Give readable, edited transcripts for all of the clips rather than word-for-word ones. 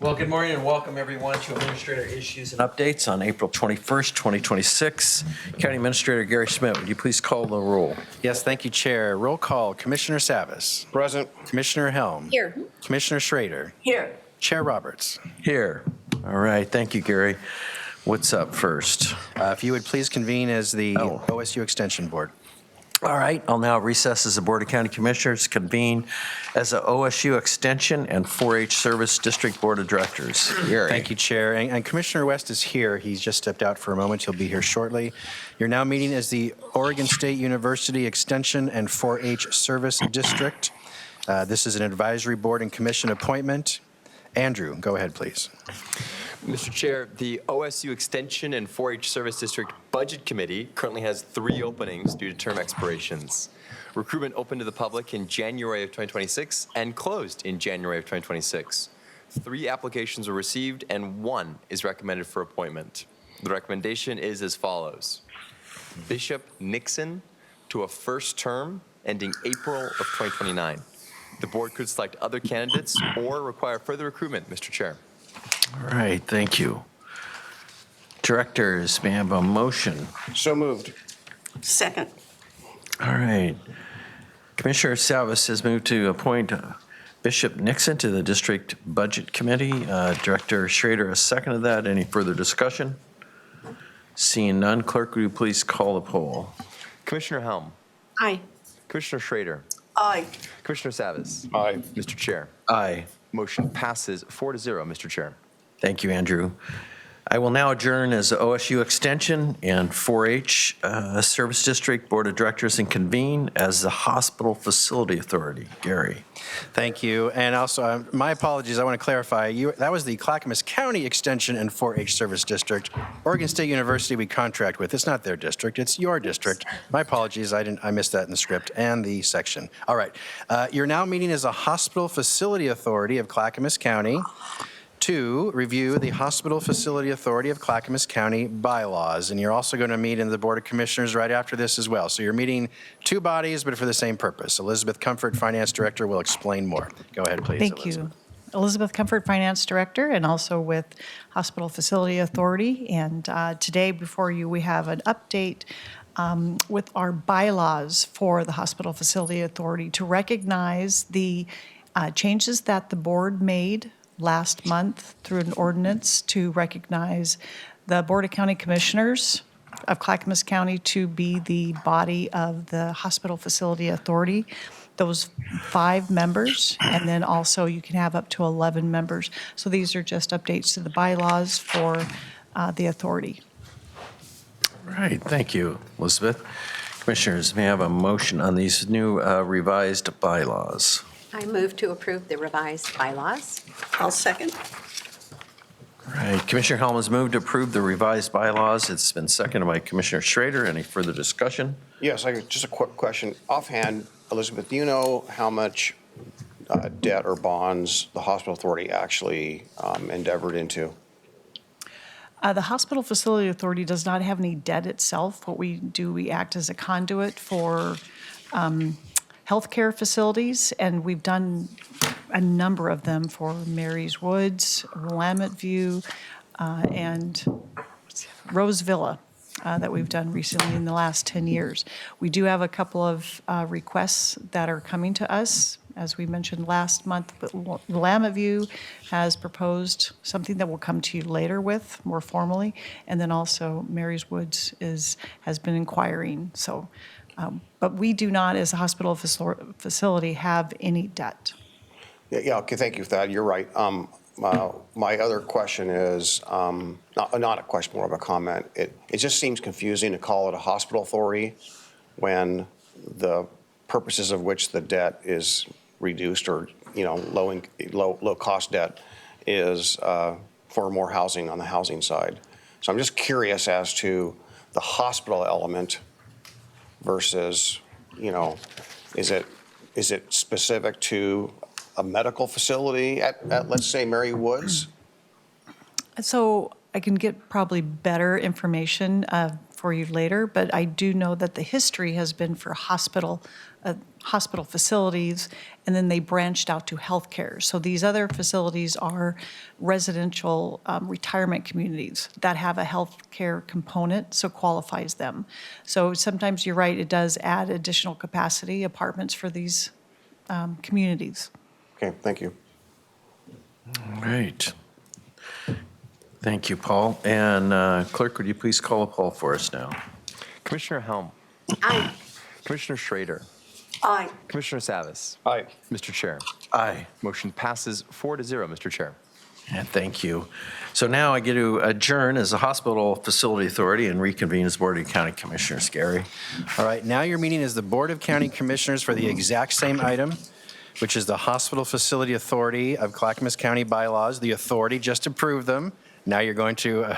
Well, good morning and welcome everyone to Administrator Issues and Updates on April 21st, 2026. County Administrator Gary Schmidt, would you please call the roll? Yes, thank you, Chair. Roll call, Commissioner Savas. Present. Commissioner Helm. Here. Commissioner Schrader. Here. Chair Roberts. Here. All right, thank you, Gary. What's up first? If you would please convene as the OSU Extension Board. All right, I'll now recess as the Board of County Commissioners, convene as the OSU Extension and 4-H Service District Board of Directors. Gary. Thank you, Chair. And Commissioner West is here. He's just stepped out for a moment. He'll be here shortly. You're now meeting as the Oregon State University Extension and 4-H Service District. This is an advisory board and commission appointment. Andrew, go ahead, please. Mr. Chair, the OSU Extension and 4-H Service District Budget Committee currently has 3 openings due to term expirations. Recruitment opened to the public in January of 2026 and closed in January of 2026. 3 applications were received and 1 is recommended for appointment. The recommendation is as follows. Bishop Nixon to a first term ending April of 2029. The board could select other candidates or require further recruitment, Mr. Chair. All right, thank you. Directors, may I have a motion? So moved. Second. All right. Commissioner Salvis has moved to appoint Bishop Nixon to the District Budget Committee. Director Schrader has seconded that. Any further discussion? Seeing none, clerk, will you please call the poll? Commissioner Helm. Aye. Commissioner Schrader. Aye. Commissioner Savas. Aye. Mr. Chair. Aye. Motion passes 4-0, Mr. Chair. Thank you, Andrew. I will now adjourn as the OSU Extension and 4-H Service District Board of Directors and convene as the Hospital Facility Authority. Gary. Thank you. And also, my apologies, I want to clarify, that was the Clackamas County Extension and 4-H Service District. Oregon State University we contract with. It's not their district, it's your district. My apologies, I missed that in the script and the section. All right. You're now meeting as a Hospital Facility Authority of Clackamas County to review the Hospital Facility Authority of Clackamas County bylaws. And you're also going to meet in the Board of Commissioners right after this as well. So you're meeting 2 bodies, but for the same purpose. Elizabeth Comfort, Finance Director, will explain more. Go ahead, please, Thank Elizabeth. you. Elizabeth Comfort, Finance Director, and also with Hospital Facility Authority. And today before you, we have an update with our bylaws for the Hospital Facility Authority to recognize the changes that the board made last month through an ordinance to recognize the Board of County Commissioners of Clackamas County to be the body of the Hospital Facility Authority, those 5 members, and then also you can have up to 11 members. So these are just updates to the bylaws for the authority. All right, thank you, Elizabeth. Commissioners, may I have a motion on these new revised bylaws? I move to approve the revised bylaws. I'll second. All right, Commissioner Helm has moved to approve the revised bylaws. It's been seconded by Commissioner Schrader. Any further discussion? Yes, just a quick question. Offhand, Elizabeth, do you know how much debt or bonds the hospital authority actually endeavored into? The Hospital Facility Authority does not have any debt itself. What we do, we act as a conduit for healthcare facilities, and we've done a number of them for Mary's Woods, Willamette View, and Rose Villa that we've done recently in the last 10 years. We do have a couple of requests that are coming to us. As we mentioned last month, but Willamette View has proposed something that we'll come to you later with more formally, and then also Mary's Woods has been inquiring. So, but we do not, as a hospital facility, have any debt. Yeah, okay, thank you for that. You're right. My other question is, not a question, more of a comment. It just seems confusing to call it a hospital authority when the purposes of which the debt is reduced, or low cost debt, is for more housing on the housing side. So I'm just curious as to the hospital element versus, is it specific to a medical facility at let's say Mary Woods? So I can get probably better information for you later, but I do know that the history has been for hospital facilities, and then they branched out to healthcare. So these other facilities are residential retirement communities that have a healthcare component, so qualifies them. So sometimes you're right, it does add additional capacity, apartments for these communities. Okay, thank you. All right. Thank you, Paul. And Clerk, would you please call a poll for us now? Commissioner Helm, Aye. Commissioner Schrader, Aye. Commissioner Savas, Aye. Mr. Chair. Aye. Motion passes 4-0, Mr. Chair. And thank you. So now I get to adjourn as the Hospital Facility Authority and reconvene as Board of County Commissioners. Gary? All right, now your meeting is the Board of County Commissioners for the exact same item, which is the Hospital Facility Authority of Clackamas County bylaws. The authority just approved them. Now you're going to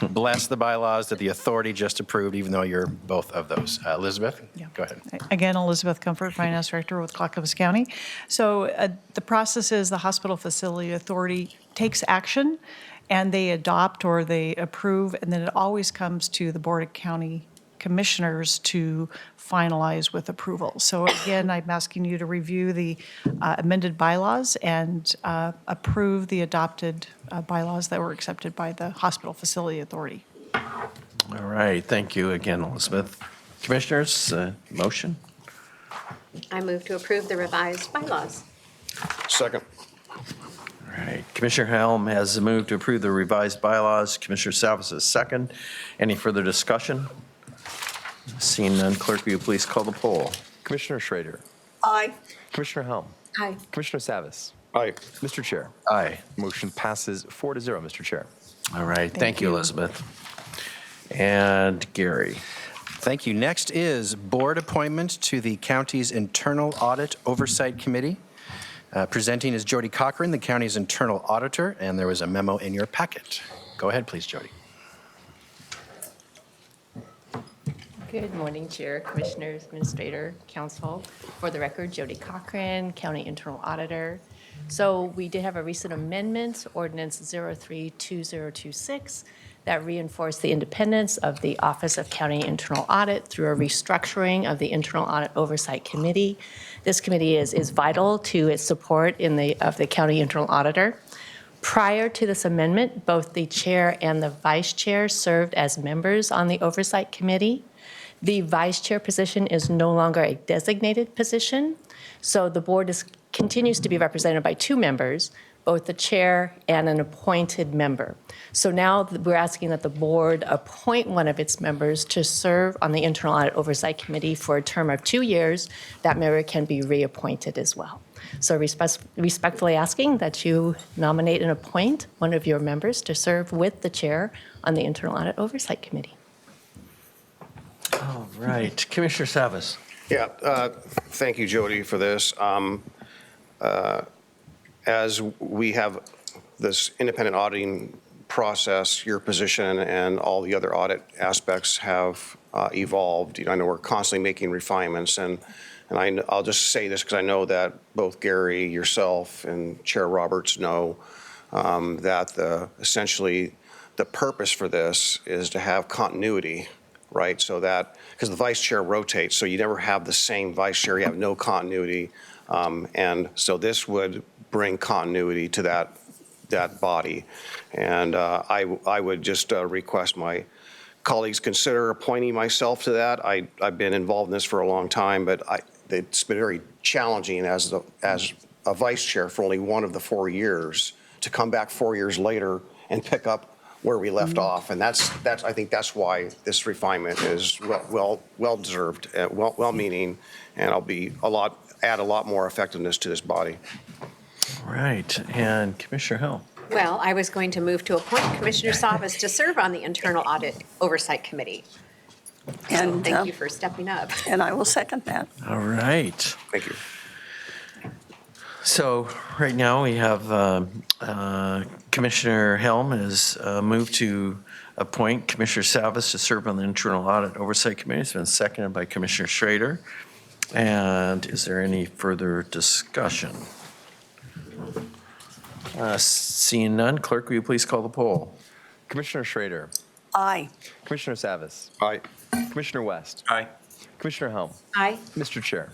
bless the bylaws that the authority just approved, even though you're both of those. Elizabeth, go ahead. Again, Elizabeth Comfort, Finance Director with Clackamas County. So the process is the Hospital Facility Authority takes action, and they adopt or they approve, and then it always comes to the Board of County Commissioners to finalize with approval. So again, I'm asking you to review the amended bylaws and approve the adopted bylaws that were accepted by the Hospital Facility Authority. All right, thank you again, Elizabeth. Commissioners, motion? I move to approve the revised bylaws. Second. All right, Commissioner Helm has moved to approve the revised bylaws. Commissioner Savas is second. Any further discussion? Seeing none, Clerk, will you please call the poll? Commissioner Schrader, Aye. Commissioner Helm, Aye. Commissioner Savas, Aye. Mr. Chair. Aye. Motion passes 4-0, Mr. Chair. All right, thank you, you. Elizabeth. And Gary? Thank you. Next is board appointment to the county's Internal Audit Oversight Committee. Presenting is Jody Cochran, the county's internal auditor, and there was a memo in your packet. Go ahead, please, Jody. Good morning, Chair, Commissioners, Administrator, Council. For the record, Jody Cochran, County Internal Auditor. So we did have a recent amendment, Ordinance 03-2026, that reinforced the independence of the Office of County Internal Audit through a restructuring of the Internal Audit Oversight Committee. This committee is vital to its support of the County Internal Auditor. Prior to this amendment, both the chair and the vice chair served as members on the Oversight Committee. The vice chair position is no longer a designated position, so the board continues to be represented by two members, both the chair and an appointed member. So now we're asking that the board appoint one of its members to serve on the Internal Audit Oversight Committee for a term of 2 years. That member can be reappointed as well. So respectfully asking that you nominate and appoint one of your members to serve with the chair on the Internal Audit Oversight Committee. All right, Commissioner Savas? Yeah, thank you, Jody, for this. As we have this independent auditing process, your position and all the other audit aspects have evolved. I know we're constantly making refinements, and I'll just say this because I know that both Gary, yourself, and Chair Roberts know that essentially the purpose for this is to have continuity, right? So that, because the vice chair rotates, so you never have the same vice chair, you have no continuity. And so this would bring continuity to that body. And I would just request my colleagues consider appointing myself to that. I've been involved in this for a long time, but it's been very challenging as a vice chair for only one of the 4 years to come back 4 years later and pick up where we left off. And I think that's why this refinement is well deserved, well-meaning, and I'll add a lot more effectiveness to this body. All right, and Commissioner Hill? Well, I was going to move to appoint Commissioner Savas to serve on the Internal Audit Oversight Committee. And Thank you for stepping up. And I will second that. All right. Thank you. So right now we have Commissioner Helm has moved to appoint Commissioner Savas to serve on the Internal Audit Oversight Committee. It's been seconded by Commissioner Schrader. And is there any further discussion? Seeing none, Clerk, will you please call the poll? Commissioner Schrader, Aye. Commissioner Savas, Aye. Commissioner West, Aye. Commissioner Helm, Aye. Mr. Chair.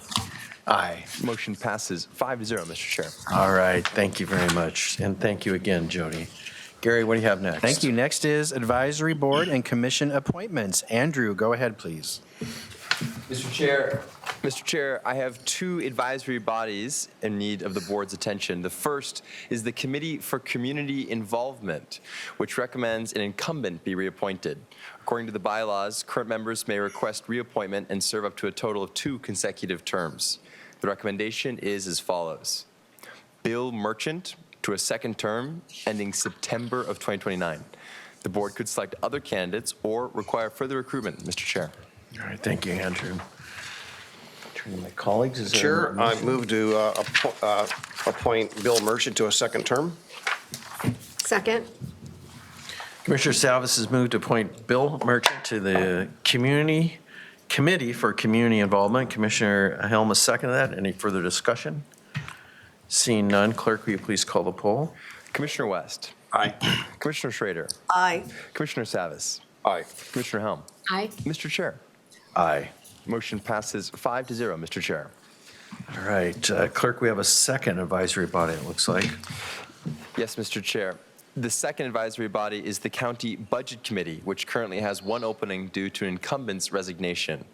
Aye. Motion passes 5-0, Mr. Chair. All right, thank you very much, and thank you again, Jody. Gary, what do you have next? Thank you. Next is advisory board and commission appointments. Andrew, go ahead, please. Mr. Chair, I have two advisory bodies in need of the board's attention. The first is the Committee for Community Involvement, which recommends an incumbent be reappointed. According to the bylaws, current members may request reappointment and serve up to a total of 2 consecutive terms. The recommendation is as follows. Bill Merchant to a second term ending September of 2029. The board could select other candidates or require further recruitment, Mr. Chair. All right, thank you, Andrew. Turn to my colleagues. Is there Chair, a I motion? move to appoint Bill Merchant to a second term. Second. Commissioner Salvis has moved to appoint Bill Merchant to the Committee for Community Involvement. Commissioner Helm has seconded that. Any further discussion? Seeing none, clerk, will you please call the poll? Commissioner West, Aye. Commissioner Schrader, Aye. Commissioner Savas, Aye. Commissioner Helm, Aye. Mr. Chair. Aye. Motion passes 5-0, Mr. Chair. All right, clerk, we have a second advisory body, it looks like. Yes, Mr. Chair. The second advisory body is the County Budget Committee, which currently has one opening due to an incumbent's resignation.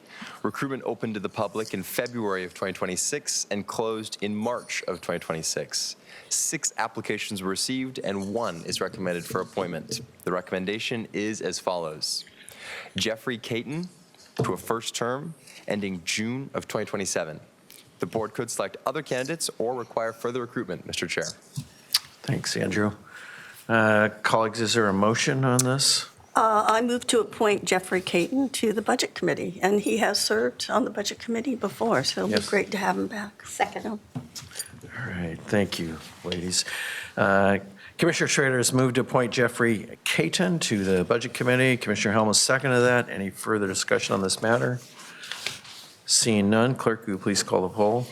Recruitment opened to the public in February of 2026 and closed in March of 2026. 6 applications were received and 1 is recommended for appointment. The recommendation is as follows. Jeffrey Caton to a first term ending June of 2027. The board could select other candidates or require further recruitment, Mr. Chair. Thanks, Andrew. Colleagues, is there a motion on this? I move to appoint Jeffrey Caton to the Budget Committee, and he has served on the Budget Committee before, so it'll Yes. be great to have him back. Second. All right, thank you, ladies. Commissioner Schrader has moved to appoint Jeffrey Caton to the Budget Committee. Commissioner Helm has seconded that. Any further discussion on this matter? Seeing none, clerk, will you please call the poll?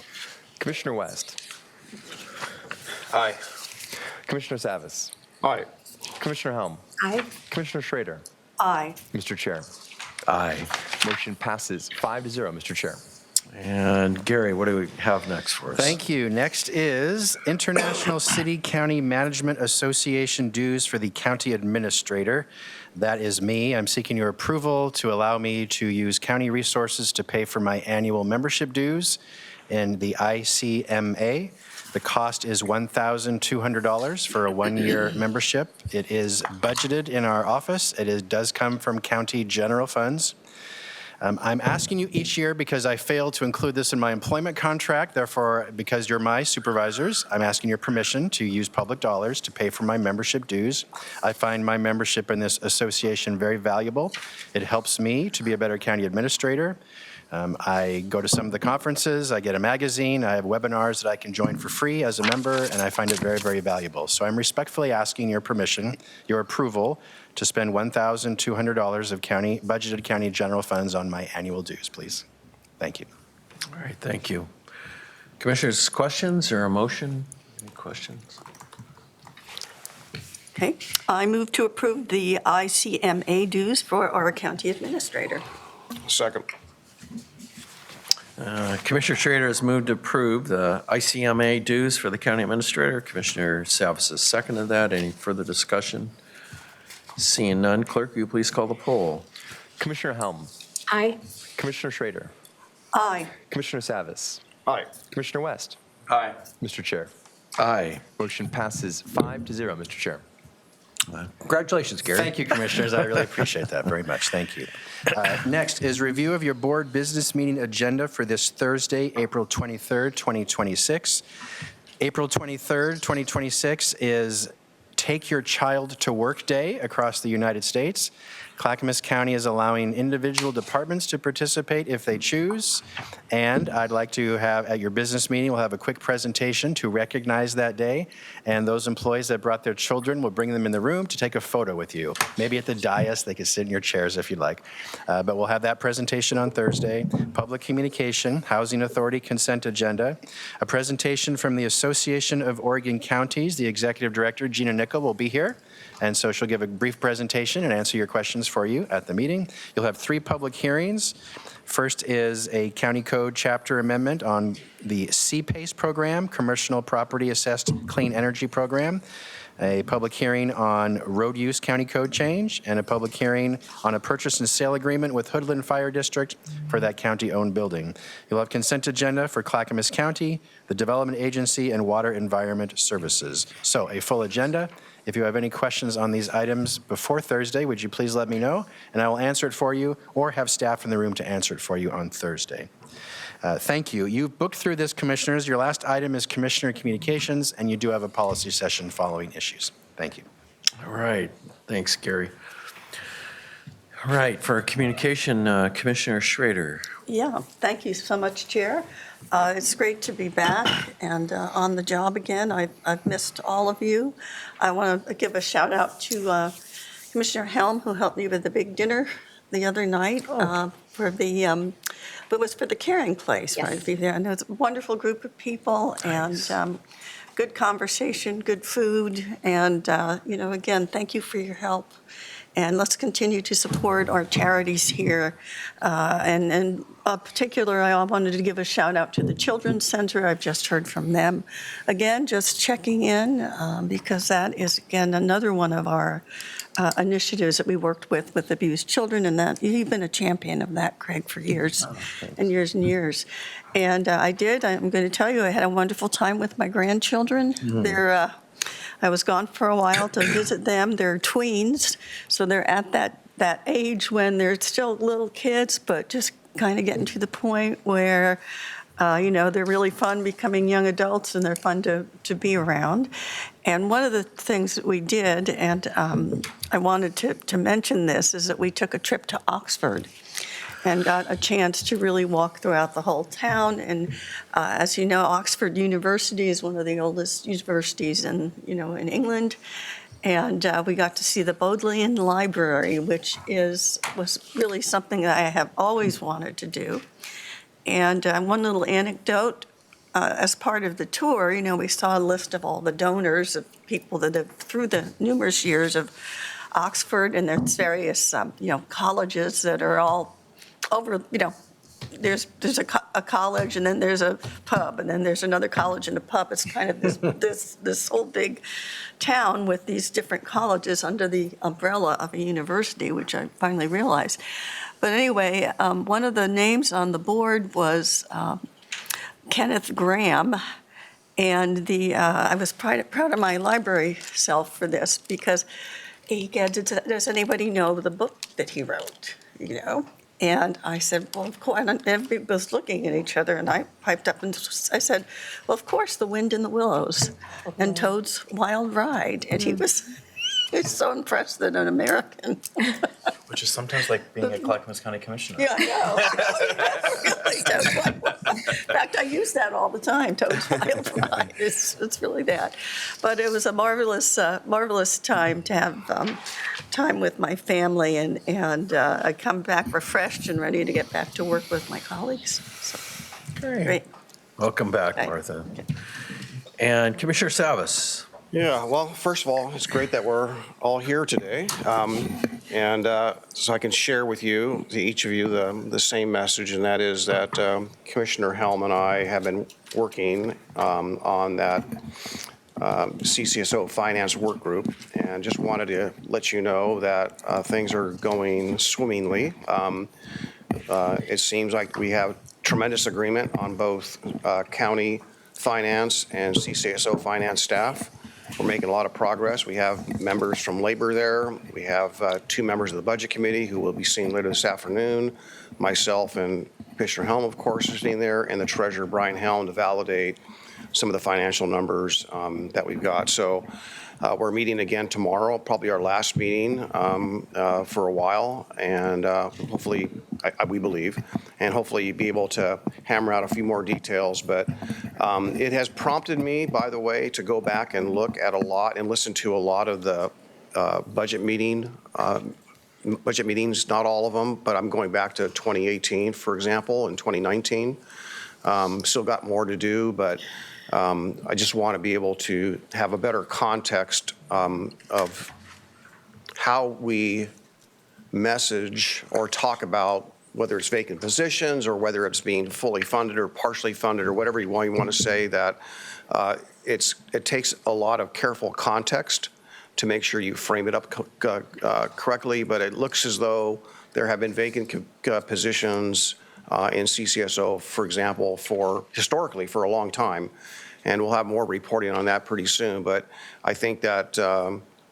Commissioner West, Aye. Commissioner Savas, Aye. Commissioner Helm, Aye. Commissioner Schrader, Aye. Mr. Chair. Aye. Motion passes 5-0, Mr. Chair. And Gary, what do we have next for us? Thank you. Next is International City County Management Association dues for the county administrator. That is me. I'm seeking your approval to allow me to use county resources to pay for my annual membership dues in the ICMA. The cost is $1,200 for a one-year membership. It is budgeted in our office. Does come from county general funds. I'm asking you each year because I failed to include this in my employment contract. Therefore, because you're my supervisors, I'm asking your permission to use public dollars to pay for my membership dues. I find my membership in this association very valuable. It helps me to be a better county administrator. I go to some of the conferences, I get a magazine, I have webinars that I can join for free as a member, and I find it very, very valuable. So I'm respectfully asking your permission, your approval, to spend $1,200 of budgeted county general funds on my annual dues, please. Thank you. All right, thank you. Commissioners, questions or a motion? Any questions? Okay. I move to approve the ICMA dues for our county administrator. Second. Commissioner Schrader has moved to approve the ICMA dues for the county administrator. Commissioner Salvis has seconded that. Any further discussion? Seeing none, clerk, will you please call the poll? Commissioner Helm, Aye. Commissioner Schrader, Aye. Commissioner Savas, Aye. Commissioner West, Aye. Mr. Chair. Aye. Motion passes 5-0, Mr. Chair. Congratulations, Gary. Thank you, Commissioners. I really appreciate that very much. Thank you. Next is review of your board business meeting agenda for this Thursday, April 23rd, 2026. April 23rd, 2026 is Take Your Child to Work Day across the United States. Clackamas County is allowing individual departments to participate if they choose. And I'd like to have, at your business meeting, we'll have a quick presentation to recognize that day. And those employees that brought their children, we'll bring them in the room to take a photo with you. Maybe at the dais, they could sit in your chairs if you'd like. But we'll have that presentation on Thursday. Public communication, Housing Authority consent agenda. A presentation from the Association of Oregon Counties. The Executive Director, Gina Nickel, will be here. And so she'll give a brief presentation and answer your questions items for you at the meeting. You'll have 3 public hearings. First is a county code chapter amendment on the CPACE program, Commercial Property Assessed Clean Energy Program, a public hearing on road use county code change, and a public hearing on a purchase and sale agreement with Hoodland Fire District for that county-owned building. You'll have consent agenda for Clackamas County, the Development Agency, and Water Environment Services. So a full agenda. If you have any questions on these items before Thursday, would you please let me know, and I will answer it for you, or have staff in the room to answer it for you on Thursday. Thank you. You've booked through this, Commissioners. Your last item is Commissioner Communications, and you do have a policy session following issues. Thank you. All right, thanks, Gary. All right, for communication, Commissioner Schrader. Yeah, thank you so much, Chair. It's great to be back and on the job again. I've missed all of you. I want to give a shout out to Commissioner Helm, who helped me with the big dinner the other night for the, it was for the Caring Place, Yes. right? I know it's a wonderful group of people and good conversation, good food, and, again, thank you for your help. And let's continue to support our charities here. And in particular, I wanted to give a shout out to the Children's Center. I've just heard from them. Again, just checking in because that is, again, another one of our initiatives that we worked with abused children. And that you've been a champion of that, Craig, for years and years and years. And I'm going to tell you, I had a wonderful time with my grandchildren. They're I was gone for a while to visit them. They're tweens, so they're at that age when they're still little kids, but just kind of getting to the point where, they're really fun becoming young adults and they're fun to be around. And one of the things that we did, and I wanted to mention this, is that we took a trip to Oxford and got a chance to really walk throughout the whole town. And as you know, Oxford University is one of the oldest universities in England. And we got to see the Bodleian Library, which was really something that I have always wanted to do. And one little anecdote, as part of the tour, we saw a list of all the donors of people that have, through the numerous years of Oxford, and there's various, colleges that are all over, there's a college, and then there's a pub, and then there's another college and a pub. It's kind of this whole big town with these different colleges under the umbrella of a university, which I finally realized. But anyway, one of the names on the board was Kenneth Graham, and I was proud of my library self for this because does anybody know the book that he wrote? And I said, well, of course, and everybody was looking at each other, and I piped up and I said, well, of course, The Wind in the Willows and Toad's Wild Ride. And he was so impressed that an American. Which is sometimes like being a Clackamas County Commissioner. Yeah, I know. Really. In fact, I use that all the time, Toad's Wild Ride. It's really that. But it was a marvelous time to have time with my family, and I come back refreshed and ready to get back to work with my colleagues. So, great. Welcome back, Thanks. Martha. And Commissioner Savas. Yeah, well, first of all, it's great that we're all here today. And so I can share with you, to each of you, the same message, and that is that Commissioner Helm and I have been working on that CCSO Finance Work Group, and just wanted to let you know that things are going swimmingly. It seems like we have tremendous agreement on both county finance and CCSO finance staff. We're making a lot of progress. We have members from labor there. We have 2 members of the budget committee who we'll be seeing later this afternoon. Myself and Commissioner Helm, of course, are sitting there, and the treasurer, Brian Helm, to validate some of the financial numbers that we've got. So we're meeting again tomorrow, probably our last meeting for a while, and hopefully, we believe, and hopefully be able to hammer out a few more details. But it has prompted me, by the way, to go back and look at a lot and listen to a lot of the budget meetings, not all of them, but I'm going back to 2018, for example, and 2019. Still got more to do, but I just want to be able to have a better context of how we message or talk about whether it's vacant positions or whether it's being fully funded or partially funded or whatever you want to say, that it takes a lot of careful context to make sure you frame it up correctly, but it looks as though there have been vacant positions in CCSO, for example, historically for a long time, and we'll have more reporting on that pretty soon. But I think that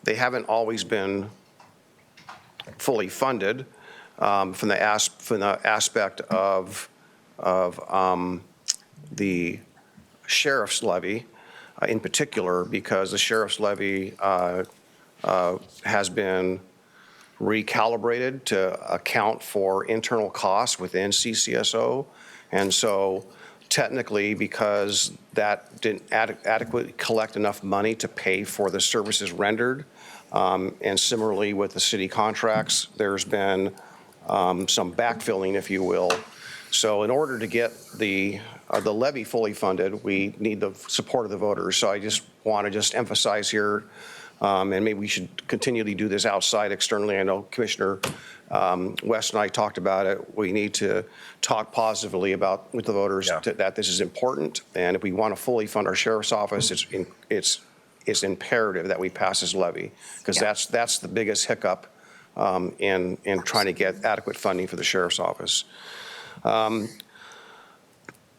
they haven't always been fully funded from the aspect of the sheriff's levy, in particular, because the sheriff's levy has been recalibrated to account for internal costs within CCSO. And so technically, because that didn't adequately collect enough money to pay for the services rendered, and similarly with the city contracts, there's been some backfilling, if you will. So in order to get the levy fully funded, we need the support of the voters. So I just want to emphasize here, and maybe we should continually do this outside externally. I know Commissioner West and I talked about it. We need to talk positively with the voters that this is important. And if we want to fully fund our sheriff's office, it's imperative that we pass this levy, because that's the biggest hiccup in trying to get adequate funding for the sheriff's office.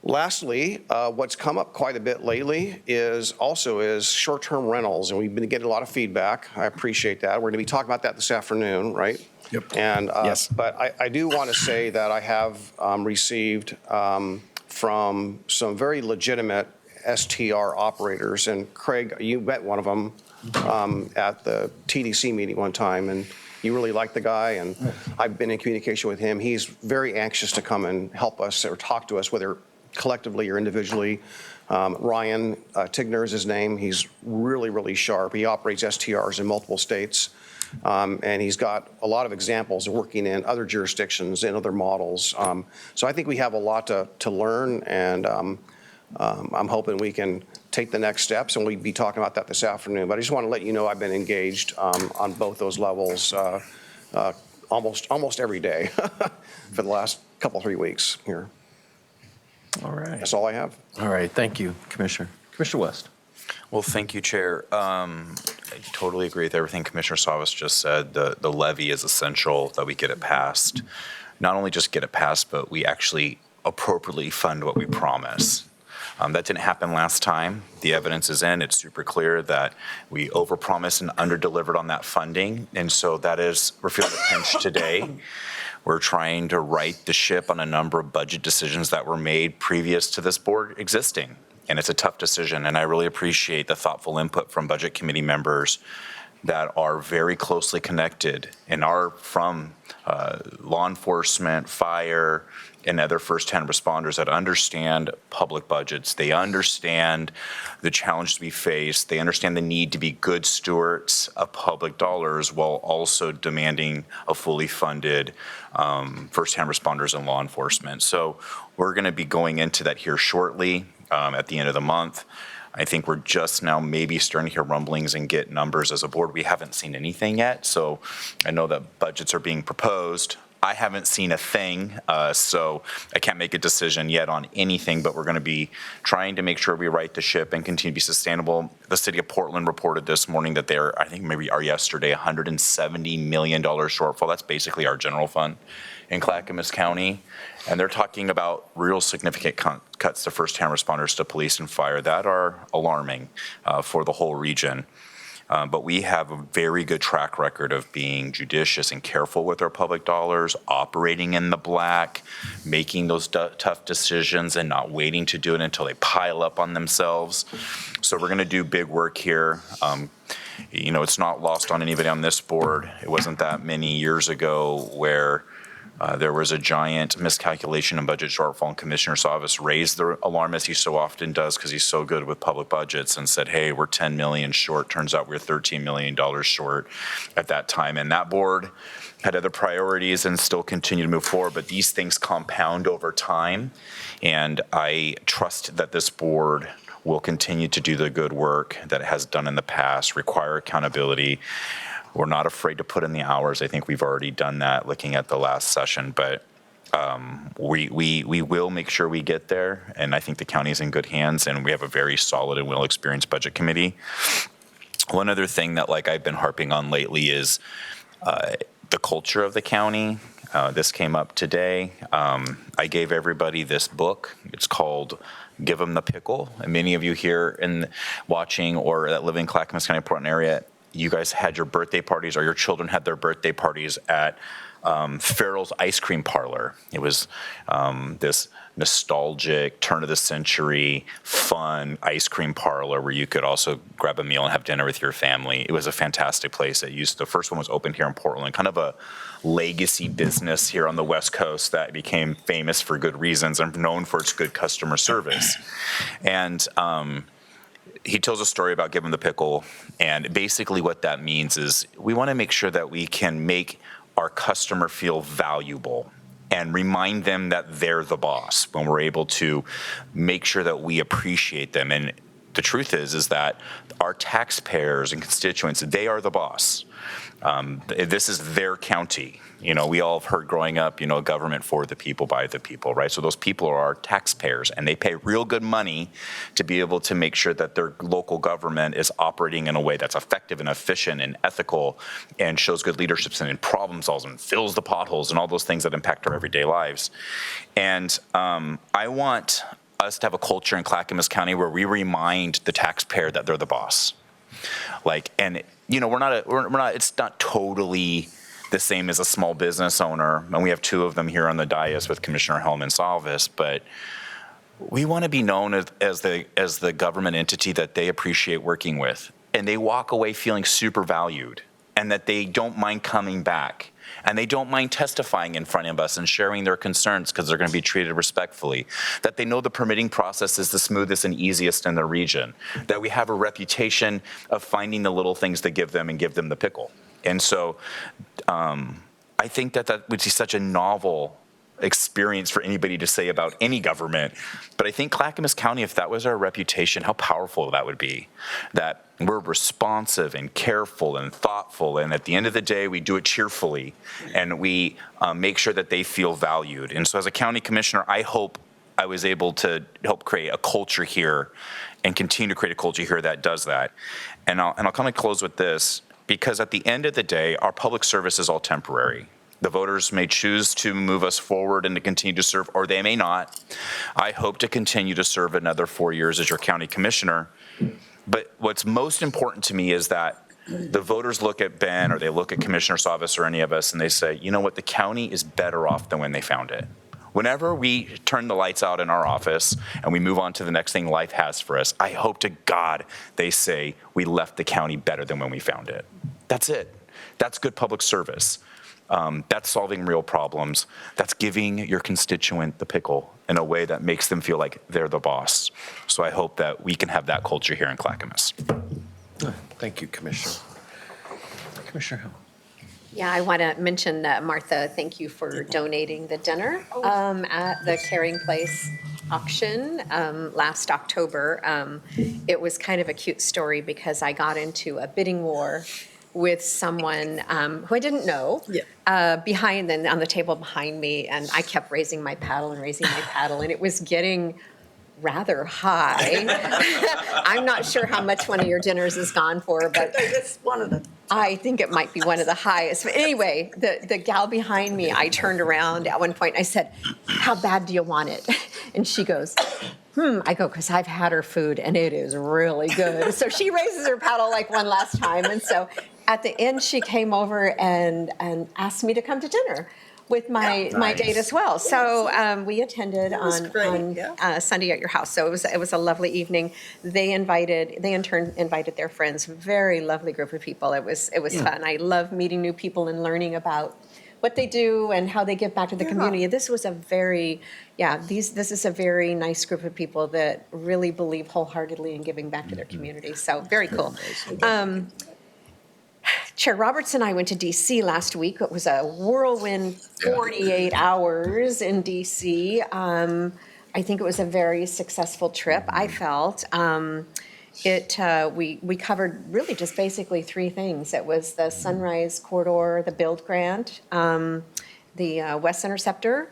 Lastly, what's come up quite a bit lately is short-term rentals, and we've been getting a lot of feedback. I appreciate that. We're going to be talking about that this afternoon, right? Yep. And Yes. But I do want to say that I have received from some very legitimate STR operators, and Craig, you met one of them at the TDC meeting one time, and you really like the guy, and I've been in communication with him. He's very anxious to come and help us or talk to us, whether collectively or individually. Ryan Tigner is his name. He's really, really sharp. He operates STRs in multiple states, and he's got a lot of examples of working in other jurisdictions and other models. So I think we have a lot to learn, and I'm hoping we can take the next steps, and we'll be talking about that this afternoon. But I just want to let you know I've been engaged on both those levels almost every day for the last couple, 3 weeks here. All right. That's all I have. All right, thank you, Commissioner. Commissioner West. Well, thank you, Chair. I totally agree with everything Commissioner Savas just said. The levy is essential that we get it passed. Not only just get it passed, but we actually appropriately fund what we promise. That didn't happen last time. The evidence is in. It's super clear that we overpromised and underdelivered on that funding. And so we're feeling the pinch today. We're trying to right the ship on a number of budget decisions that were made previous to this board existing. And it's a tough decision. And I really appreciate the thoughtful input from budget committee members that are very closely connected and are from law enforcement, fire, and other first-hand responders that understand public budgets. They understand the challenge we face. They understand the need to be good stewards of public dollars while also demanding a fully funded first-hand responders and law enforcement. So we're going to be going into that here shortly at the end of the month. I think we're just now maybe starting to hear rumblings and get numbers as a board. We haven't seen anything yet. So I know that budgets are being proposed. I haven't seen a thing, so I can't make a decision yet on anything, but we're going to be trying to make sure we right the ship and continue to be sustainable. The city of Portland reported this morning that they're, I think maybe yesterday, $170 million shortfall. That's basically our general fund in Clackamas County. And they're talking about real significant cuts to first-hand responders, to police and fire that are alarming for the whole region. But we have a very good track record of being judicious and careful with our public dollars, operating in the black, making those tough decisions and not waiting to do it until they pile up on themselves. So we're going to do big work here. It's not lost on anybody on this board. It wasn't that many years ago where there was a giant miscalculation in budget shortfall, and Commissioner Savas raised the alarm, as he so often does because he's so good with public budgets, and said, hey, we're 10 million short. Turns out we're $13 million short at that time. And that board had other priorities and still continue to move forward. But these things compound over time. And I trust that this board will continue to do the good work that it has done in the past, require accountability, We're not afraid to put in the hours. I think we've already done that looking at the last session, but we will make sure we get there, and I think the county is in good hands, and we have a very solid and well-experienced budget committee. One other thing that I've been harping on lately is the culture of the county. This came up today. I gave everybody this book. It's called Give 'Em the Pickle, and many of you here in watching or that live in Clackamas County, Portland area, you guys had your birthday parties or your children had their birthday parties at Farrell's Ice Cream Parlor. It was this nostalgic, turn-of-the-century, fun ice cream parlor where you could also grab a meal and have dinner with your family. It was a fantastic place. The first one was opened here in Portland, kind of a legacy business here on the West Coast that became famous for good reasons and known for its good customer service. And he tells a story about Give 'Em the Pickle, and basically what that means is we want to make sure that we can make our customer feel valuable and remind them that they're the boss when we're able to make sure that we appreciate them. And the truth is that our taxpayers and constituents, they are the boss. This is their county. We all have heard growing up, government for the people, by the people, right? So those people are our taxpayers, and they pay real good money to be able to make sure that their local government is operating in a way that's effective and efficient and ethical and shows good leadership and problem solves and fills the potholes and all those things that impact our everyday lives. And I want us to have a culture in Clackamas County where we remind the taxpayer that they're the boss. It's not totally the same as a small business owner, and we have two of them here on the dais with Commissioner Hellman Salvis, but we want to be known as the government entity that they appreciate working with, and they walk away feeling super valued, and that they don't mind coming back, and they don't mind testifying in front of us and sharing their concerns because they're going to be treated respectfully, that they know the permitting process is the smoothest and easiest in the region, that we have a reputation of finding the little things to give them and give them the pickle. And so I think that would be such a novel experience for anybody to say about any government. But I think Clackamas County, if that was our reputation, how powerful that would be. That we're responsive and careful and thoughtful, and at the end of the day, we do it cheerfully, and we make sure that they feel valued. And so as a county commissioner, I hope I was able to help create a culture here and continue to create a culture here that does that. And I'll kind of close with this, because at the end of the day, our public service is all temporary. The voters may choose to move us forward and to continue to serve, or they may not. I hope to continue to serve another 4 years as your county commissioner. But what's most important to me is that the voters look at Ben, or they look at Commissioner Savas or any of us, and they say, you know what, the county is better off than when they found it. Whenever we turn the lights out in our office and we move on to the next thing life has for us, I hope to God they say we left the county better than when we found it. That's it. That's good public service. That's solving real problems. That's giving your constituent the pickle in a way that makes them feel like they're the boss. So I hope that we can have that culture here in Clackamas. Thank you, Commissioner. Commissioner Hill. Yeah, I want to mention, Martha, thank you for donating the dinner at the Caring Place auction last October. It was kind of a cute story because I got into a bidding war with someone who I didn't know behind, and on the table behind me, and I kept raising my paddle, and it was getting rather high. I'm not sure how much one of your dinners has gone for, but It's one of the. I think it might be one of the highest. But anyway, the gal behind me, I turned around at one point and I said, how bad do you want it? And she goes, I go, because I've had her food and it is really good. So she raises her paddle like one last time. And so at the end, she came over and asked me to come to dinner with my date as well. So we attended on Sunday at your house. So it was a lovely evening. They in turn invited their friends. Very lovely group of people. It was fun. I love meeting new people and learning about what they do and how they give back to the community. This was this is a very nice group of people that really believe wholeheartedly in giving back to their community. So very cool. Chair Roberts and I went to D.C. last week. It was a whirlwind 48 hours in D.C. I think it was a very successful trip, I felt. we covered really just basically three things. It was the Sunrise Corridor, the build grant, the West Interceptor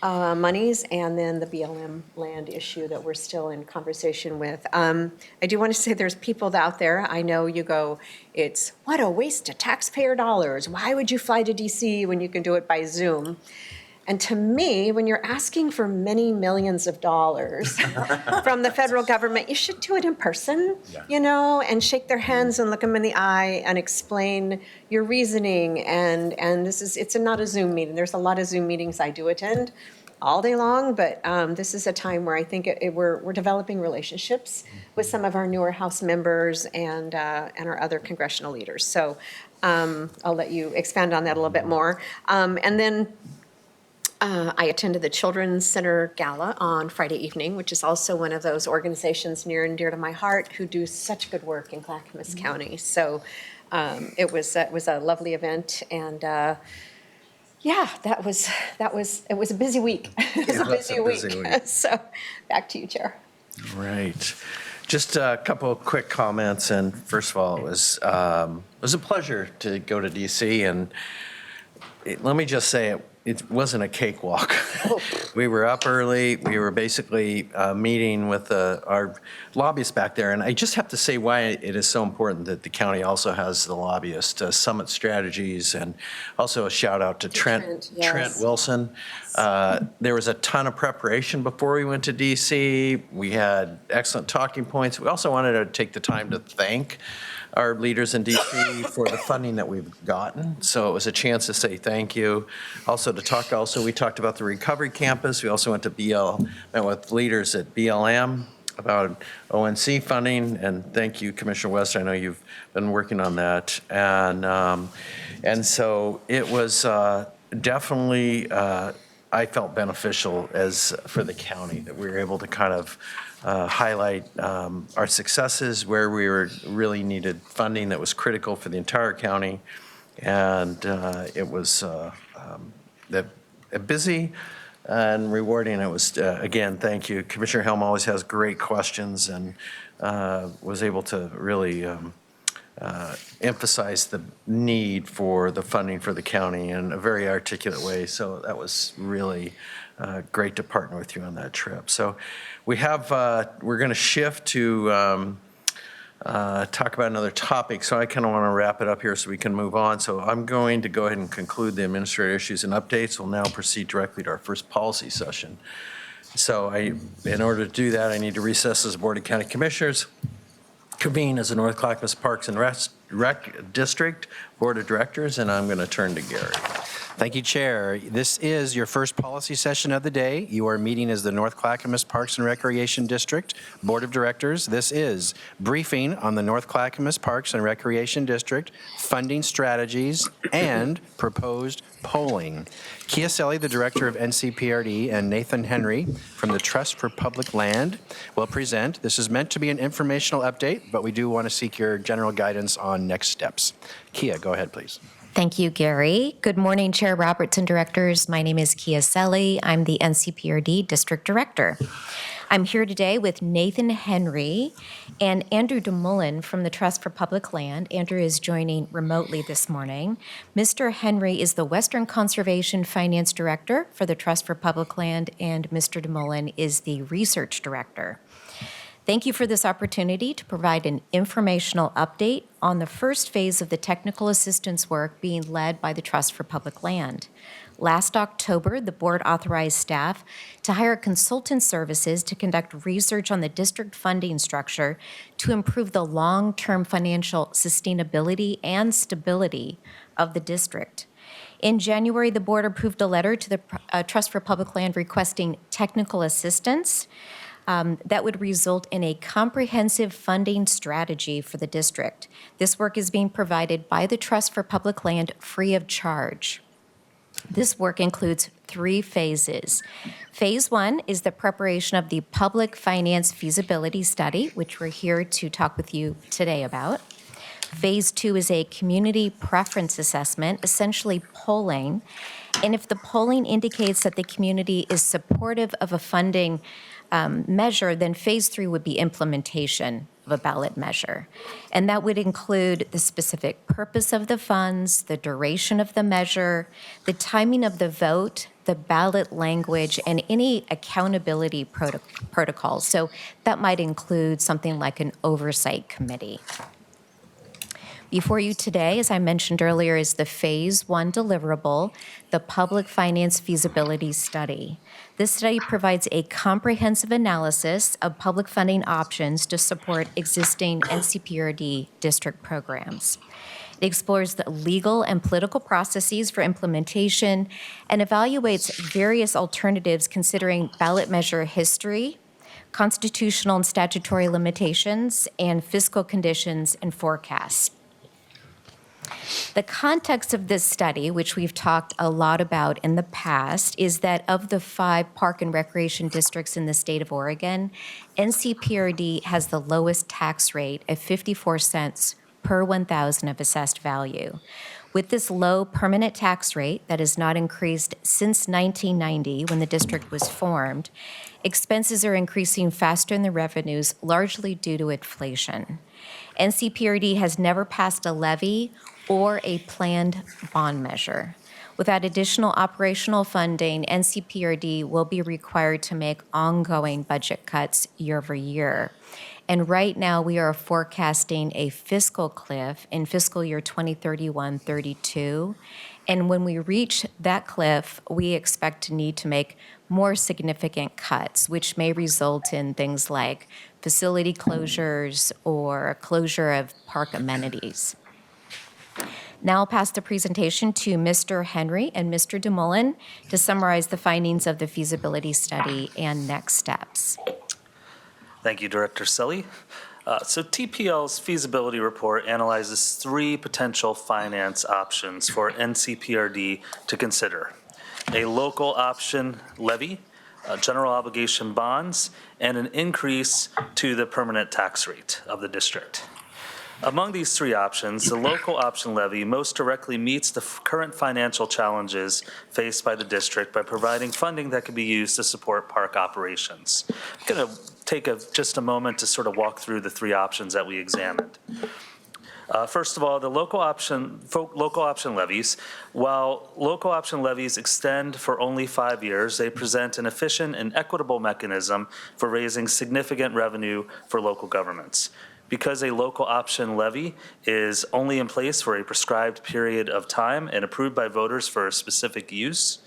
monies, and then the BLM land issue that we're still in conversation with. I do want to say there's people out there, I know you go, it's what a waste of taxpayer dollars. Why would you fly to DC when you can do it by Zoom? And to me, when you're asking for many millions of dollars from the federal government, you should do it in person, and shake their hands and look them in the eye and explain your reasoning. And it's not a Zoom meeting. There's a lot of Zoom meetings I do attend all day long, but this is a time where I think we're developing relationships with some of our newer House members and our other congressional leaders. So I'll let you expand on that a little bit more. And then I attended the Children's Center Gala on Friday evening, which is also one of those organizations near and dear to my heart who do such good work in Clackamas County. So it was a lovely event, and it was a busy week. It was a busy week. So back to you, Chair. Right. Just a couple of quick comments. And first of all, it was a pleasure to go to DC. And let me just say it wasn't a cakewalk. We were up early. We were basically meeting with our lobbyists back there. And I just have to say why it is so important that the county also has the lobbyist, Summit Strategies, and also a shout out to Trent Wilson. There was a ton of preparation before we went to DC. We had excellent talking points. We also wanted to take the time to thank our leaders in DC for the funding that we've gotten. So it was a chance to say thank you. We talked about the recovery campus. We also met with leaders at BLM about ONC funding, and thank you, Commissioner West. I know you've been working on that. And so it was definitely, I felt beneficial for the county that we were able to kind of highlight our successes, where we really needed funding that was critical for the entire county. And it was busy and rewarding. It was, again, thank you. Commissioner Helm always has great questions and was able to really emphasize the need for the funding for the county in a very articulate way. So that was really great to partner with you on that trip. So we're going to shift to talk about another topic. So I kind of want to wrap it up here so we can move on. So I'm going to go ahead and conclude the administrative issues and updates. We'll now proceed directly to our first policy session. So in order to do that, I need to recess as a Board of County Commissioners, convene as the North Clackamas Parks and Rec District Board of Directors, and I'm going to turn to Gary. Thank you, Chair. This is your first policy session of the day. You are meeting as the North Clackamas Parks and Recreation District Board of Directors. This is briefing on the North Clackamas Parks and Recreation District, funding strategies, and proposed polling. Kia Selly, the Director of NCPRD, and Nathan Henry from the Trust for Public Land will present. This is meant to be an informational update, but we do want to seek your general guidance on next steps. Kia, go ahead, please. Thank you, Gary. Good morning, Chair Roberts and directors. My name is Kia Selly. I'm the NCPRD District Director. I'm here today with Nathan Henry and Andrew DeMullen from the Trust for Public Land. Andrew is joining remotely this morning. Mr. Henry is the Western Conservation Finance Director for the Trust for Public Land, and Mr. DeMullen is the Research Director. Thank you for this opportunity to provide an informational update on the first phase of the technical assistance work being led by the Trust for Public Land. Last October, the board authorized staff to hire consultant services to conduct research on the district funding structure to improve the long-term financial sustainability and stability of the district. In January, the board approved a letter to the Trust for Public Land requesting technical assistance that would result in a comprehensive funding strategy for the district. This work is being provided by the Trust for Public Land free of charge. This work includes 3 phases. Phase 1 is the preparation of the Public Finance Feasibility Study, which we're here to talk with you today about. Phase 2 is a community preference assessment, essentially polling. And if the polling indicates that the community is supportive of a funding measure, then phase 3 would be implementation of a ballot measure. And that would include the specific purpose of the funds, the duration of the measure, the timing of the vote, the ballot language, and any accountability protocols. So that might include something like an oversight committee. Before you today, as I mentioned earlier, is the Phase 1 deliverable, the Public Finance Feasibility Study. This study provides a comprehensive analysis of public funding options to support existing NCPRD district programs. It explores the legal and political processes for implementation and evaluates various alternatives considering ballot measure history, constitutional and statutory limitations, and fiscal conditions and forecasts. The context of this study, which we've talked a lot about in the past, is that of the 5 park and recreation districts in the state of Oregon, NCPRD has the lowest tax rate at 54 cents per 1,000 of assessed value. With this low permanent tax rate that has not increased since 1990 when the district was formed, expenses are increasing faster than the revenues, largely due to inflation. NCPRD has never passed a levy or a planned bond measure. Without additional operational funding, NCPRD will be required to make ongoing budget cuts year over year. And right now, we are forecasting a fiscal cliff in fiscal year 2031-32. And when we reach that cliff, we expect to need to make more significant cuts, which may result in things like facility closures or closure of park amenities. Now I'll pass the presentation to Mr. Henry and Mr. DeMullen to summarize the findings of the feasibility study and next steps. Thank you, Director Sully. So TPL's feasibility report analyzes 3 potential finance options for NCPRD to consider: a local option levy, general obligation bonds, and an increase to the permanent tax rate of the district. Among these 3 options, the local option levy most directly meets the current financial challenges faced by the district by providing funding that can be used to support park operations. I'm going to take just a moment to sort of walk through the 3 options that we examined. First of all, the local option levies. While local option levies extend for only 5 years, they present an efficient and equitable mechanism for raising significant revenue for local governments. Because a local option levy is only in place for a prescribed period of time and approved by voters for a specific use,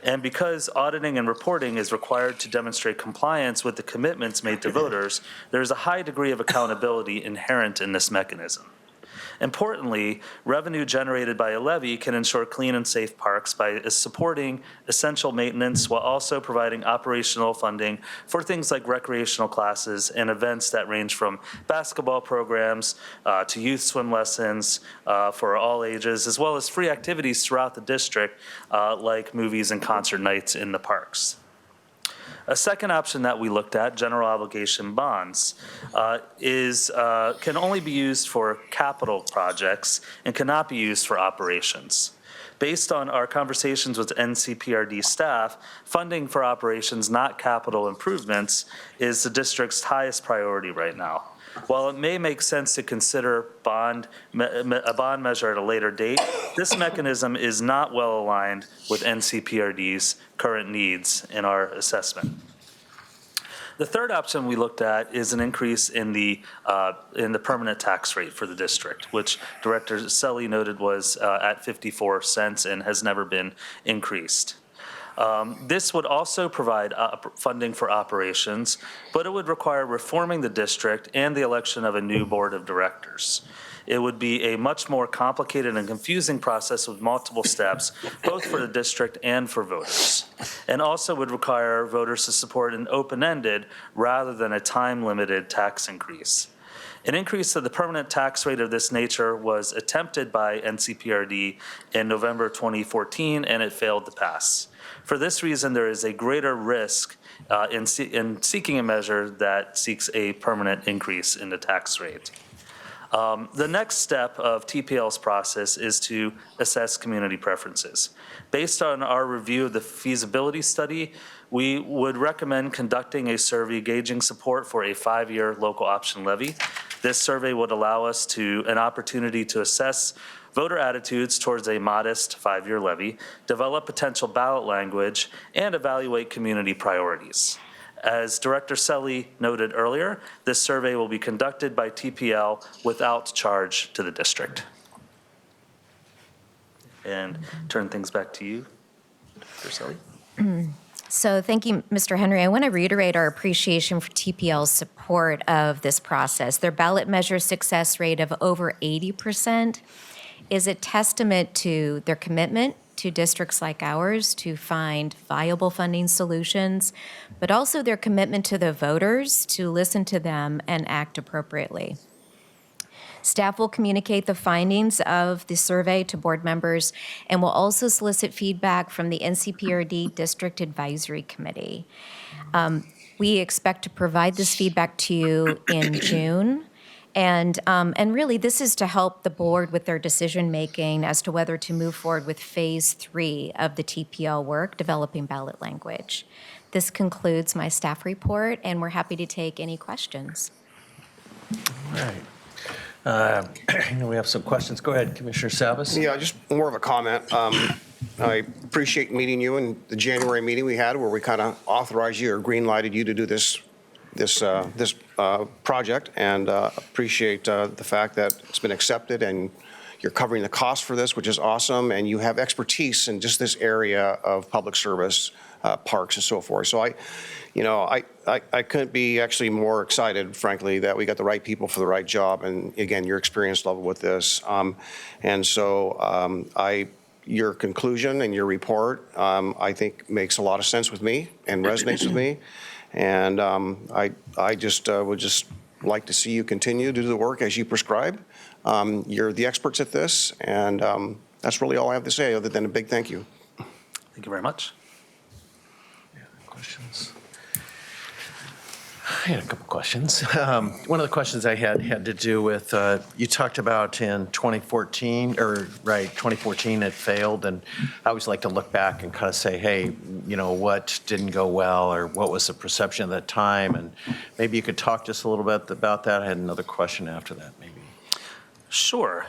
and because auditing and reporting is required to demonstrate compliance with the commitments made to voters, there is a high degree of accountability inherent in this mechanism. Importantly, revenue generated by a levy can ensure clean and safe parks by supporting essential maintenance while also providing operational funding for things like recreational classes and events that range from basketball programs to youth swim lessons for all ages, as well as free activities throughout the district like movies and concert nights in the parks. A second option that we looked at, general obligation bonds, can only be used for capital projects and cannot be used for operations. Based on our conversations with NCPRD staff, funding for operations, not capital improvements, is the district's highest priority right now. While it may make sense to consider a bond measure at a later date, this mechanism is not well aligned with NCPRD's current needs in our assessment. The third option we looked at is an increase in the permanent tax rate for the district, which Director Sully noted was at 54 cents and has never been increased. This would also provide funding for operations, but it would require reforming the district and the election of a new board of directors. It would be a much more complicated and confusing process with multiple steps, both for the district and for voters, and also would require voters to support an open-ended rather than a time-limited tax increase. An increase to the permanent tax rate of this nature was attempted by NCPRD in November 2014, and it failed to pass. For this reason, there is a greater risk in seeking a measure that seeks a permanent increase in the tax rate. The next step of TPL's process is to assess community preferences. Based on our review of the feasibility study, we would recommend conducting a survey gauging support for a 5-year local option levy. This survey would allow us an opportunity to assess voter attitudes towards a modest 5-year levy, develop potential ballot language, and evaluate community priorities. As Director Selly noted earlier, this survey will be conducted by TPL without charge to the district. And turn things back to you, Director Selly. So thank you, Mr. Henry. I want to reiterate our appreciation for TPL's support of this process. Their ballot measure success rate of over 80% is a testament to their commitment to districts like ours to find viable funding solutions, but also their commitment to the voters to listen to them and act appropriately. Staff will communicate the findings of the survey to board members and will also solicit feedback from the NCPRD District Advisory Committee. We expect to provide this feedback to you in June. And really, this is to help the board with their decision-making as to whether to move forward with Phase 3 of the TPL work, developing ballot language. This concludes my staff report, and we're happy to take any questions. All right. I know we have some questions. Go ahead, Commissioner Savas. Yeah, just more of a comment. I appreciate meeting you in the January meeting we had where we kind of authorized you or green-lighted you to do this project, and appreciate the fact that it's been accepted and you're covering the cost for this, which is awesome, and you have expertise in just this area of public service, parks and so forth. So I couldn't be actually more excited, frankly, that we got the right people for the right job, and again, your experience level with this. Your conclusion and your report, I think makes a lot of sense with me and resonates with me. And I just would just like to see you continue to do the work as you prescribe. You're the experts at this, and that's really all I have to say other than a big thank you. Thank you very much. Questions? I had a couple questions. One of the questions I had to do with, you talked about in 2014 it failed, and I always like to look back and kind of say, hey, what didn't go well, or what was the perception at that time, and maybe you could talk just a little bit about that. I had another question after that, maybe. Sure.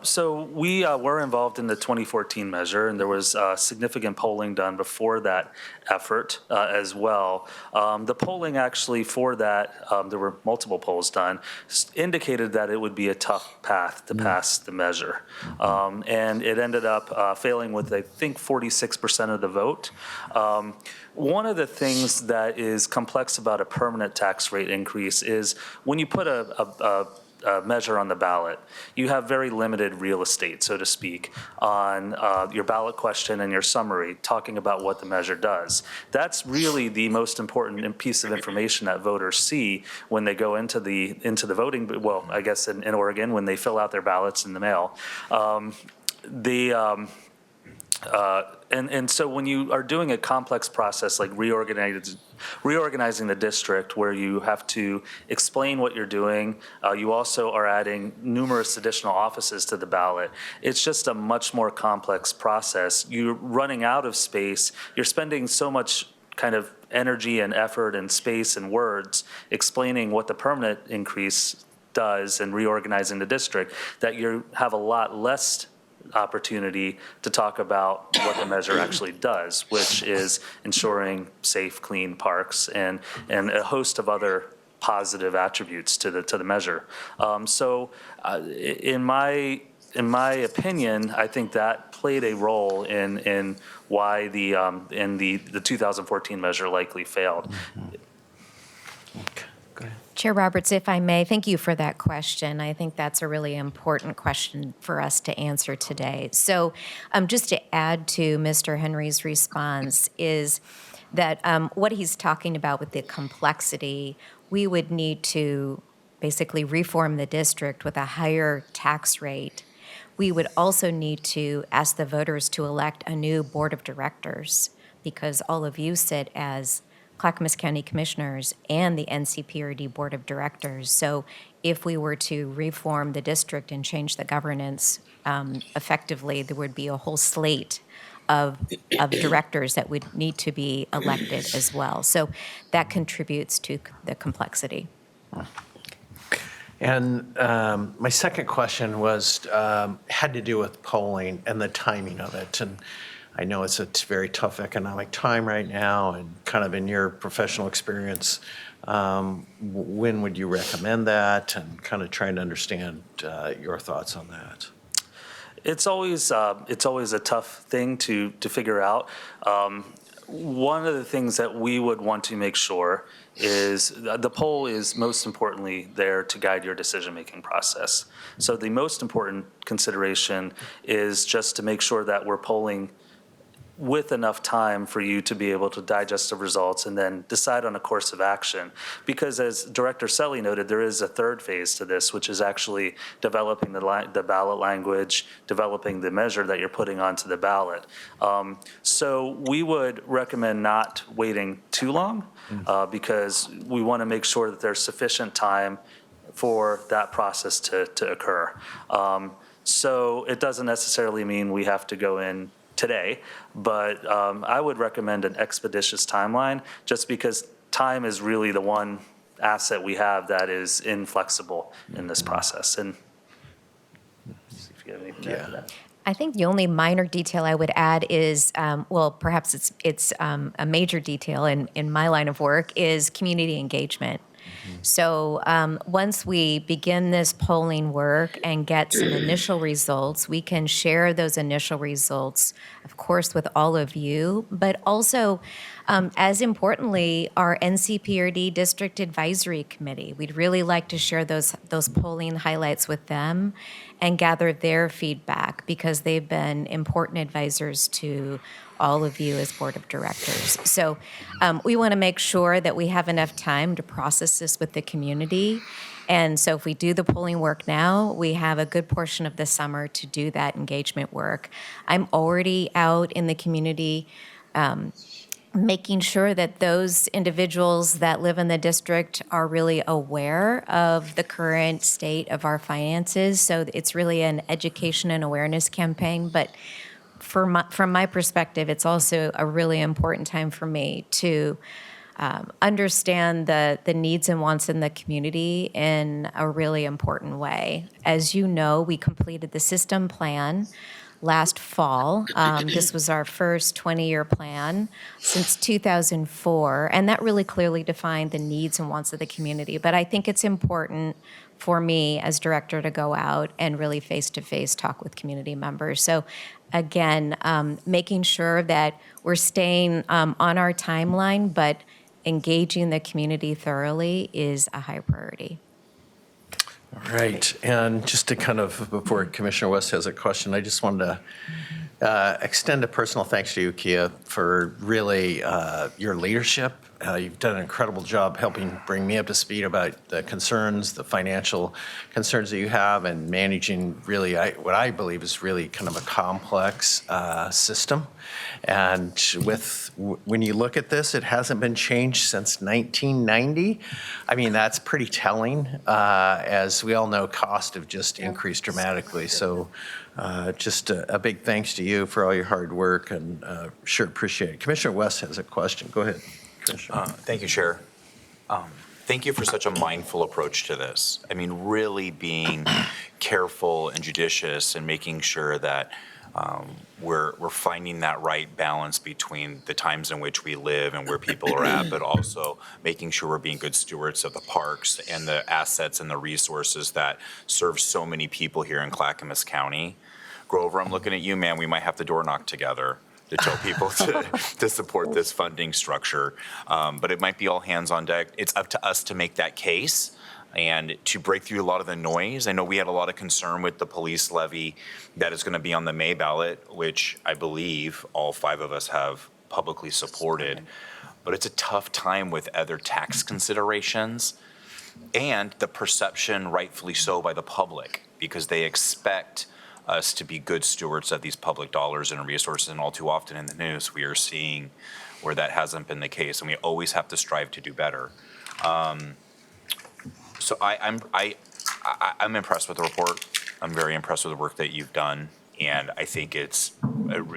So we were involved in the 2014 measure, and there was significant polling done before that effort as well. The polling actually for that, there were multiple polls done, indicated that it would be a tough path to pass the measure. And it ended up failing with, I think, 46% of the vote. One of the things that is complex about a permanent tax rate increase is when you put a measure on the ballot, you have very limited real estate, so to speak, on your ballot question and your summary, talking about what the measure does. That's really the most important piece of information that voters see when they go into the voting, well, I guess in Oregon, when they fill out their ballots in the mail. And so when you are doing a complex process like reorganizing the district, where you have to explain what you're doing, you also are adding numerous additional offices to the ballot. It's just a much more complex process. You're running out of space. You're spending so much kind of energy and effort and space and words explaining what the permanent increase does and reorganizing the district that you have a lot less opportunity to talk about what the measure actually does, which is ensuring safe, clean parks and a host of other positive attributes to the measure. In my opinion, I think that played a role in why the 2014 measure likely failed. Okay, go ahead. Chair Roberts, if I may, thank you for that question. I think that's a really important question for us to answer today. So just to add to Mr. Henry's response is that what he's talking about with the complexity, we would need to basically reform the district with a higher tax rate. We would also need to ask the voters to elect a new board of directors, because all of you sit as Clackamas County Commissioners and the NCPRD Board of Directors. So if we were to reform the district and change the governance effectively, there would be a whole slate of directors that would need to be elected as well. So that contributes to the complexity. And my second question was, had to do with polling and the timing of it. And I know it's a very tough economic time right now, and kind of in your professional experience, when would you recommend that? And kind of trying to understand your thoughts on that. It's always a tough thing to figure out. One of the things that we would want to make sure is the poll is most importantly there to guide your decision-making process. So the most important consideration is just to make sure that we're polling with enough time for you to be able to digest the results and then decide on a course of action. Because as Director Selly noted, there is a third phase to this, which is actually developing the ballot language, developing the measure that you're putting onto the ballot. So we would recommend not waiting too long because we want to make sure that there's sufficient time for that process to occur. So it doesn't necessarily mean we have to go in today, but I would recommend an expeditious timeline just because time is really the one asset we have that is inflexible in this process. And see if you have anything to add to that. I think the only minor detail I would add is, well, perhaps it's a major detail in my line of work, is community engagement. So once we begin this polling work and get some initial results, we can share those initial results, of course, with all of you, but also, as importantly, our NCPRD District Advisory Committee. We'd really like to share those polling highlights with them and gather their feedback because they've been important advisors to all of you as board of directors. So we want to make sure that we have enough time to process this with the community. And so if we do the polling work now, we have a good portion of the summer to do that engagement work. I'm already out in the community making sure that those individuals that live in the district are really aware of the current state of our finances. So it's really an education and awareness campaign. But from my perspective, it's also a really important time for me to understand the needs and wants in the community in a really important way. As you know, we completed the system plan last fall. This was our first 20-year plan since 2004, and that really clearly defined the needs and wants of the community. But I think it's important for me as director to go out and really face-to-face talk with community members. So again, making sure that we're staying on our timeline, but engaging the community thoroughly is a high priority. All right, and just to kind of, before Commissioner West has a question, I just wanted to extend a personal thanks to you, Kia, for really your leadership. You've done an incredible job helping bring me up to speed about the concerns, the financial concerns that you have, and managing really what I believe is really kind of a complex system. And when you look at this, it hasn't been changed since 1990. I mean, that's pretty telling. As we all know, costs have just increased dramatically. So just a big thanks to you for all your hard work, and sure appreciate it. Commissioner West has a question. Go ahead, Commissioner. Thank you, Chair. Thank you for such a mindful approach to this. I mean, really being careful and judicious and making sure that we're finding that right balance between the times in which we live and where people are at, but also making sure we're being good stewards of the parks and the assets and the resources that serve so many people here in Clackamas County. Grover, I'm looking at you, man. We might have to door knock together to tell people to support this funding structure. But it might be all hands on deck. It's up to us to make that case and to break through a lot of the noise. I know we had a lot of concern with the police levy that is going to be on the May ballot, which I believe all 5 of us have publicly supported. But it's a tough time with other tax considerations and the perception, rightfully so, by the public, because they expect us to be good stewards of these public dollars and resources. And all too often in the news, we are seeing where that hasn't been the case, and we always have to strive to do better. So I'm impressed with the report. I'm very impressed with the work that you've done, and I think it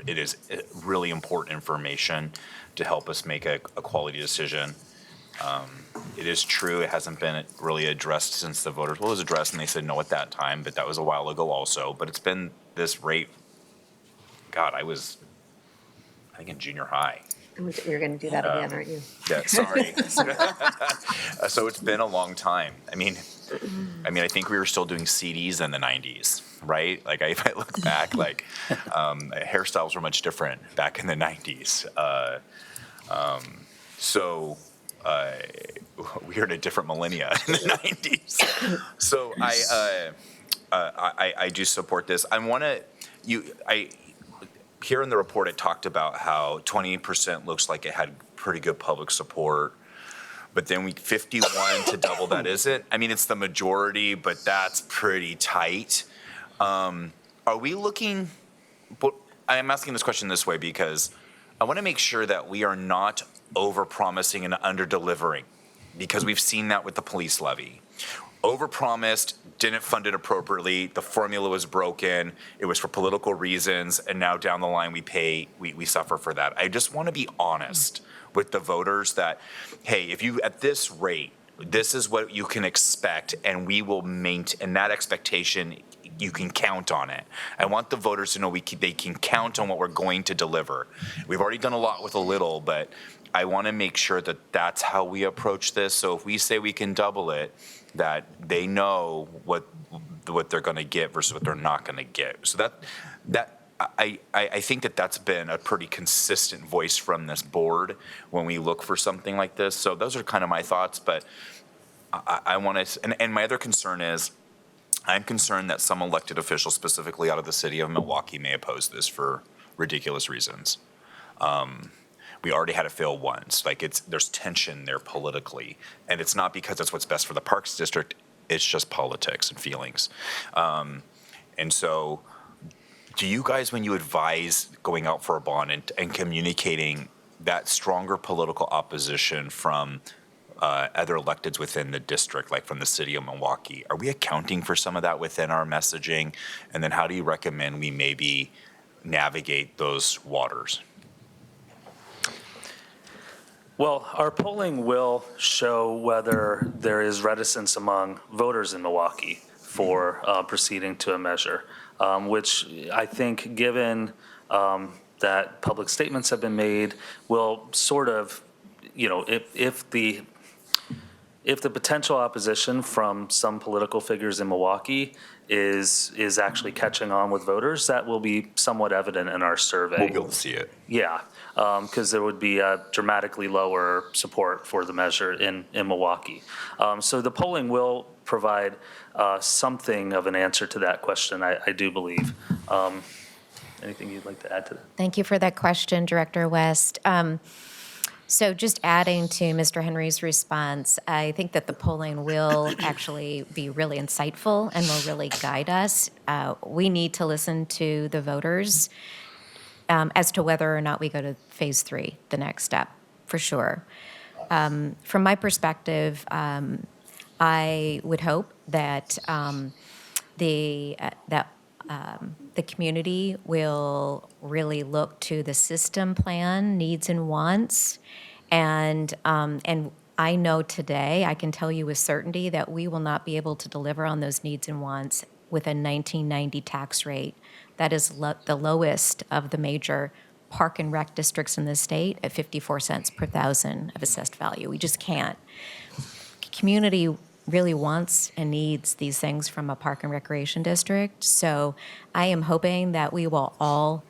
is really important information to help us make a quality decision. It is true, it hasn't been really addressed since the voters, well, it was addressed and they said no at that time, but that was a while ago also. But it's been this rate, God, I think in junior high. You're going to do that again, aren't you? Yeah, sorry. So it's been a long time. I mean, I think we were still doing CDs in the 90s, right? Like, if I look back, like, hairstyles were much different back in the 90s. So we're in a different millennia in the 90s. So I do support this. Here in the report, it talked about how 20% looks like it had pretty good public support, but then 51 to double that isn't. I mean, it's the majority, but that's pretty tight. Are we looking? But I'm asking this question this way because I want to make sure that we are not over-promising and under-delivering, because we've seen that with the police levy. Overpromised, didn't fund it appropriately, the formula was broken, it was for political reasons, and now down the line we suffer for that. I just want to be honest with the voters that, hey, if you, at this rate, this is what you can expect, and we will maintain that expectation. You can count on it. I want the voters to know they can count on what we're going to deliver. We've already done a lot with a little, but I want to make sure that that's how we approach this. So if we say we can double it, that they know what they're going to get versus what they're not going to get. So I think that's been a pretty consistent voice from this board when we look for something like this. So those are kind of my thoughts, but I want to, and my other concern is, I'm concerned that some elected officials, specifically out of the city of Milwaukee, may oppose this for ridiculous reasons. We already had it fail once. Like, there's tension there politically, and it's not because it's what's best for the Parks District. It's just politics and feelings. And so, do you guys, when you advise going out for a bond and communicating that stronger political opposition from other electeds within the district, like from the city of Milwaukee, are we accounting for some of that within our messaging? And then how do you recommend we maybe navigate those waters? Well, our polling will show whether there is reticence among voters in Milwaukee for proceeding to a measure, which I think, given that public statements have been made, will sort of, if the potential opposition from some political figures in Milwaukee is actually catching on with voters, that will be somewhat evident in our survey. We'll be able to see it. Yeah, because there would be a dramatically lower support for the measure in Milwaukee. So the polling will provide something of an answer to that question, I do believe. Anything you'd like to add to that? Thank you for that question, Director West. So just adding to Mr. Henry's response, I think that the polling will actually be really insightful and will really guide us. We need to listen to the voters as to whether or not we go to phase 3, the next step, for sure. From my perspective, I would hope that the community will really look to the system plan, needs and wants, and I know today, I can tell you with certainty that we will not be able to deliver on those needs and wants with a 1990 tax rate. That is the lowest of the major park and rec districts in the state at 54 cents per thousand of assessed value. We just can't. Community really wants and needs these things from a park and recreation district. So I am hoping that we will all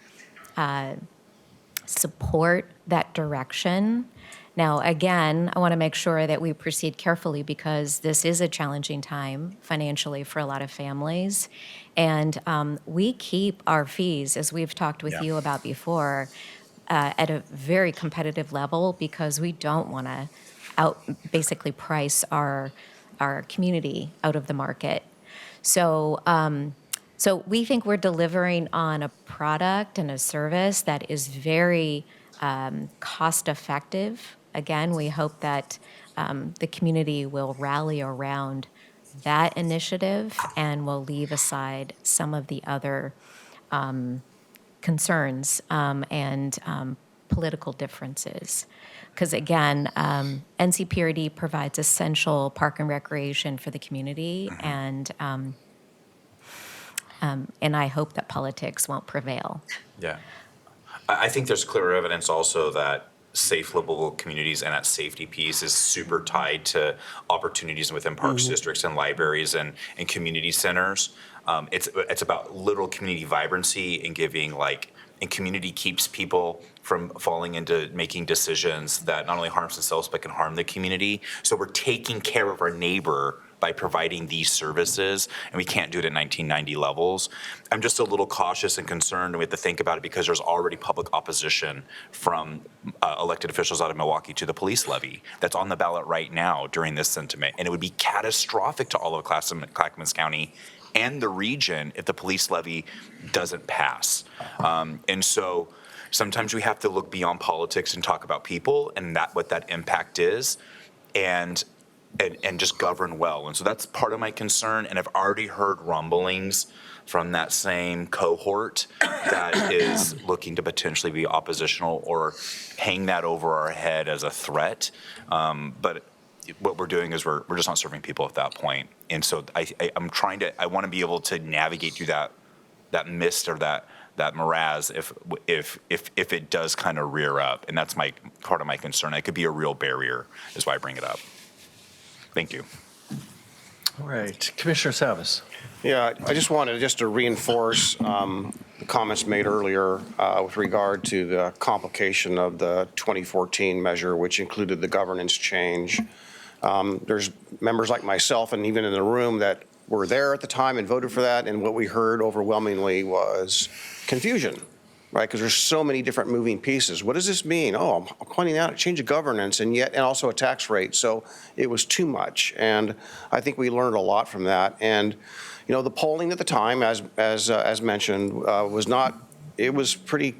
support that direction. Now, again, I want to make sure that we proceed carefully because this is a challenging time financially for a lot of families. And we keep our fees, as we've talked with you about before, at a very competitive level because we don't want to basically price our community out of the market. So So we think we're delivering on a product and a service that is very cost-effective. Again, we hope that the community will rally around that initiative and will leave aside some of the other concerns and political differences. Because again, NCPRD provides essential park and recreation for the community, and I hope that politics won't prevail. Yeah. I think there's clear evidence also that safe, livable communities and that safety piece is super tied to opportunities within parks districts and libraries and community centers. It's about literal community vibrancy and giving and community keeps people from falling into making decisions that not only harms themselves but can harm the community. So we're taking care of our neighbor by providing these services, and we can't do it at 1990 levels. I'm just a little cautious and concerned, and we have to think about it because there's already public opposition from elected officials out of Milwaukee to the police levy that's on the ballot right now during this sentiment, and it would be catastrophic to all of Clackamas County and the region if the police levy doesn't pass. And so sometimes we have to look beyond politics and talk about people and what that impact is, and just govern well. And so that's part of my concern. And I've already heard rumblings from that same cohort that is looking to potentially be oppositional or hang that over our head as a threat. But what we're doing is we're just not serving people at that point. And so I want to be able to navigate through that mist or that morass if it does kind of rear up. And that's part of my concern. It could be a real barrier is why I bring it up. Thank you. All right, Commissioner Savas. Yeah, I just wanted to reinforce the comments made earlier with regard to the complication of the 2014 measure, which included the governance change. There's members like myself and even in the room that were there at the time and voted for that, and what we heard overwhelmingly was confusion, right? Because there's so many different moving pieces. What does this mean? Oh, I'm pointing out a change of governance and also a tax rate. So it was too much. And I think we learned a lot from that. And, the polling at the time, as mentioned, was pretty,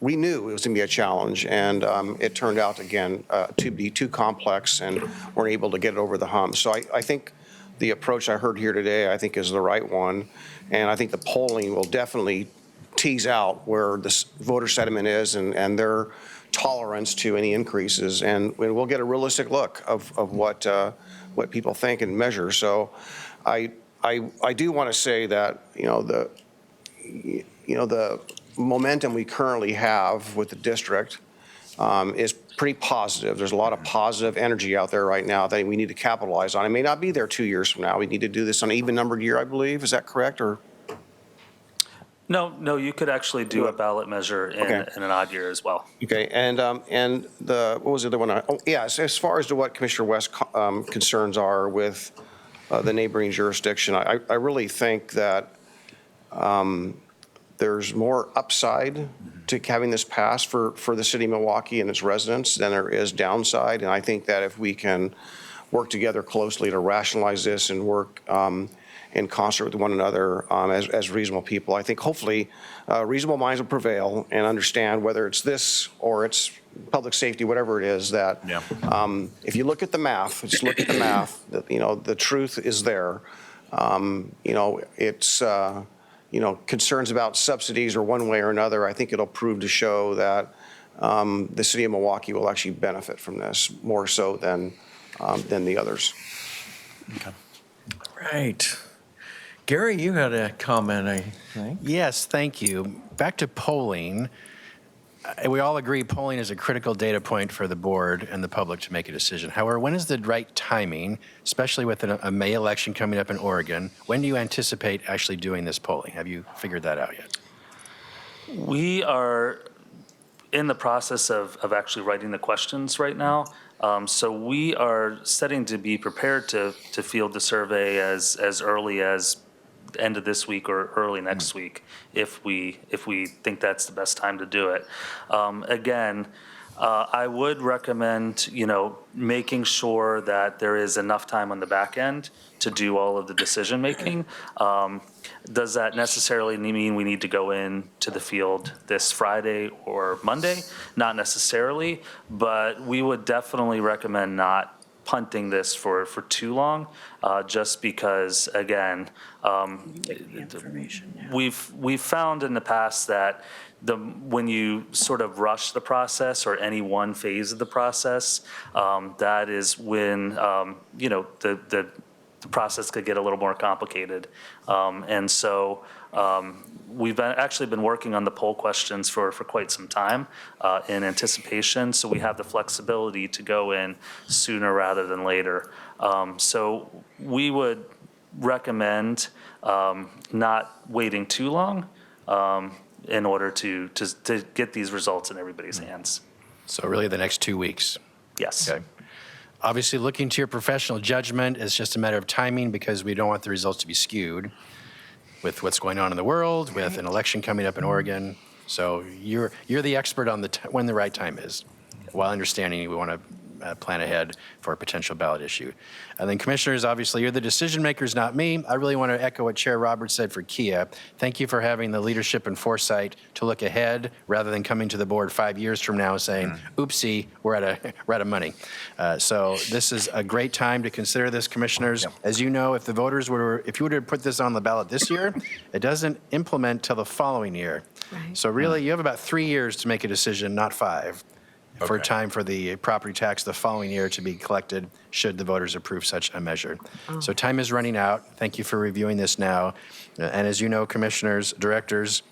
we knew it was going to be a challenge. And it turned out, again, to be too complex and weren't able to get it over the hump. So I think the approach I heard here today, I think is the right one. And I think the polling will definitely tease out where this voter sentiment is and their tolerance to any increases, and we'll get a realistic look of what people think and measure. So, I do want to say that the momentum we currently have with the district is pretty positive. There's a lot of positive energy out there right now that we need to capitalize on. It may not be there 2 years from now. We need to do this on an even numbered year, I believe. Is that correct? Or No, you could actually do a ballot measure in an odd year as well. Okay, and what was the other one? As far as to what Commissioner West's concerns are with the neighboring jurisdiction, I really think that there's more upside to having this pass for the city of Milwaukee and its residents than there is downside. And I think that if we can work together closely to rationalize this and work in concert with one another as reasonable people, I think hopefully reasonable minds will prevail and understand whether it's this or it's public safety, whatever it is, that if you look at the math, just look at the math, the truth is there. It's concerns about subsidies or one way or another. I think it'll prove to show that the city of Milwaukee will actually benefit from this more so than the others. Okay. Right. Gary, you had a comment, I think. Yes, thank you. Back to polling. We all agree polling is a critical data point for the board and the public to make a decision. However, when is the right timing, especially with a May election coming up in Oregon? When do you anticipate actually doing this polling? Have you figured that out yet? We are in the process of actually writing the questions right now. So we are setting to be prepared to field the survey as early as the end of this week or early next week, if we think that's the best time to do it. Again, I would recommend, making sure that there is enough time on the back end to do all of the decision making. Does that necessarily mean we need to go in to the field this Friday or Monday? Not necessarily, but we would definitely recommend not punting this for too long, just because, again, we've found in the past that when you sort of rush the process or any one phase of the process, that is when the process could get a little more complicated. And so we've actually been working on the poll questions for quite some time in anticipation, so we have the flexibility to go in sooner rather than later. So we would recommend not waiting too long in order to get these results in everybody's hands. So really the next 2 weeks. Yes. Okay. Obviously, looking to your professional judgment, it's just a matter of timing because we don't want the results to be skewed with what's going on in the world, with an election coming up in Oregon. So you're the expert on when the right time is, while understanding we want to plan ahead for a potential ballot issue. And then commissioners, obviously, you're the decision makers, not me. I really want to echo what Chair Roberts said for Kia. Thank you for having the leadership and foresight to look ahead rather than coming to the board 5 years from now saying, oopsie, we're out of money. So this is a great time to consider this, commissioners. Yep. As you know, if you were to put this on the ballot this year, it doesn't implement till the following year. Right. So really, you have about 3 years to make a decision, not 5. For Okay. time for the property tax the following year to be collected should the voters approve such a measure. So time is running out. Thank you for reviewing this now. And as you know, commissioners, directors,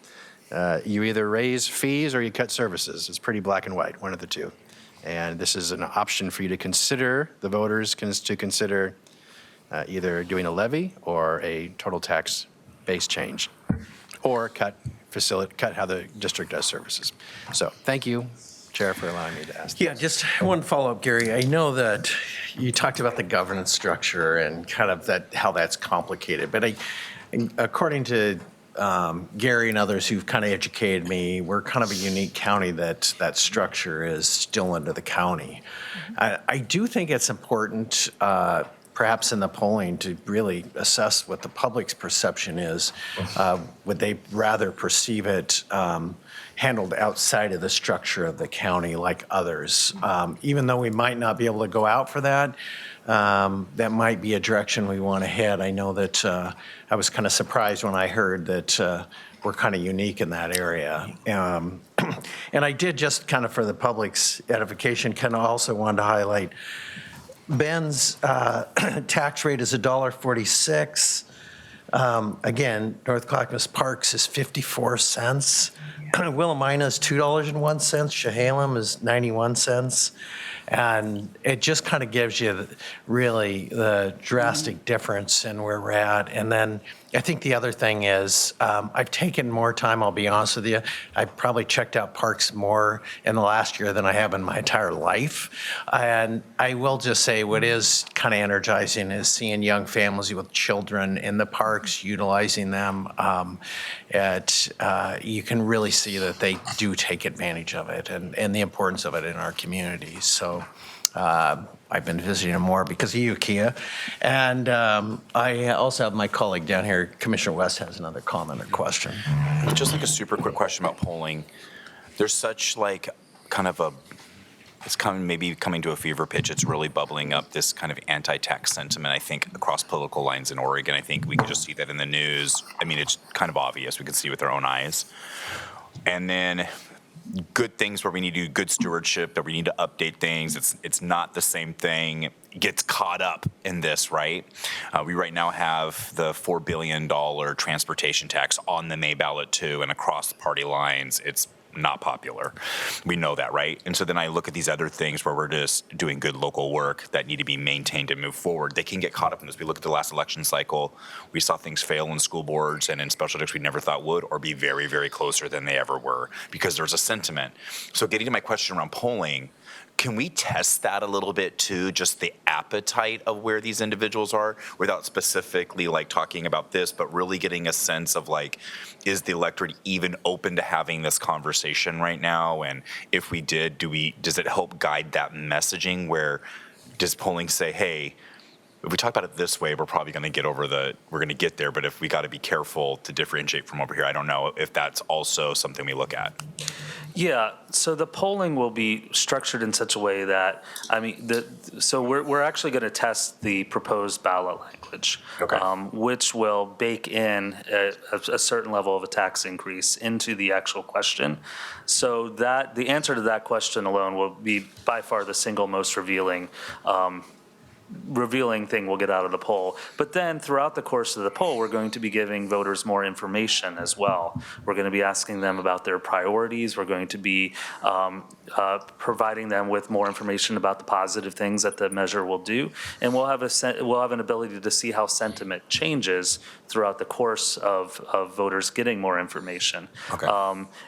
you either raise fees or you cut services. It's pretty black and white, one of the two. And this is an option for you to consider, the voters to consider either doing a levy or a total tax base change, or cut how the district does services. So thank you, Chair, for allowing me to ask. Yeah, just one follow-up, Gary. I know that you talked about the governance structure and kind of how that's complicated, but according to Gary and others who've kind of educated me, we're kind of a unique county that structure is still under the county. I do think it's important, perhaps in the polling, to really assess what the public's perception is. Would they rather perceive it handled outside of the structure of the county like others? Even though we might not be able to go out for that, that might be a direction we want to head. I know that I was kind of surprised when I heard that we're kind of unique in that area. And I did, just kind of for the public's edification, kind of also wanted to highlight Ben's tax rate is $1.46. Again, North Clackamas Parks is 54 cents. Willamina is $2.01. Chehalem is 91 cents. And it just kind of gives you really the drastic difference in where we're at. And then I think the other thing is I've taken more time, I'll be honest with you. I've probably checked out parks more in the last year than I have in my entire life. And I will just say what is kind of energizing is seeing young families with children in the parks, utilizing them. You can really see that they do take advantage of it and the importance of it in our communities. So I've been visiting them more because of you, Kia. And I also have my colleague down here, Commissioner West, has another comment or question. Just like a super quick question about polling. There's such it's coming to a fever pitch. It's really bubbling up, this kind of anti-tax sentiment, I think, across political lines in Oregon. I think we could just see that in the news. I mean, it's kind of obvious. We can see with our own eyes. And then good things where we need to do good stewardship, that we need to update things. It's not the same thing. It gets caught up in this, right? We right now have the $4 billion transportation tax on the May ballot too, and across party lines, it's not popular. We know that, right? And so then I look at these other things where we're just doing good local work that need to be maintained and move forward. They can get caught up in this. We look at the last election cycle. We saw things fail in school boards and in special districts we never thought would, or be very, very closer than they ever were, because there's a sentiment. So getting to my question around polling, Can we test that a little bit too, just the appetite of where these individuals are, without specifically like talking about this, but really getting a sense of like, is the electorate even open to having this conversation right now? And if we did, does it help guide that messaging? Where does polling say, hey, if we talk about it this way, we're probably going to we're going to get there, but if we got to be careful to differentiate from over here, I don't know if that's also something we look at. Yeah, so the polling will be structured in such a way that, so we're actually going to test the proposed ballot language, Okay. Which will bake in a certain level of a tax increase into the actual question. So that the answer to that question alone will be by far the single most revealing thing we'll get out of the poll. But then throughout the course of the poll, we're going to be giving voters more information as well. We're going to be asking them about their priorities. We're going to be providing them with more information about the positive things that the measure will do. And we'll have an ability to see how sentiment changes throughout the course of voters getting more information. Okay.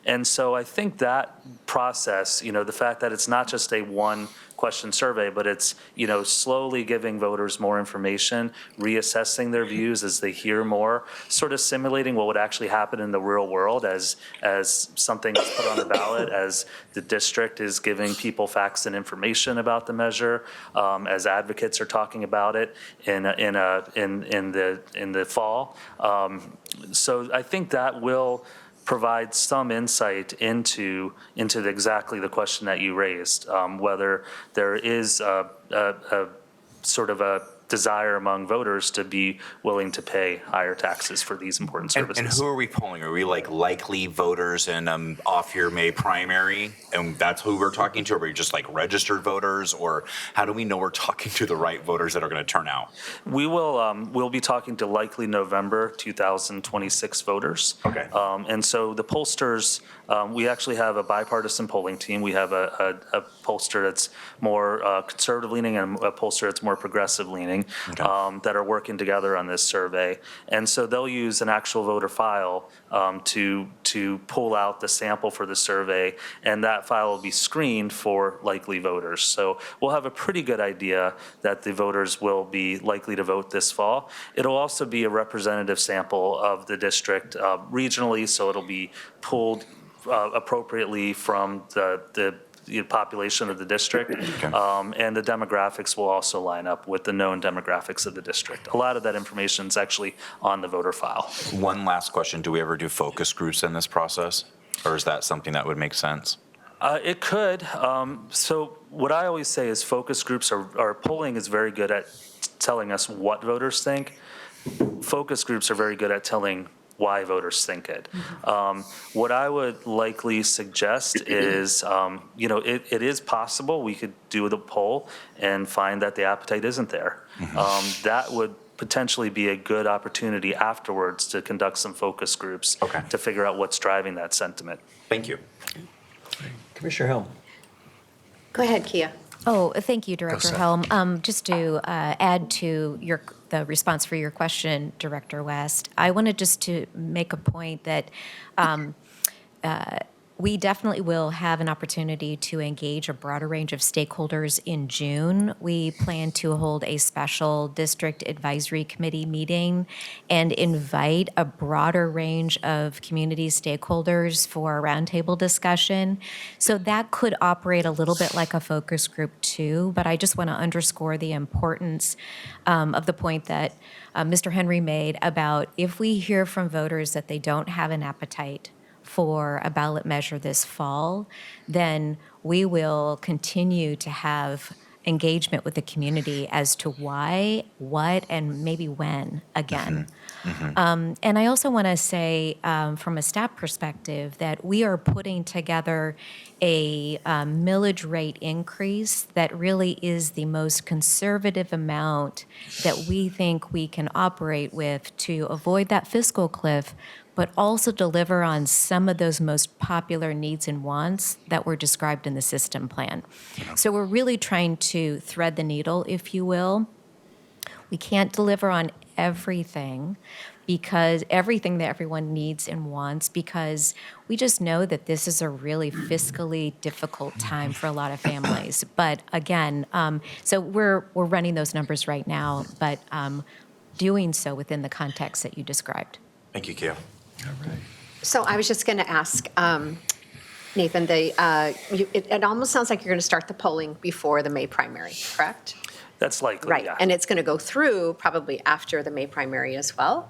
And so I think that process, the fact that it's not just a one question survey, but it's, slowly giving voters more information, reassessing their views as they hear more, sort of simulating what would actually happen in the real world as something is put on the ballot, as the district is giving people facts and information about the measure, as advocates are talking about it in the fall. So I think that will provide some insight into exactly the question that you raised, whether there is a sort of a desire among voters to be willing to pay higher taxes for these important services. And who are we polling? Are we like likely voters in off year May primary, and that's who we're talking to? Or are we just like registered voters, or how do we know we're talking to the right voters that are going to turn out? We will we'll be talking to likely November 2026 voters. Okay. And so the pollsters, we actually have a bipartisan polling team. We have a pollster that's more conservative leaning and a pollster that's more progressive leaning. Okay. That are working together on this survey. And so they'll use an actual voter file to pull out the sample for the survey, and that file will be screened for likely voters. So we'll have a pretty good idea that the voters will be likely to vote this fall. It'll also be a representative sample of the district regionally, so it'll be pulled appropriately from the population of the district, and the demographics will also line up with the known demographics of the district. A lot of that information is actually on the voter file. One last question. Do we ever do focus groups in this process? Or is that something that would make sense? It could. So what I always say is focus groups are polling is very good at telling us what voters think. Focus groups are very good at telling why voters think it. What I would likely suggest is, it is possible we could do the poll and find that the appetite isn't there. That would potentially be a good opportunity afterwards to conduct some focus groups to figure out what's driving that sentiment. Thank you. Commissioner Helm. Go ahead, Kia. Oh, thank you, Director Seth. Helm. Just to add to the response for your question, Director West, I wanted just to make a point that we definitely will have an opportunity to engage a broader range of stakeholders in June. We plan to hold a special district advisory committee meeting and invite a broader range of community stakeholders for a roundtable discussion. So that could operate a little bit like a focus group too, but I just want to underscore the importance of the point that Mr. Henry made about if we hear from voters that they don't have an appetite for a ballot measure this fall, then we will continue to have engagement with the community as to why, what, and maybe when again. And I also want to say from a staff perspective that we are putting together a millage rate increase that really is the most conservative amount that we think we can operate with to avoid that fiscal cliff, but also deliver on some of those most popular needs and wants that were described in the system plan. So we're really trying to thread the needle, if you will. We can't deliver on everything, because everything that everyone needs and wants, because we just know that this is a really fiscally difficult time for a lot of families. But again, so we're running those numbers right now, but doing so within the context that you described. Thank you, Kia. So I was just going to ask, Nathan, it almost sounds like you're going to start the polling before the May primary, correct? That's likely, Right, yeah. and it's going to go through probably after the May primary as well?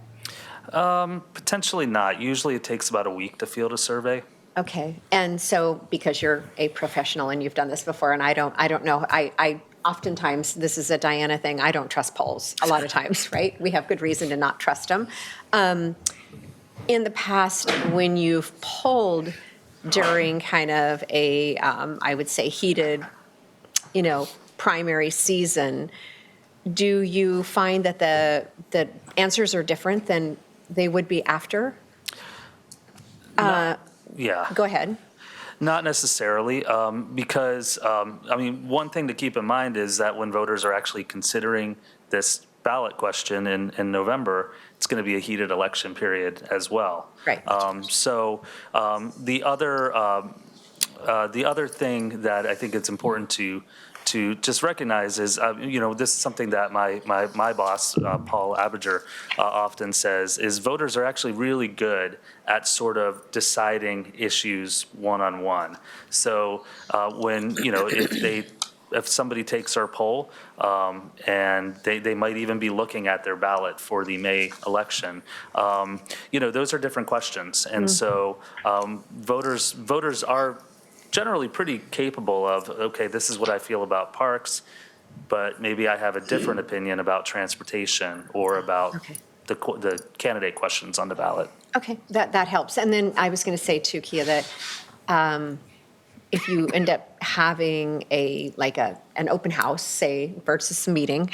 Potentially not. Usually it takes about a week to field a survey. Okay, and so because you're a professional and you've done this before, and I don't know, I oftentimes, this is a Diana thing, I don't trust polls a lot of times, right? We have good reason to not trust them. In the past, when you've polled during kind of a, I would say heated, primary season, do you find that the answers are different than they would be after? Yeah. Go ahead. Not necessarily, because, one thing to keep in mind is that when voters are actually considering this ballot question in November, it's going to be a heated election period as well. Right. The other thing that I think it's important to just recognize is, this is something that my boss, Paul Abinger, often says, is voters are actually really good at sort of deciding issues one-on-one. So when, if somebody takes our poll, and they might even be looking at their ballot for the May election, those are different questions. And so voters are generally pretty capable of, okay, this is what I feel about parks, but maybe I have a different opinion about transportation or about Okay. the candidate questions on the ballot. Okay, that helps. And then I was going to say too, Kia, that if you end up having an open house, say, versus a meeting,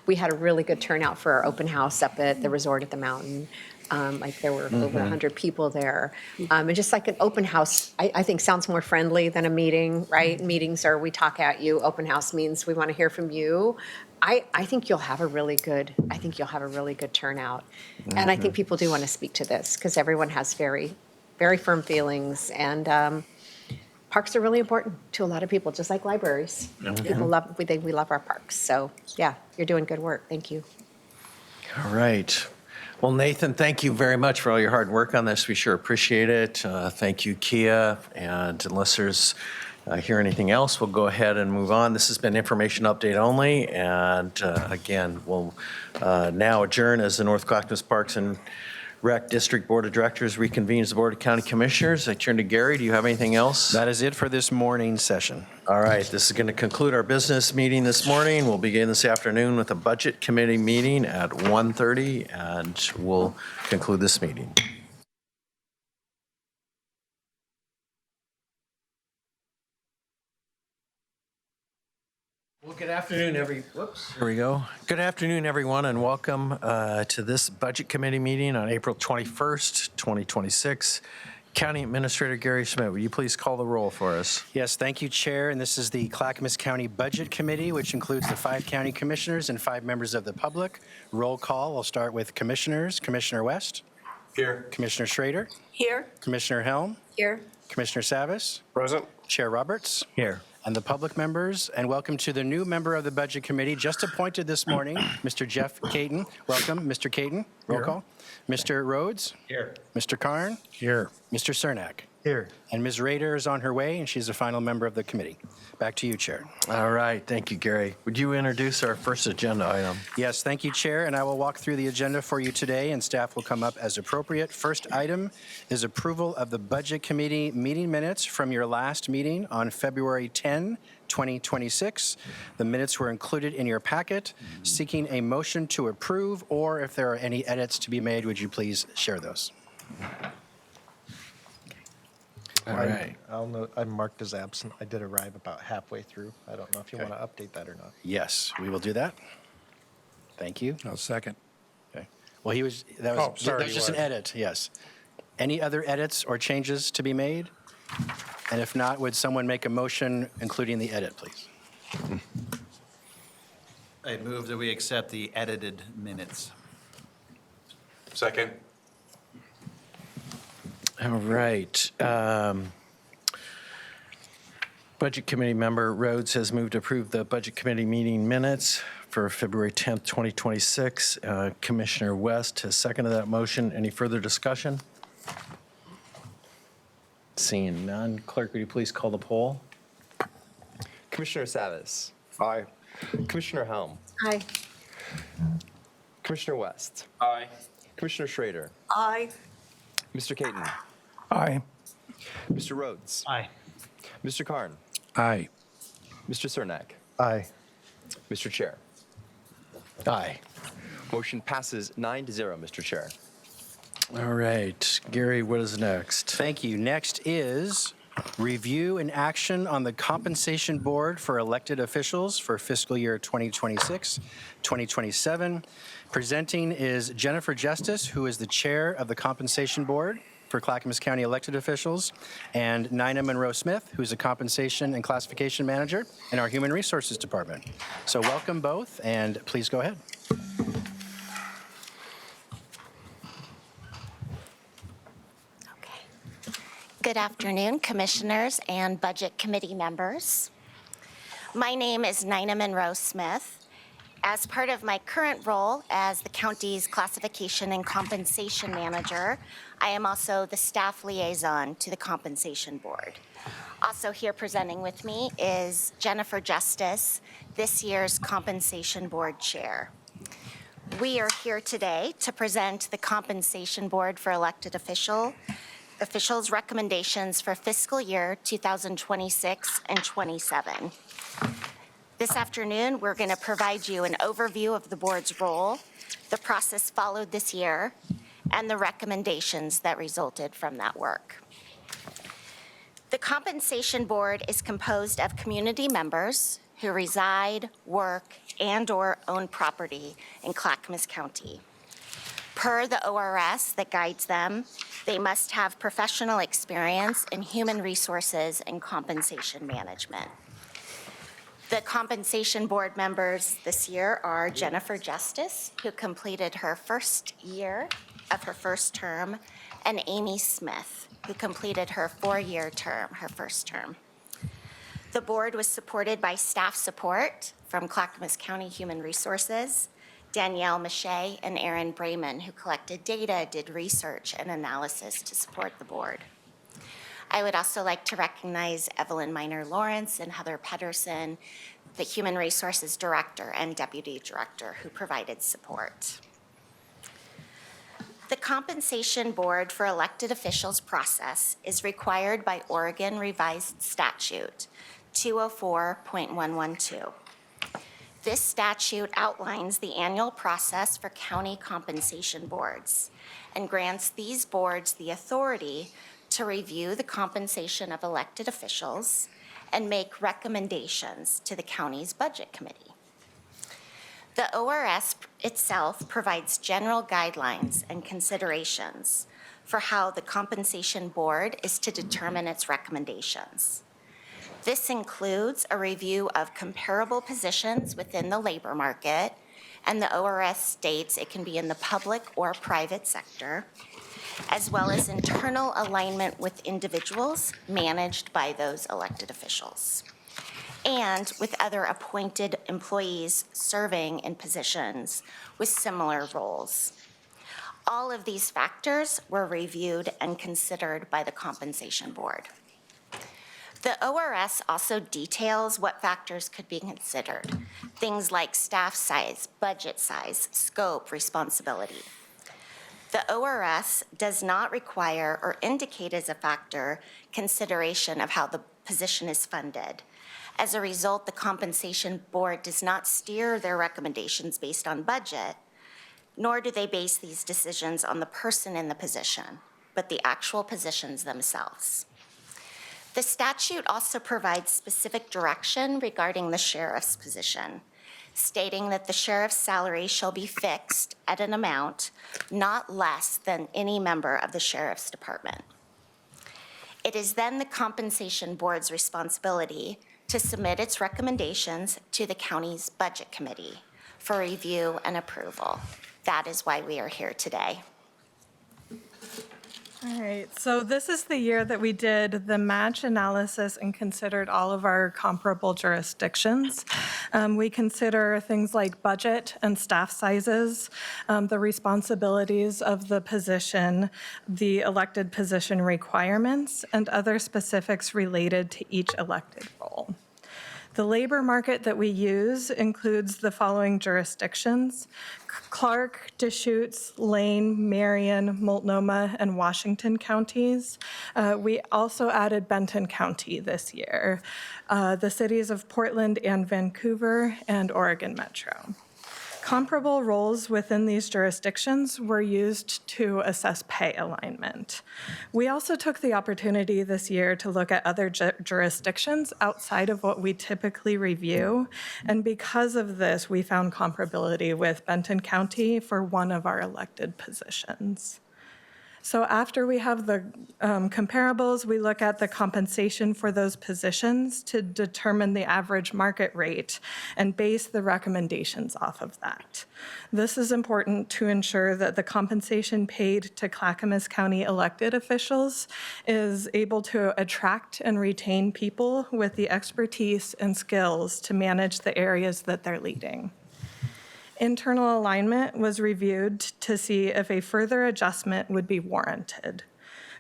we had a really good turnout for our open house up at the resort at the mountain. There were over 100 people there. And just like an open house, I think sounds more friendly than a meeting, right? Meetings are, we talk at you. Open house means we want to hear from you. I think you'll have a really good turnout. And I think people do want to speak to this because everyone has very, very firm feelings. And parks are really important to a lot of people, just like libraries. People love, we love our parks. So yeah, you're doing good work. Thank you. All right. Well, Nathan, thank you very much for all your hard work on this. We sure appreciate it. Thank you, Kia. And unless there's hear anything else, we'll go ahead and move on. This has been information update only. And again, we'll now adjourn as the North Clackamas Parks and Rec District Board of Directors reconvenes the Board of County Commissioners. I turn to Gary. Do you have anything else? That is it for this morning's session. All right, this is going to conclude our business meeting this morning. We'll begin this afternoon with a Budget Committee meeting at 1:30, and we'll conclude this meeting. Well, good afternoon, Here we go. Good afternoon, everyone, and welcome to this Budget Committee meeting on April 21st, 2026. County Administrator Gary Schmidt, will you please call the roll for us? Yes, thank you, Chair. And this is the Clackamas County Budget Committee, which includes the 5 county commissioners and 5 members of the public. Roll call. We'll start with commissioners. Commissioner West. Here. Commissioner Schrader. Here? Commissioner Helm. Here. Commissioner Savas. Present. Chair Roberts. Here. And the public members, and welcome to the new member of the Budget Committee, just appointed this morning, Mr. Jeff Caton. Welcome, Mr. Caton. Roll Here. call. Mr. Rhodes. Here. Mr. Karn. Here. Mr. Cernak. Here. And Ms. Rader is on her way, and she's the final member of the committee. Back to you, Chair. All right, thank you, Gary. Would you introduce our first agenda item? Yes, thank you, Chair, and I will walk through the agenda for you today, and staff will come up as appropriate. First item is approval of the Budget Committee meeting minutes from your last meeting on February 10, 2026. The minutes were included in your packet. Seeking a motion to approve, or if there are any edits to be made, would you please share those? All right. I'll note, I'm marked as absent. I did arrive about halfway through. I don't know if you want to update that or not. Yes, we will do that. Thank you. I'll second. Okay. Well, that was, Oh, sorry, that was just an edit, yes. Any other edits or changes to be made? And if not, would someone make a motion including the edit, please? I move that we accept the edited minutes. Second. All right. Budget Committee member Rhodes has moved to approve the Budget Committee meeting minutes for February 10th, 2026. Commissioner West has seconded that motion. Any further discussion? Seeing none, clerk, would you please call the poll? Commissioner Savas. Aye. Commissioner Helm. Aye. Commissioner West. Aye. Commissioner Schrader. Aye. Mr. Caton. Aye. Mr. Rhodes. Aye. Mr. Karn. Aye. Mr. Cernak. Aye. Mr. Chair. Aye. Motion passes 9-0, Mr. Chair. All right. Gary, what is next? Thank you. Next is review and action on the compensation board for elected officials for fiscal year 2026, 2027. Presenting is Jennifer Justice, who is the chair of the compensation board for Clackamas County elected officials, and Nina Monroe Smith, who's a compensation and classification manager in our human resources department. So welcome both, and please go ahead. Good afternoon, commissioners and budget committee members. My name is Nina Monroe Smith. As part of my current role as the county's classification and compensation manager, I am also the staff liaison to the compensation board. Also here presenting with me is Jennifer Justice, this year's compensation board chair. We are here today to present the compensation board for elected officials' recommendations for fiscal year 2026 and 27. This afternoon, we're going to provide you an overview of the board's role, the process followed this year, and the recommendations that resulted from that work. The compensation board is composed of community members who reside, work, and/or own property in Clackamas County. Per the ORS that guides them, they must have professional experience in human resources and compensation management. The compensation board members this year are Jennifer Justice, who completed her first year of her first term, and Amy Smith, who completed her 4-year term, her first term. The board was supported by staff support from Clackamas County Human Resources, Danielle Mache and Aaron Brayman, who collected data, did research and analysis to support the board. I would also like to recognize Evelyn Miner-Lawrence and Heather Pedersen, the Human Resources Director and Deputy Director, who provided support. The compensation board for elected officials process is required by Oregon Revised Statute 204.112. This statute outlines the annual process for county compensation boards and grants these boards the authority to review the compensation of elected officials and make recommendations to the county's budget committee. The ORS itself provides general guidelines and considerations for how the compensation board is to determine its recommendations. This includes a review of comparable positions within the labor market, and the ORS states it can be in the public or private sector, as well as internal alignment with individuals managed by those elected officials, and with other appointed employees serving in positions with similar roles. All of these factors were reviewed and considered by the compensation board. The ORS also details what factors could be considered, things like staff size, budget size, scope, responsibility. The ORS does not require or indicate as a factor consideration of how the position is funded. As a result, the compensation board does not steer their recommendations based on budget, nor do they base these decisions on the person in the position, but the actual positions themselves. The statute also provides specific direction regarding the sheriff's position, stating that the sheriff's salary shall be fixed at an amount not less than any member of the sheriff's department. It is then the compensation board's responsibility to submit its recommendations to the county's budget committee for review and approval. That is why we are here today. All right, so this is the year that we did the match analysis and considered all of our comparable jurisdictions. We consider things like budget and staff sizes, the responsibilities of the position, the elected position requirements, and other specifics related to each elected role. The labor market that we use includes the following jurisdictions: Clark, Deschutes, Lane, Marion, Multnomah, and Washington counties. We also added Benton County this year, the cities of Portland and Vancouver, and Oregon Metro. Comparable roles within these jurisdictions were used to assess pay alignment. We also took the opportunity this year to look at other jurisdictions outside of what we typically review, and because of this, we found comparability with Benton County for one of our elected positions. So after we have the comparables, we look at the compensation for those positions to determine the average market rate and base the recommendations off of that. This is important to ensure that the compensation paid to Clackamas County elected officials is able to attract and retain people with the expertise and skills to manage the areas that they're leading. Internal alignment was reviewed to see if a further adjustment would be warranted.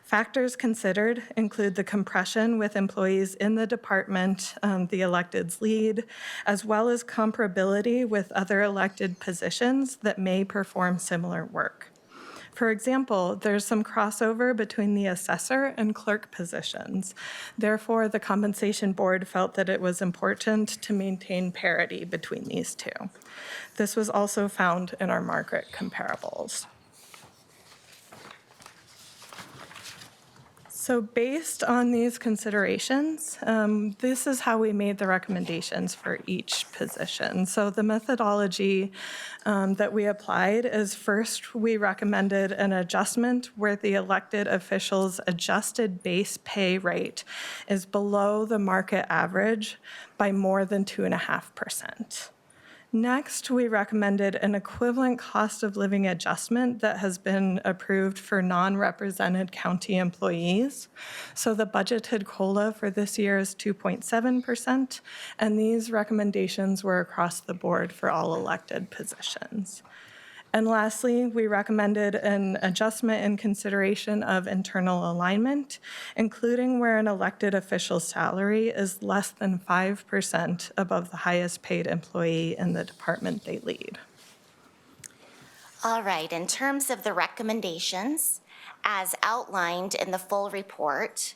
Factors considered include the compression with employees in the department the electeds lead, as well as comparability with other elected positions that may perform similar work. For example, there's some crossover between the assessor and clerk positions. Therefore, the compensation board felt that it was important to maintain parity between these two. This was also found in our market comparables. So based on these considerations, this is how we made the recommendations for each position. So the methodology that we applied is, first, we recommended an adjustment where the elected official's adjusted base pay rate is below the market average by more than 2.5%. Next, we recommended an equivalent cost of living adjustment that has been approved for non-represented county employees. So the budgeted COLA for this year is 2.7%, and these recommendations were across the board for all elected positions. And lastly, we recommended an adjustment in consideration of internal alignment, including where an elected official's salary is less than 5% above the highest paid employee in the department they lead. All right, in terms of the recommendations, as outlined in the full report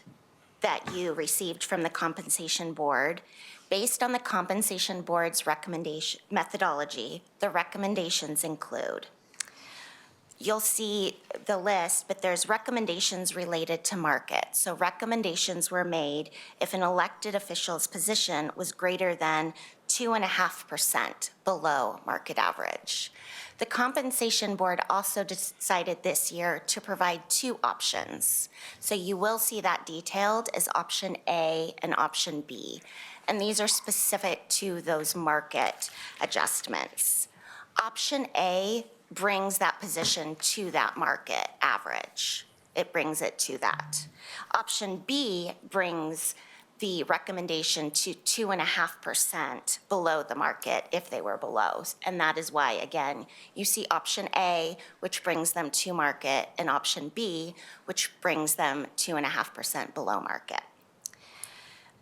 that you received from the Compensation Board, based on the Compensation Board's recommendation methodology, the recommendations include, you'll see the list, but there's recommendations related to market. So recommendations were made if an elected official's position was greater than 2.5% below market average. The Compensation Board also decided this year to provide two options. So you will see that detailed as option A and option B. And these are specific to those market adjustments. Option A brings that position to that market average. It brings it to that. Option B brings the recommendation to 2.5% below the market if they were below. And that is why, again, you see option A, which brings them to market, and option B, which brings them 2.5% below market.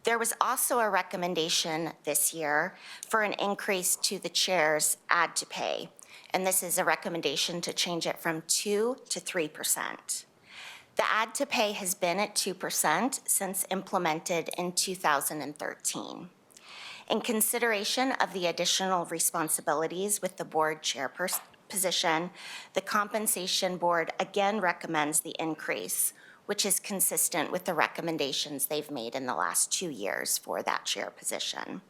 There was also a recommendation this year for an increase to the chair's add to pay. And this is a recommendation to change it from 2 to 3%. The add to pay has been at 2% since implemented in 2013. In consideration of the additional responsibilities with the board chairperson position, the Compensation Board again recommends the increase, which is consistent with the recommendations they've made in the last 2 years for that chair position.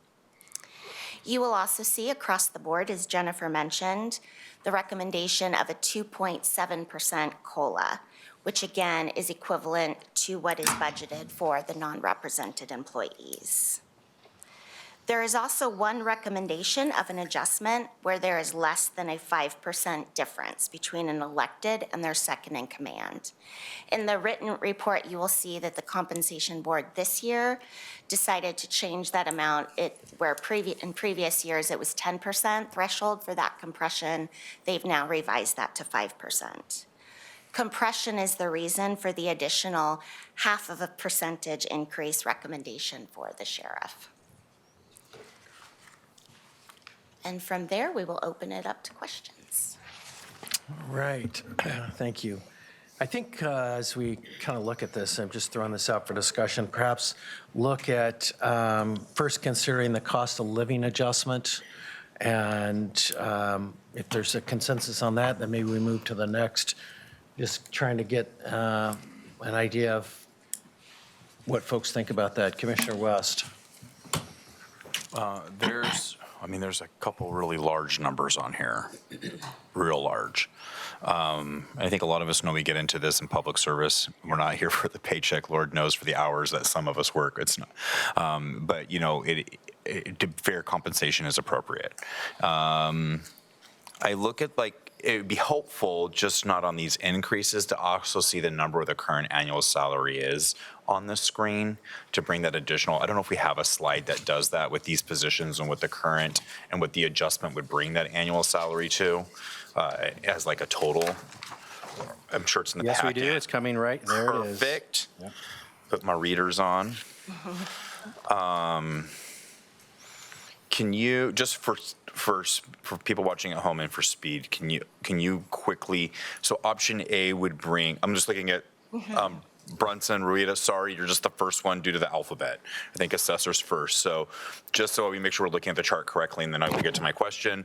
You will also see across the board, as Jennifer mentioned, the recommendation of a 2.7% COLA, which again is equivalent to what is budgeted for the non-represented employees. There is also one recommendation of an adjustment where there is less than a 5% difference between an elected and their second in command. In the written report, you will see that the Compensation Board this year decided to change that amount. Where in previous years it was 10% threshold for that compression, they've now revised that to 5%. Compression is the reason for the additional 0.5% increase recommendation for the sheriff. And from there, we will open it up to questions. All right, thank you. I think as we kind of look at this, I'm just throwing this out for discussion, perhaps look at first considering the cost of living adjustment. And if there's a consensus on that, then maybe we move to the next. Just trying to get an idea of what folks think about that. Commissioner West. There's a couple really large numbers on here, real large. I think a lot of us know we get into this in public service. We're not here for the paycheck, Lord knows, for the hours that some of us work. It's not, but fair compensation is appropriate. I look at it would be helpful, just not on these increases, to also see the number of the current annual salary is on the screen to bring that additional. I don't know if we have a slide that does that with these positions and what the current and what the adjustment would bring that annual salary to as like a total. I'm sure it's in the Yes, packet. we do. It's coming right. There it is. Perfect. Yep. Put my readers on. Can you, just for people watching at home and for speed, can you quickly, so option A would bring, I'm just looking at Brunson, Rueda, sorry, you're just the first one due to the alphabet. I think assessor's first. So just so we make sure we're looking at the chart correctly, and then I will get to my question.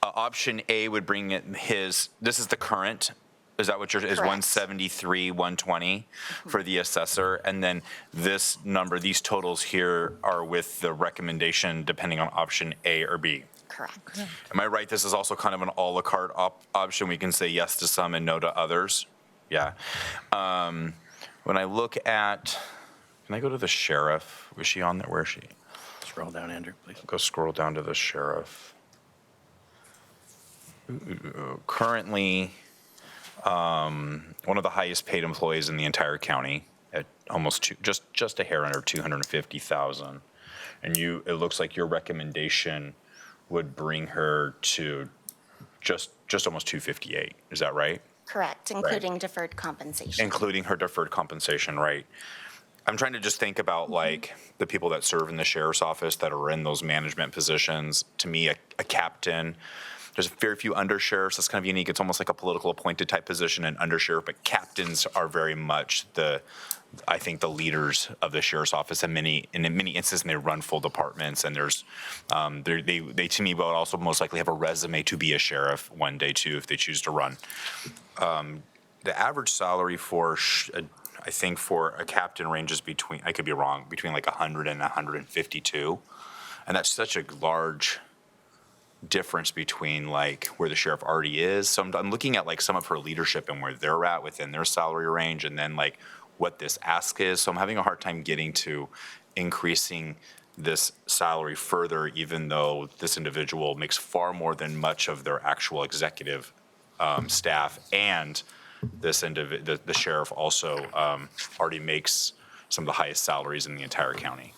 Option A would bring it this is the current, is that what is 173, 120 for the assessor? And then this number, these totals here are with the recommendation depending on option A or B. Correct. Am I right? This is also kind of an a la carte option. We can say yes to some and no to others. Yeah. When I look at, can I go to the sheriff? Was she on there? Where is she? Scroll down, Andrew, please. Go scroll down to the sheriff. Currently, one of the highest paid employees in the entire county at almost just a hair under 250,000. And it looks like your recommendation would bring her to just almost 258. Is that right? Correct, including deferred compensation. Including her deferred compensation, right? I'm trying to just think about the people that serve in the sheriff's office that are in those management positions. To me, a captain. There's very few undersheriffs. That's kind of unique. It's almost like a political appointed type position, an undersheriff, but captains are very much I think the leaders of the sheriff's office in many instances, and they run full departments. And there's, they to me will also most likely have a resume to be a sheriff one day too, if they choose to run. The average salary I think for a captain ranges between, I could be wrong, between 100 and 152. And that's such a large difference between where the sheriff already is. So I'm looking at some of her leadership and where they're at within their salary range, and then what this ask is. So I'm having a hard time getting to increasing this salary further, even though this individual makes far more than much of their actual executive staff, and the sheriff also already makes some of the highest salaries in the entire county.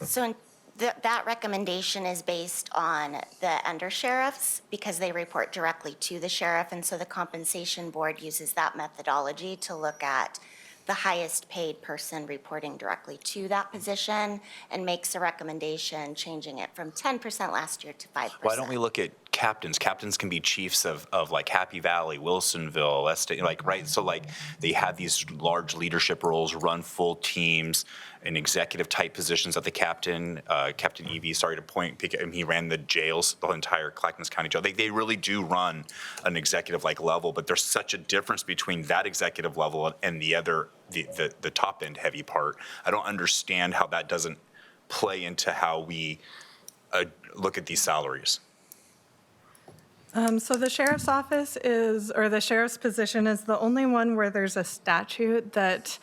So that recommendation is based on the undersheriffs because they report directly to the sheriff, and so the compensation board uses that methodology to look at the highest paid person reporting directly to that position and makes a recommendation changing it from 10% last year to 5%. Why don't we look at captains? Captains can be chiefs of Happy Valley, Wilsonville, Estate, right? So they have these large leadership roles, run full teams, in executive type positions at the captain. Captain Evie, sorry to point, he ran the jails, the entire Clackamas County jail. They really do run an executive level, but there's such a difference between that executive level and the other, the top end heavy part. I don't understand how that doesn't play into how we look at these salaries. So the sheriff's office or the sheriff's position is the only one where there's a statute that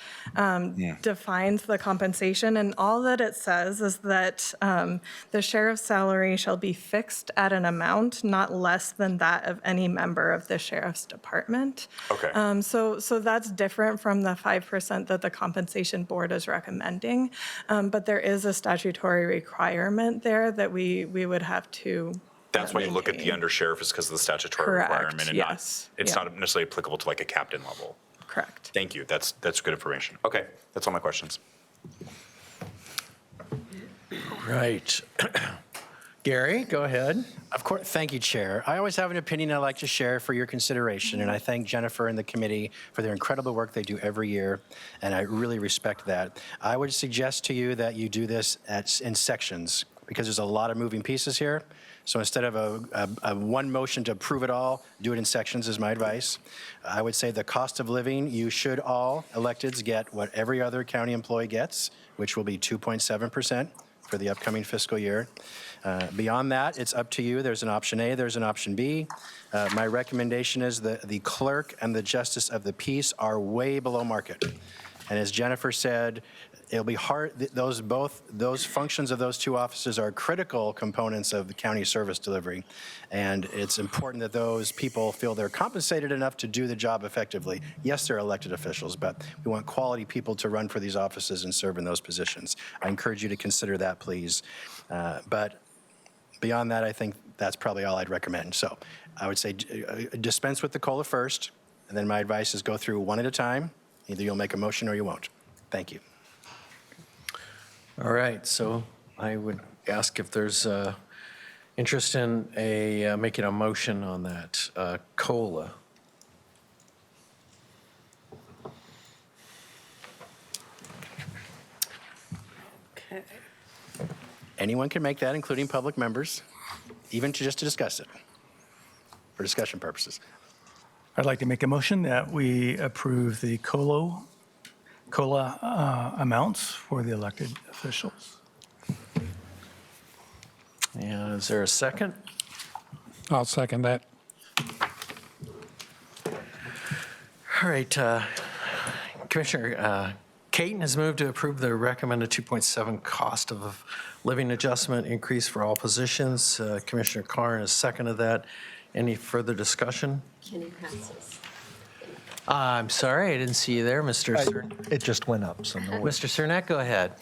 defines the compensation. And all that it says is that the sheriff's salary shall be fixed at an amount not less than that of any member of the sheriff's department. Okay. So that's different from the 5% that the compensation board is recommending. But there is a statutory requirement there that we would have to. That's why you look at the undersheriff is because of the statutory Correct, requirement and yes, it's yeah. not necessarily applicable to like a captain level. Correct. Thank you. That's good information. Okay, that's all my questions. Right. Gary, go ahead. Of course, thank you, Chair. I always have an opinion I'd like to share for your consideration, and I thank Jennifer and the committee for their incredible work they do every year, and I really respect that. I would suggest to you that you do this in sections, because there's a lot of moving pieces here. So instead of a one motion to approve it all, do it in sections is my advice. I would say the cost of living, you should all electeds get what every other county employee gets, which will be 2.7% for the upcoming fiscal year. Beyond that, it's up to you. There's an option A, there's an option B. My recommendation is that the clerk and the justice of the peace are way below market. And as Jennifer said, it'll be hard, those functions of those two offices are critical components of the county service delivery. And it's important that those people feel they're compensated enough to do the job effectively. Yes, they're elected officials, but we want quality people to run for these offices and serve in those positions. I encourage you to consider that, please. But beyond that, I think that's probably all I'd recommend. So I would say dispense with the COLA first, and then my advice is go through one at a time. Either you'll make a motion or you won't. Thank you. All right, so I would ask if there's interest in making a motion on that COLA. Okay. Anyone can make that, including public members, even just to discuss it, for discussion purposes. I'd like to make a motion that we approve the COLA amounts for the elected officials. And is there a second? I'll second that. All right, Commissioner Caton has moved to approve the recommended 2.7 cost of living adjustment increase for all positions. Commissioner Carn has seconded that. Any further discussion? Kenny passes. I'm sorry, I didn't see you there, Mr. Cernak. It just went up, so no worries. Mr. Cernak, go ahead.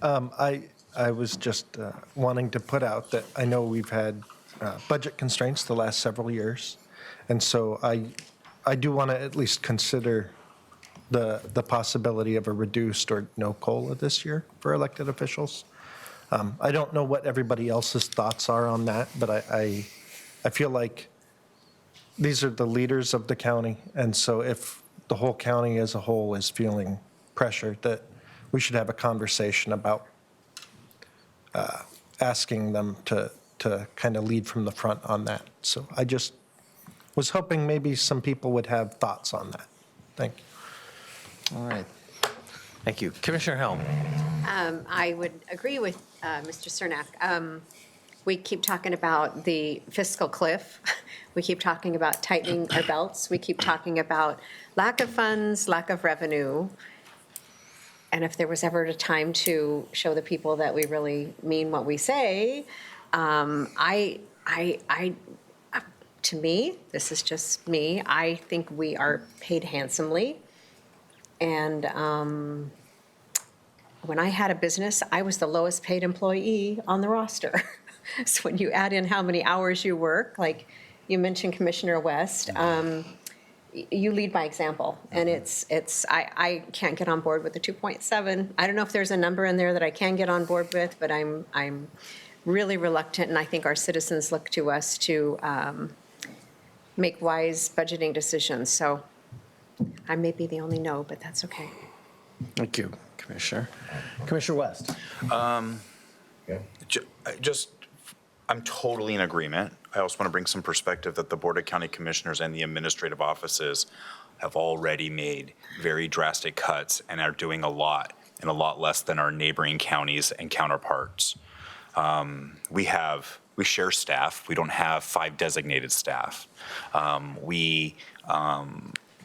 I was just wanting to put out that I know we've had budget constraints the last several years, and so I do want to at least consider the possibility of a reduced or no COLA this year for elected officials. I don't know what everybody else's thoughts are on that, but I feel like these are the leaders of the county, and so if the whole county as a whole is feeling pressure, that we should have a conversation about asking them to kind of lead from the front on that. So I just was hoping maybe some people would have thoughts on that. Thank you. All right. Thank you. Commissioner Helm. I would agree with Mr. Cernak. We keep talking about the fiscal cliff. We keep talking about tightening our belts. We keep talking about lack of funds, lack of revenue. And if there was ever a time to show the people that we really mean what we say, to me, this is just me, I think we are paid handsomely. And when I had a business, I was the lowest paid employee on the roster. So when you add in how many hours you work, like you mentioned Commissioner West, you lead by example. And I can't get on board with the 2.7. I don't know if there's a number in there that I can get on board with, but I'm really reluctant, and I think our citizens look to us to make wise budgeting decisions. So I may be the only no, but that's okay. Thank you, Commissioner. Commissioner West. I'm totally in agreement. I also want to bring some perspective that the Board of County Commissioners and the administrative offices have already made very drastic cuts and are doing a lot and a lot less than our neighboring counties and counterparts. We have we share staff. We don't have 5 designated staff.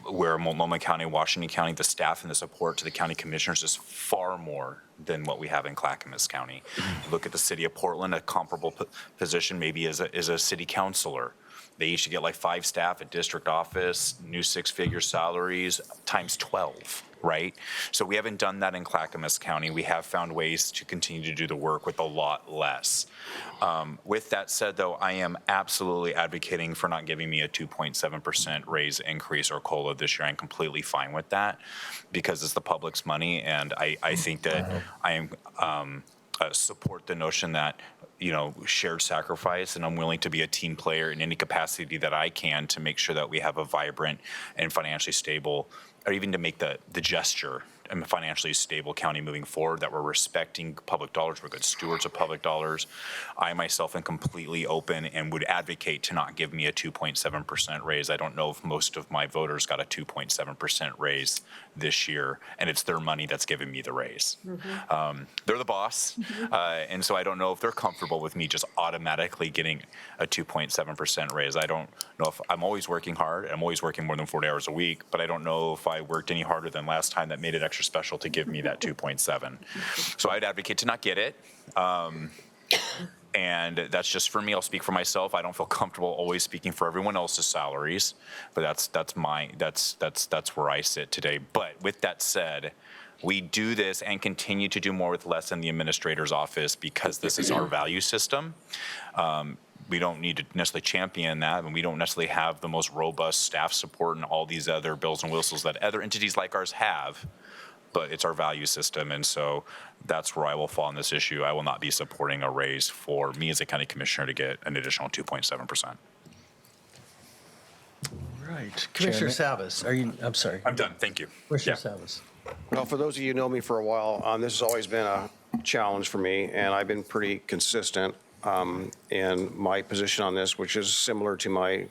Where Multnomah County, Washington County, the staff and the support to the county commissioners is far more than what we have in Clackamas County. Look at the city of Portland, a comparable position maybe is a city councilor. They each get like 5 staff at district office, new 6-figure salaries times 12, right? So we haven't done that in Clackamas County. We have found ways to continue to do the work with a lot less. With that said, though, I am absolutely advocating for not giving me a 2.7% raise increase or COLA this year. I'm completely fine with that because it's the public's money, and I think that I am support the notion that shared sacrifice, and I'm willing to be a team player in any capacity that I can to make sure that we have a vibrant and financially stable, or even to make the gesture and a financially stable county moving forward, that we're respecting public dollars, we're good stewards of public dollars. I myself am completely open and would advocate to not give me a 2.7% raise. I don't know if most of my voters got a 2.7% raise this year, and it's their money that's giving me the raise. They're the boss, and so I don't know if they're comfortable with me just automatically getting a 2.7% raise. I don't know if I'm always working hard. I'm always working more than 40 hours a week, but I don't know if I worked any harder than last time that made it extra special to give me that 2.7. So I'd advocate to not get it. And that's just for me. I'll speak for myself. I don't feel comfortable always speaking for everyone else's salaries, but that's where I sit today. But with that said, we do this and continue to do more with less in the administrator's office because this is our value system. We don't need to necessarily champion that, and we don't necessarily have the most robust staff support and all these other bells and whistles that other entities like ours have, but it's our value system, and so that's where I will fall on this issue. I will not be supporting a raise for me as a county commissioner to get an additional 2.7%. Right. Commissioner Savas, I'm sorry. I'm done, thank you. Commissioner Savas. Well, for those of you who know me for a while, this has always been a challenge for me, and I've been pretty consistent in my position on this, which is similar to my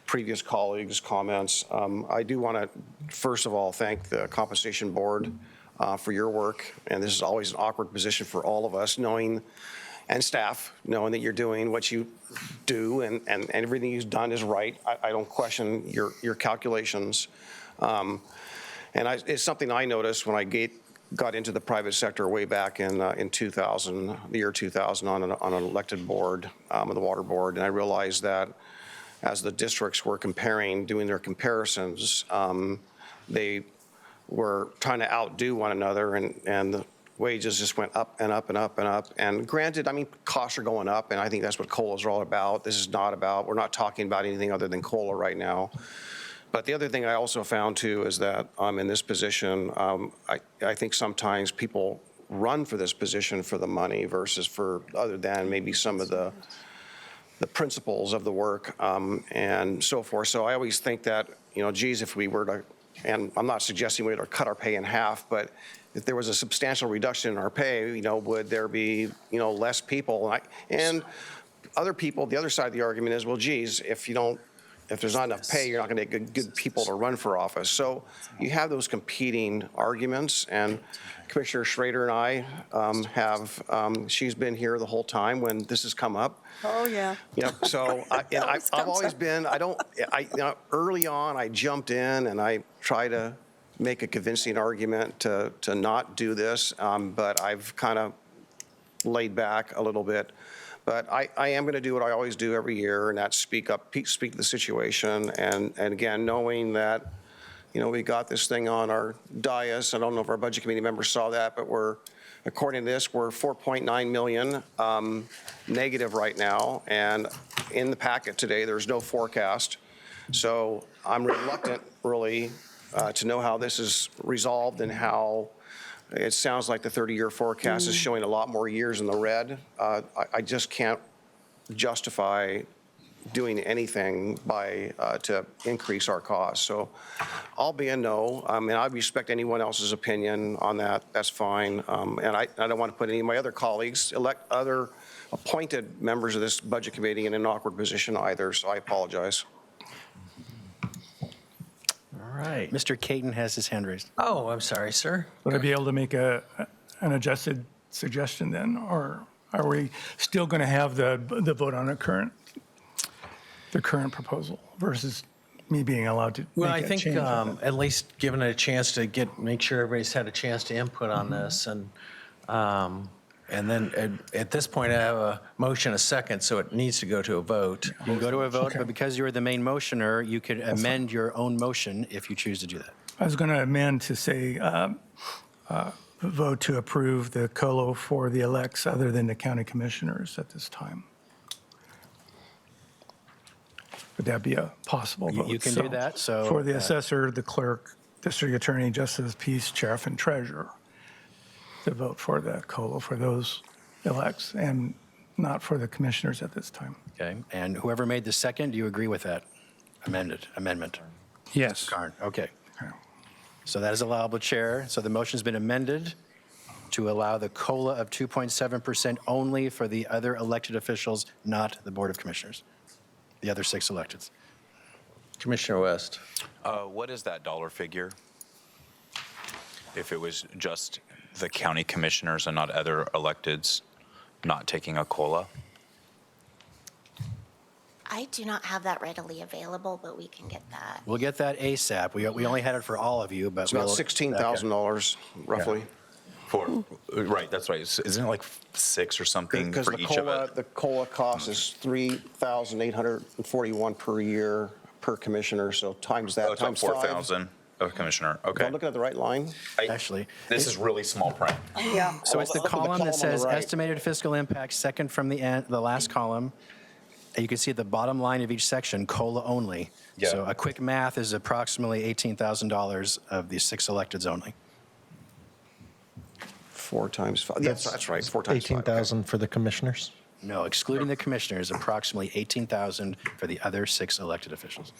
previous colleagues' comments. I do want to, first of all, thank the Compensation Board for your work, and this is always an awkward position for all of us, and staff, knowing that you're doing what you do and everything you've done is right. I don't question your calculations. It's something I noticed when I got into the private sector way back in 2000, the year 2000, on an elected board, of the water board, and I realized that as the districts were doing their comparisons, they were trying to outdo one another, and the wages just went up and up and up and up. And granted, I mean, costs are going up, and I think that's what COLAs are all about. This is not about, we're not talking about anything other than COLA right now. But the other thing I also found too is that in this position, I think sometimes people run for this position for the money versus for other than maybe some of the principles of the work and so forth. So I always think that, geez, if we were to, and I'm not suggesting we were to cut our pay in half, but if there was a substantial reduction in our pay, would there be, less people? And other people, the other side of the argument is, well, geez, if there's not enough pay, you're not going to get good people to run for office. So you have those competing arguments, and Commissioner Schrader and I she's been here the whole time when this has come up. Oh, yeah. So I've always been, early on I jumped in and I try to make a convincing argument to not do this, but I've kind of laid back a little bit. But I am going to do what I always do every year, and that's speak to the situation. And again, knowing that, we got this thing on our dais. I don't know if our budget committee members saw that, but according to this, we're 4.9 million negative right now. And in the packet today, there's no forecast. So I'm reluctant, really, to know how this is resolved and how. It sounds like the 30-year forecast is showing a lot more years in the red. I just can't justify doing anything to increase our costs. So I'll be a no. I mean, I respect anyone else's opinion on that. That's fine. And I don't want to put any of my other colleagues, other appointed members of this budget committee in an awkward position either. So I apologize. All right. Mr. Caton has his hand raised. Oh, I'm sorry, sir. Would I be able to make an adjusted suggestion then, or? are we still going to have the vote on the current proposal versus me being allowed to Well, I make a think change of it? at least giving it a chance to make sure everybody's had a chance to input on this. And then at this point, I have a motion, a second, so it needs to go to a vote. You can go to a vote, Okay. but because you're the main motioner, you could amend your own motion if you choose to do that. I was going to amend to say, vote to approve the COLO for the elects other than the county commissioners at this time. Would that be a possible vote? You can do that, so, For the assessor, the clerk, district attorney, justice, peace, sheriff, and treasurer, to vote for the COLO for those elects and not for the commissioners at this time. Okay, and whoever made the second, do you agree with that amendment? Yes. Karn, okay. So that is allowable, Chair. So the motion's been amended to allow the COLA of 2.7% only for the other elected officials, not the Board of Commissioners, the other 6 electeds. Commissioner West. What is that dollar figure? If it was just the county commissioners and not other electeds not taking a COLA? I do not have that readily available, but we can get that. We'll get that ASAP. We only had it for all of you, but It's about we'll- $16,000 roughly. Right, that's right. Isn't it like 6 or something Because for the each of COLA, it? the COLA cost is $3,841 per year per commissioner, so times that, Oh, it's about times 5. 4,000 a commissioner. Am I Okay. looking at the right line? Actually. This is really small print. Yeah. So it's the Look at the column column that on says the right. estimated fiscal impact, second from the end, the last column. And you can see at the bottom line of each section, COLA only. Yeah. So a quick math is approximately $18,000 of the 6 electeds only. 4 times 5. Yes, that's right, 4 times 5. 18,000 for the commissioners? No, excluding the commissioners, approximately 18,000 for the other 6 elected officials.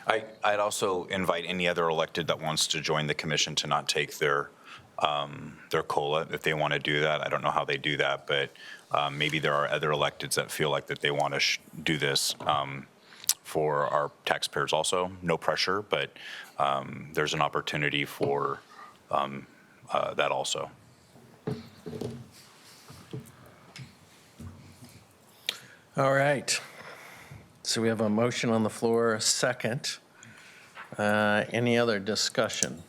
I'd also invite any other elected that wants to join the commission to not take their COLA if they want to do that. I don't know how they do that, but maybe there are other electeds that feel like that they want to do this for our taxpayers also. No pressure, but there's an opportunity for that also. All right. So we have a motion on the floor, a second. Any other discussion?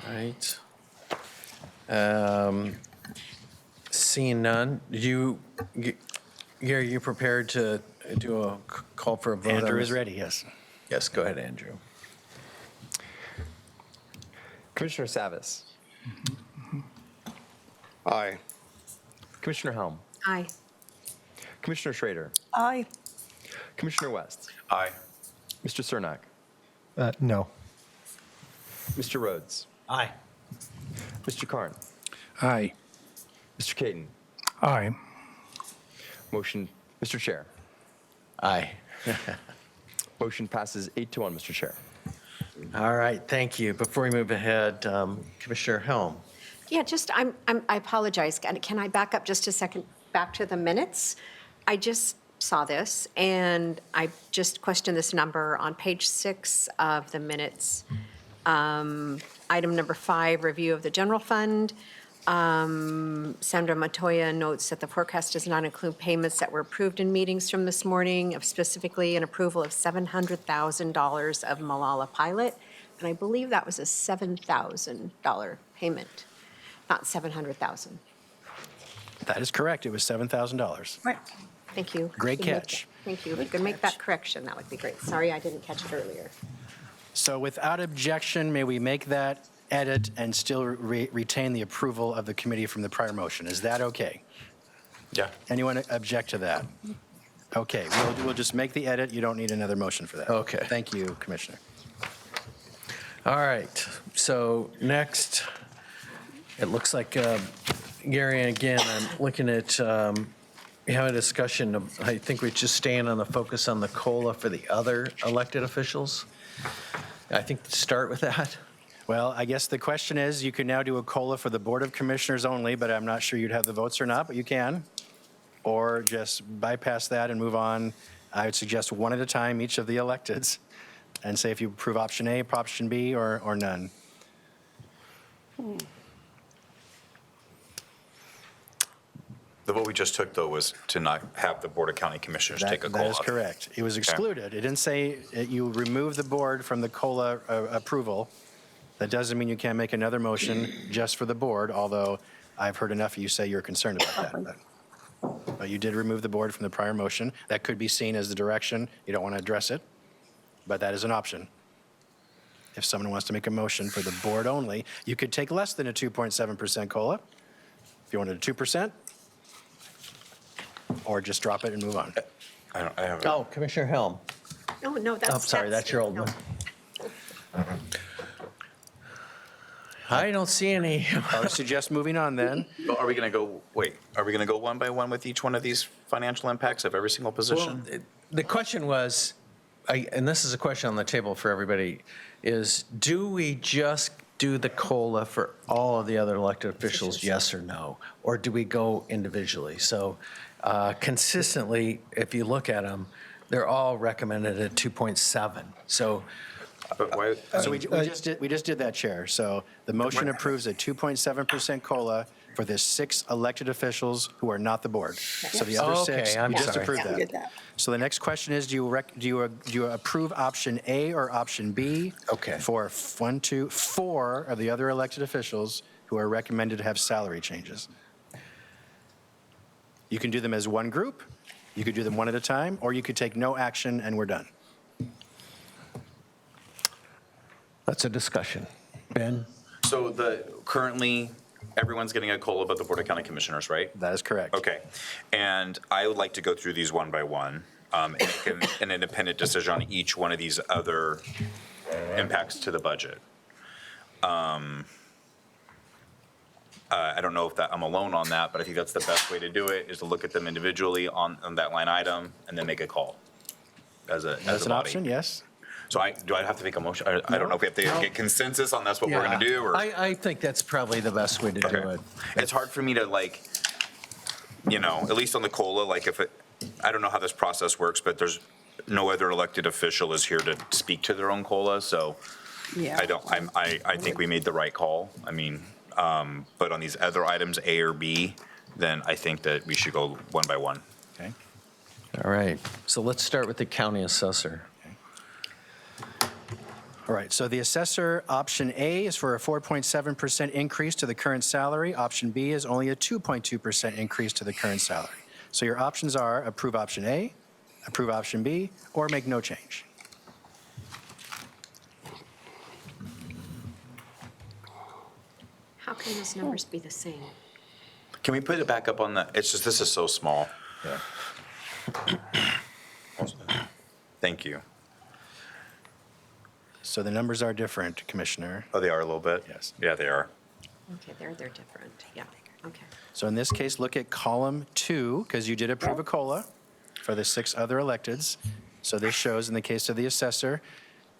Right. Seeing none, Gary, you prepared to do a call for a vote? on Andrew is this? ready, yes. Yes, go ahead, Andrew. Commissioner Savas. Aye. Commissioner Helm. Aye. Commissioner Schrader. Aye. Commissioner West. Aye. Mr. Cernak. No. Mr. Rhodes. Aye. Mr. Karn. Aye. Mr. Caden. Aye. Motion, Mr. Chair. Aye. Motion passes 8-1, Mr. Chair. All right, thank you. Before we move ahead, Commissioner Helm. Yeah, just, I apologize. Can I back up just a second, back to the minutes? I just saw this, and I just questioned this number on page 6 of the minutes. Item number 5, review of the general fund. Sandra Montoya notes that the forecast does not include payments that were approved in meetings from this morning, of specifically an approval of $700,000 of Malala pilot. And I believe that was a $7,000 payment, not $700,000. That is correct. It was $7,000. Right. Thank you. Great If you could make catch. that- Thank you. If you could make that correction, that would be great. Sorry, I didn't catch it earlier. So without objection, may we make that edit and still retain the approval of the committee from the prior motion? Is that okay? Yeah. Anyone object to that? Okay, we'll just make the edit. You don't need another motion for that. Okay. Thank you, Commissioner. All right, so next, it looks like, Gary, again, I'm looking at, we have a discussion of, I think we're just staying on the focus on the COLA for the other elected officials. I think start with that. Well, I guess the question is, you can now do a COLA for the Board of Commissioners only, but I'm not sure you'd have the votes or not, but you can. Or just bypass that and move on. I would suggest one at a time, each of the electeds, and say if you approve option A, option B, or none. The vote we just took, though, was to not have the Board of County Commissioners take a COLA. That is correct. It was excluded. It didn't say you remove the board from the COLA approval. That doesn't mean you can't make another motion just for the board, although I've heard enough of you say you're concerned about that. But you did remove the board from the prior motion. That could be seen as the direction. You don't want to address it, but that is an option. If someone wants to make a motion for the board only, you could take less than a 2.7% COLA. If you wanted a 2%, or just drop it and move on. I have Oh, Commissioner Helm. No, that's. Oh, sorry, that's your old one. I don't see any. I would suggest moving on then. Well, are we going to go one by one with each one of these financial impacts of every single position? Well, the question was, and this is a question on the table for everybody, is do we just do the COLA for all of the other elected officials, yes or no? Or do we go individually? So consistently, if you look at them, they're all recommended at 2.7. So But why? So we just did that, Chair. So the motion approves a 2.7% COLA for the 6 elected officials who are not the board. So the other 6, I'm we just sorry. approved Yeah, we did that. So the next question is, do you approve option A or option B? Okay. For 4 of the other elected officials who are recommended to have salary changes? You can do them as one group, you could do them one at a time, or you could take no action and we're done. that's a discussion. Ben? So currently, everyone's getting a COLA but the Board of County Commissioners, right? That is correct. Okay. And I would like to go through these one by one and make an independent decision on each one of these other impacts to the budget. I don't know if I'm alone on that, but I think that's the best way to do it, is to look at them individually on that line item and then make a call as a That's an body. option, yes. So do I have to make a motion? I don't know if we have to get consensus on that's what we're going to do, or I think that's probably the best way to do it. it's hard for me to at least on the COLA, I don't know how this process works, but there's no other elected official is here to speak to their own COLA, so Yeah. I think we made the right call. I mean, but on these other items, A or B, then I think that we should go one by one. Okay. All right, so let's start with the county assessor. All right, so the assessor, option A is for a 4.7% increase to the current salary. Option B is only a 2.2% increase to the current salary. So your options are approve option A, approve option B, or make no change. How can those numbers be the same? Can we put it back up on the, this is so small. Yeah. Thank you. So the numbers are different, Commissioner. Oh, they are a little bit? Yes. Yeah, they are. Okay, they're different, yeah, okay. So in this case, look at column 2, because you did approve a COLA for the 6 other electeds. So this shows in the case of the assessor,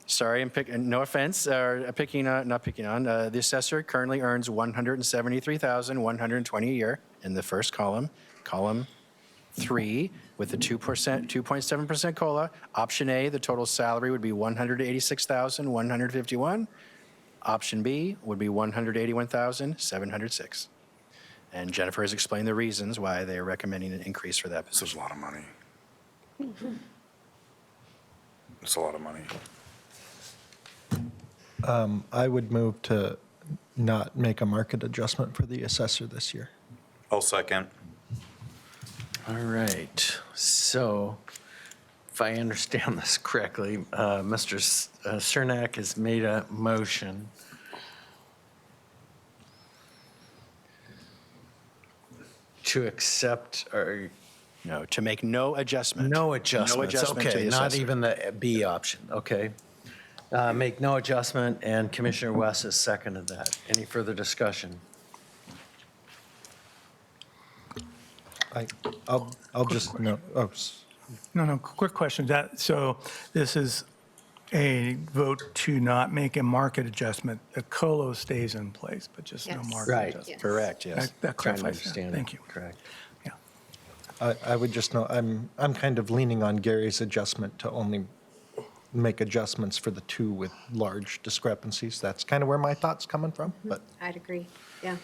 sorry, no offense, not picking on, the assessor currently earns $173,120 a year in the first column. Column 3, with the 2.7% COLA. Option A, the total salary would be $186,151. Option B would be $181,706. And Jennifer has explained the reasons why they are recommending an increase for that position. This is a lot of money. It's a lot of money. I would move to not make a market adjustment for the assessor this year. I'll second. All right, so if I understand this correctly, Mr. Cernak has made a motion to accept, or No, to make no adjustment. no adjustments. No adjustment to Okay, the not assessor. even the B option, okay. Make no adjustment, and Commissioner West has seconded that. Any further discussion? I'll just, no, No, quick question. So this is a vote to not make a market adjustment. The COLA stays in place, but just no Yes. market Right. adjustment. Yes. Correct, yes. That Trying to clarifies that. understand it. Thank you. Correct. Yeah. I would just know, I'm kind of leaning on Gary's adjustment to only make adjustments for the two with large discrepancies. That's kind of where my thought's coming from, but. I'd agree, yeah.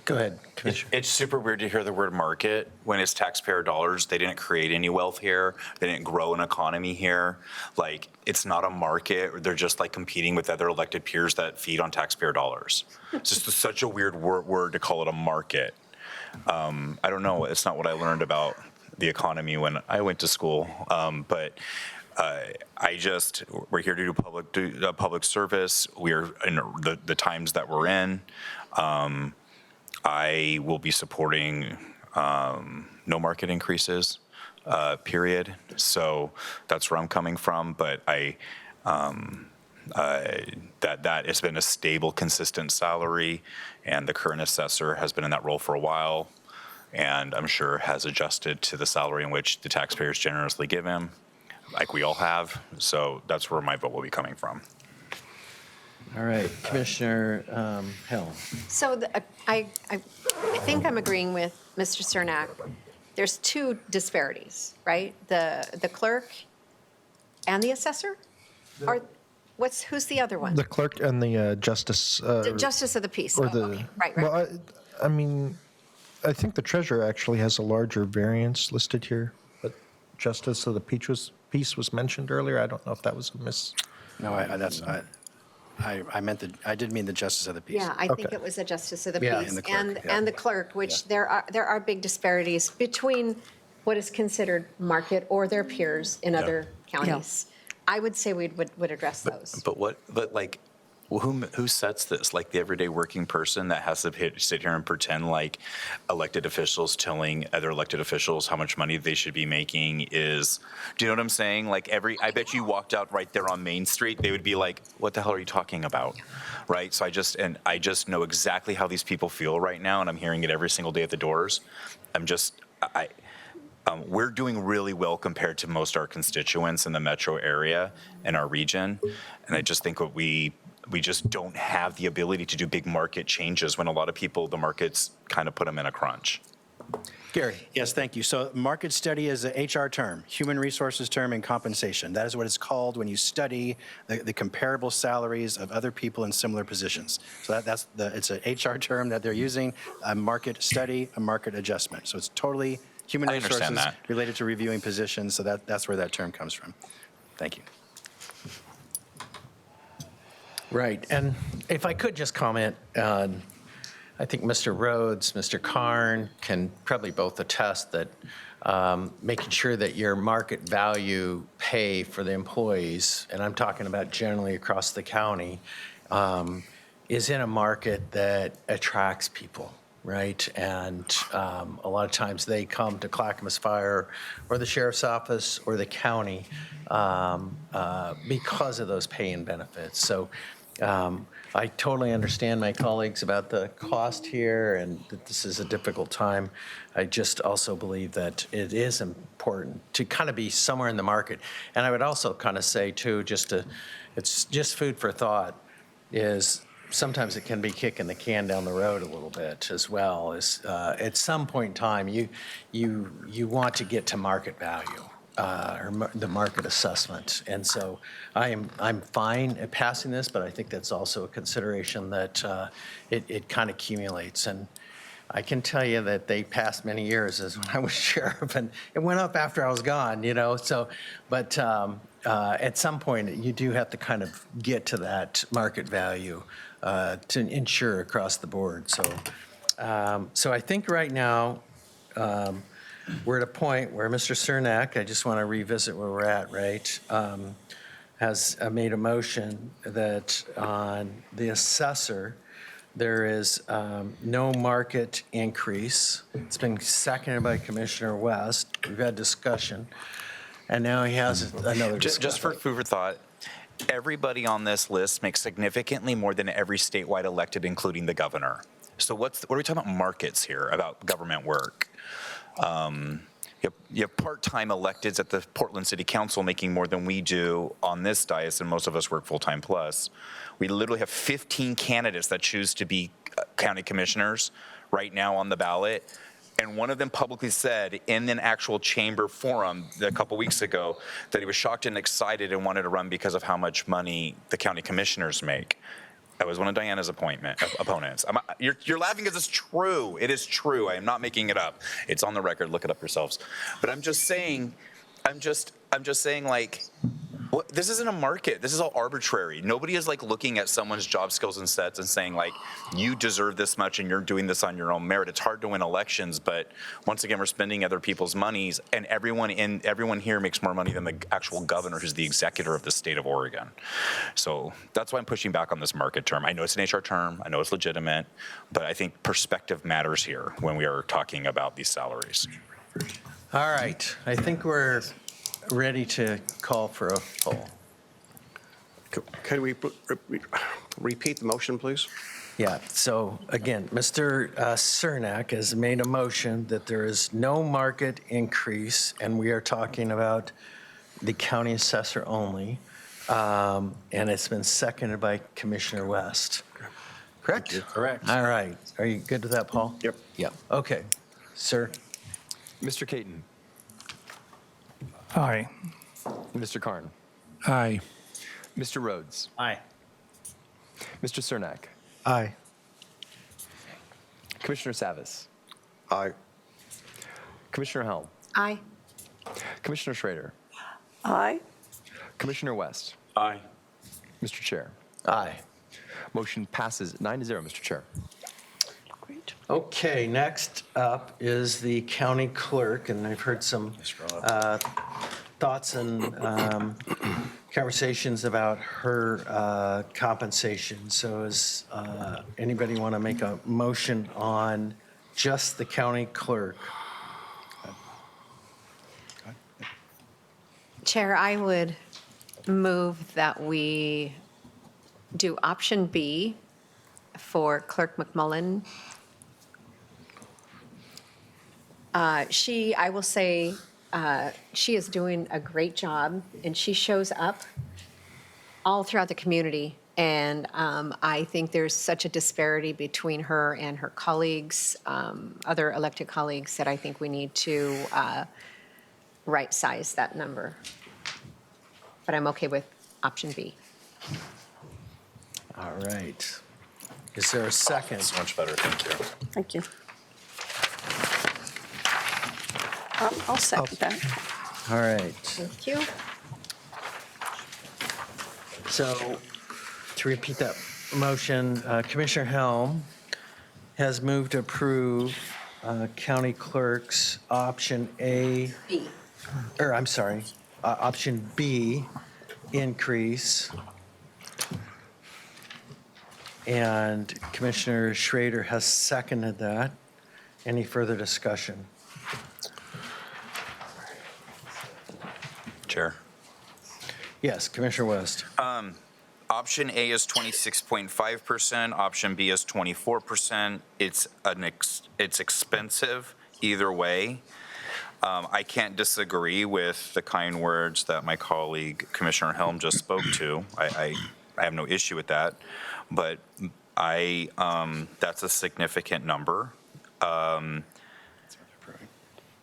Go ahead, Commissioner. It's super weird to hear the word market when it's taxpayer dollars. They didn't create any wealth here. They didn't grow an economy here. Like, it's not a market. They're just like competing with other elected peers that feed on taxpayer dollars. It's just such a weird word to call it a market. I don't know. It's not what I learned about the economy when I went to school. But we're here to do public service. We're in the times that we're in. I will be supporting no market increases, period. So that's where I'm coming from. But that has been a stable, consistent salary, and the current assessor has been in that role for a while, and I'm sure has adjusted to the salary in which the taxpayers generously give him, like we all have. So that's where my vote will be coming from. All right, Commissioner Hill. So I think I'm agreeing with Mr. Cernak. There's two disparities, right? The clerk and the assessor? Who's the other one? The clerk and the justice. The justice of the peace. Or Oh, the, okay. Right. Well, I mean, I think the treasurer actually has a larger variance listed here, but justice of the peace was mentioned earlier. I don't know if that was a miss. No, I did mean the justice of the peace. Yeah, I think it was the justice of the Yeah. peace And the clerk, and the clerk, which there are big disparities between what is considered market or their peers in other counties. I would say we would address those. Who sets this? Like the everyday working person that has to sit here and pretend like elected officials telling other elected officials how much money they should be making is, do you know what I'm saying? Like I bet you walked out right there on Main Street, they would be like, what the hell are you talking about? Right? So I just know exactly how these people feel right now, and I'm hearing it every single day at the doors. We're doing really well compared to most of our constituents in the metro area and our region. And I just think we just don't have the ability to do big market changes when a lot of people, the markets kind of put them in a crunch. Gary. Yes, thank you. So market study is a HR term, human resources term, and compensation. That is what it's called when you study the comparable salaries of other people in similar positions. So it's an HR term that they're using, a market study, a market adjustment. So it's totally human resources related to reviewing positions. So that's where that term comes from. Thank you. Right, and if I could just comment, I think Mr. Rhodes, Mr. Karn can probably both attest that making sure that your market value pay for the employees, and I'm talking about generally across the county, is in a market that attracts people, right? And a lot of times they come to Clackamas Fire or the Sheriff's Office or the county because of those pay and benefits. So I totally understand my colleagues about the cost here and that this is a difficult time. I just also believe that it is important to kind of be somewhere in the market. And I would also kind of say too, it's just food for thought, is sometimes it can be kicking the can down the road a little bit as well. At some point in time, you want to get to market value. Or the market assessment. And so I'm fine at passing this, but I think that's also a consideration that it kind of accumulates. And I can tell you that they passed many years as when I was sheriff, and it went up after I was gone, So, but at some point, you do have to kind of get to that market value to ensure across the board. So, so I think right now, we're at a point where Mr. Cernak, I just want to revisit where we're at, right, has made a motion that on the assessor, there is no market increase. It's been seconded by Commissioner West. We've had discussion. And now he has another discussion. Just for food for thought, everybody on this list makes significantly more than every statewide elected, including the governor. So what are we talking about markets here, about government work? You have part-time electeds at the Portland City Council making more than we do on this dais, and most of us work full-time plus. We literally have 15 candidates that choose to be county commissioners right now on the ballot, And one of them publicly said in an actual chamber forum a couple weeks ago that he was shocked and excited and wanted to run because of how much money the county commissioners make. That was one of Diana's opponents. You're laughing because it's true. It is true. I am not making it up. It's on the record. Look it up yourselves. But I'm just saying, like, this isn't a market. This is all arbitrary. Nobody is like looking at someone's job skills and sets and saying like, you deserve this much and you're doing this on your own merit. It's hard to win elections, but once again, we're spending other people's monies, and everyone here makes more money than the actual governor, who's the executor of the state of Oregon. So that's why I'm pushing back on this market term. I know it's an HR term. I know it's legitimate, but I think perspective matters here when we are talking about these salaries. All right, I think we're ready to call for a poll. Could we repeat the motion, please? Yeah, so again, Mr. Cernak has made a motion that there is no market increase, and we are talking about the county assessor only, and it's been seconded by Commissioner West. Correct? Correct. All right, are you good with that, Paul? Yep. Yep, okay. Sir? Mr. Caton. Aye. Mr. Karn. Aye. Mr. Rhodes. Aye. Mr. Cernak. Aye. Commissioner Savas. Aye. Commissioner Helm. Aye. Commissioner Schrader. Aye. Commissioner West. Aye. Mr. Chair. Aye. Motion passes 9-0, Mr. Chair. Great. Okay, next up is the county clerk, and I've heard some thoughts and conversations about her compensation. So does anybody want to make a motion on just the county clerk? Chair, I would move that we do option B for Clerk McMullen. I will say, she is doing a great job, and she shows up all throughout the community. And I think there's such a disparity between her and her colleagues, other elected colleagues, that I think we need to right-size that number. But I'm okay with option B. All right. Is there a second? So much better, thank you. Thank you. I'll second that. All right. Thank you. So to repeat that motion, Commissioner Helm has moved to approve county clerk's option A. B. Or I'm sorry, option B increase. And Commissioner Schrader has seconded that. Any further discussion? Chair. Yes, Commissioner West. Option A is 26.5%. Option B is 24%. It's expensive either way. I can't disagree with the kind words that my colleague Commissioner Helm just spoke to. I have no issue with that, but that's a significant number.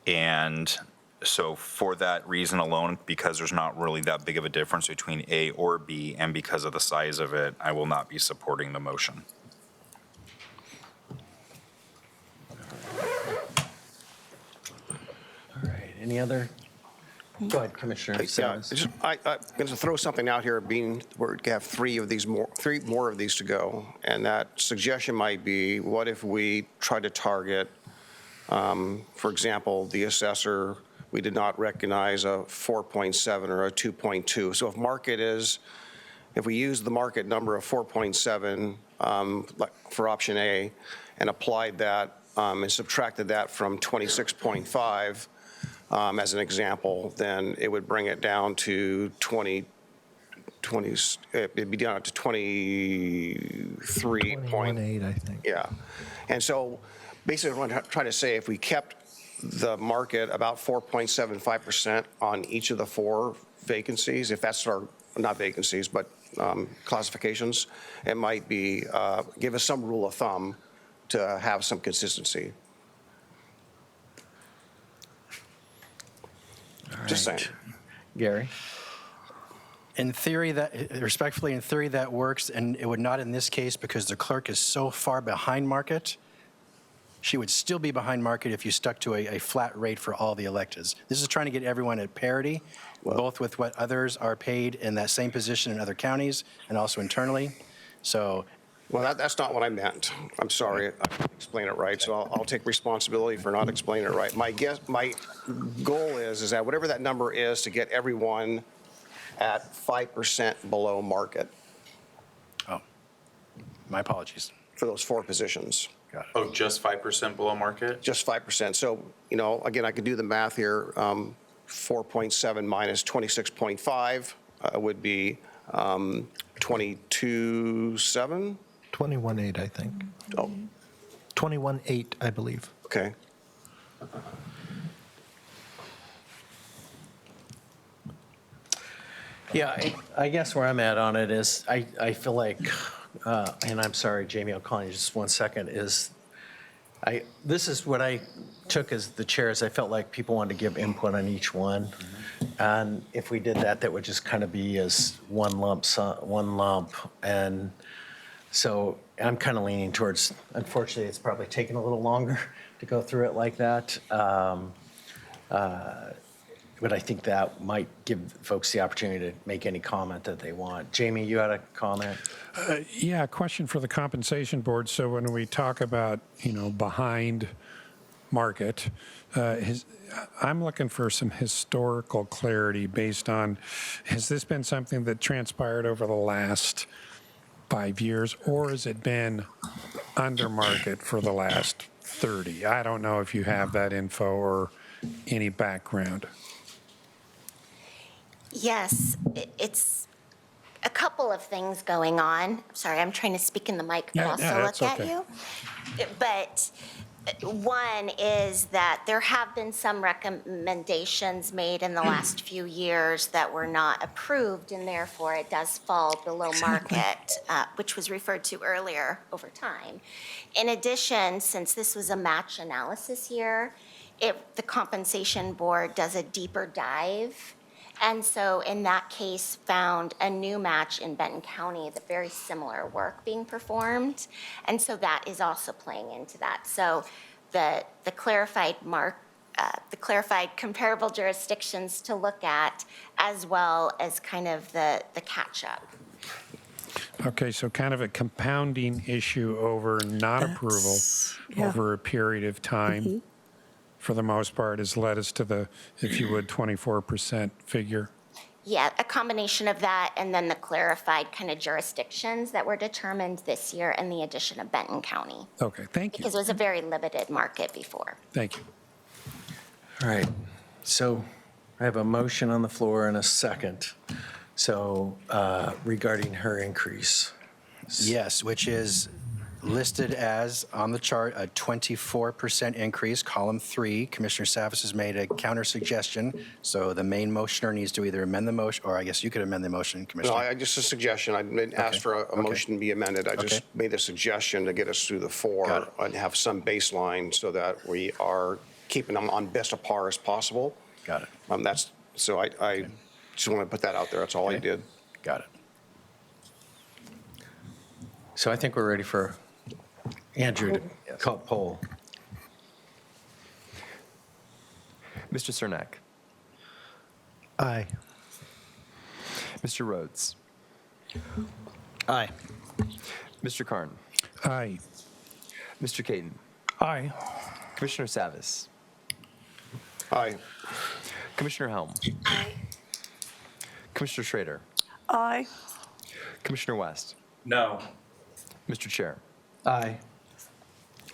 And so for that reason alone, because there's not really that big of a difference between A or B, and because of the size of it, I will not be supporting the motion. All right, any other? Go ahead, Commissioner. Yeah, I'm going to throw something out here, being we're have three more of these to go, and that suggestion might be, what if we try to target, for example, the assessor, we did not recognize a 4.7 or a 2.2. So if we use the market number of 4.7 for option A and applied that and subtracted that from 26.5, as an example, then it would bring it down to it'd be down to 23 point. 21.8, I think. Yeah. And so basically what I'm trying to say, if we kept the market about 4.75% on each of the four vacancies, if that's not vacancies, but classifications, it might be, give us some rule of thumb to have some consistency. Just saying. Gary? In theory, respectfully, in theory, that works, and it would not in this case because the clerk is so far behind market. She would still be behind market if you stuck to a flat rate for all the electeds. This is trying to get everyone at parity, both with what others are paid in that same position in other counties and also internally. So, Well, that's not what I meant. I'm sorry. I didn't explain it right, so I'll take responsibility for not explaining it right. My goal is that whatever that number is to get everyone at 5% below market. Oh, my apologies. For those 4 positions. Got it. Oh, just 5% below market? Just 5%. So, again, I could do the math here. 4.7 minus 26.5 would be 22.7? 21.8, I think. Oh. 21.8, I believe. Okay. Yeah, I guess where I'm at on it is I feel like, and I'm sorry, Jamie, I'll call you just 1 second, this is what I took as the chair, is I felt like people wanted to give input on each one. And if we did that, that would just kind of be as one lump. And so I'm kind of leaning towards, unfortunately, it's probably taken a little longer to go through it like that. But I think that might give folks the opportunity to make any comment that they want. Jamie, you had a comment? Yeah, a question for the compensation board. So when we talk about, behind market, I'm looking for some historical clarity based on, has this been something that transpired over the last 5 years, or has it been under market for the last 30? I don't know if you have that info or any background. Yes, it's a couple of things going on. Sorry, I'm trying to speak in the mic, but also look at you. But one is that there have been some recommendations made in the last few years that were not approved, and therefore it does fall below market, which was referred to earlier over time. In addition, since this was a match analysis year, the compensation board does a deeper dive. And so in that case, found a new match in Benton County, the very similar work being performed. And so that is also playing into that. So the clarified comparable jurisdictions to look at, as well as kind of the catch-up. Okay, so kind of a compounding issue over non-approval over a period of time. For the most part, has led us to the, if you would, 24% figure. Yeah, a combination of that and then the clarified kind of jurisdictions that were determined this year and the addition of Benton County. Okay, thank you. Because it was a very limited market before. Thank you. All right, so I have a motion on the floor and a second. So regarding her increase. Yes, which is listed as, on the chart, a 24% increase, column 3. Commissioner Savas has made a counter suggestion, so the main motioner needs to either amend the motion, or I guess you could amend the motion, Commissioner. No, just a suggestion. I didn't ask for a motion to be amended. I just made a suggestion to get us through the 4 and have some baseline so that we are keeping them on best of par as possible. Got it. So I just want to put that out there. That's all I did. Got it. So I think we're ready for Andrew to call poll. Mr. Cernak. Aye. Mr. Rhodes. Aye. Mr. Karn. Aye. Mr. Caton. Aye. Commissioner Savas. Aye. Commissioner Helm. Aye. Commissioner Schrader. Aye. Commissioner West. No. Mr. Chair. Aye.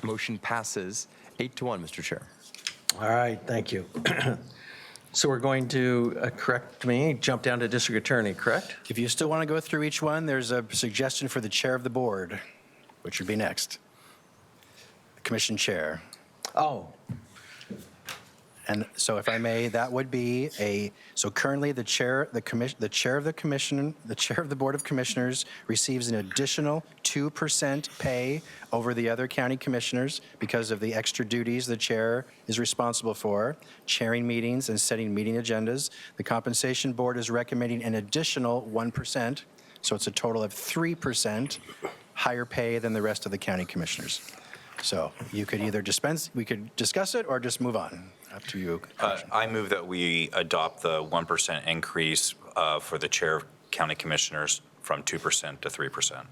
Motion passes 8-1, Mr. Chair. All right, thank you. So we're going to, correct me, jump down to district attorney, correct? If you still want to go through each one, there's a suggestion for the chair of the board, which would be next. The commission chair. Oh. And so if I may, that would be so currently the chair of the Board of Commissioners receives an additional 2% pay over the other county commissioners because of the extra duties the chair is responsible for, chairing meetings and setting meeting agendas. The Compensation Board is recommending an additional 1%, so it's a total of 3% higher pay than the rest of the county commissioners. So you could either we could discuss it or just move on. Up to you. I move that we adopt the 1% increase for the chair of county commissioners from 2% to 3%.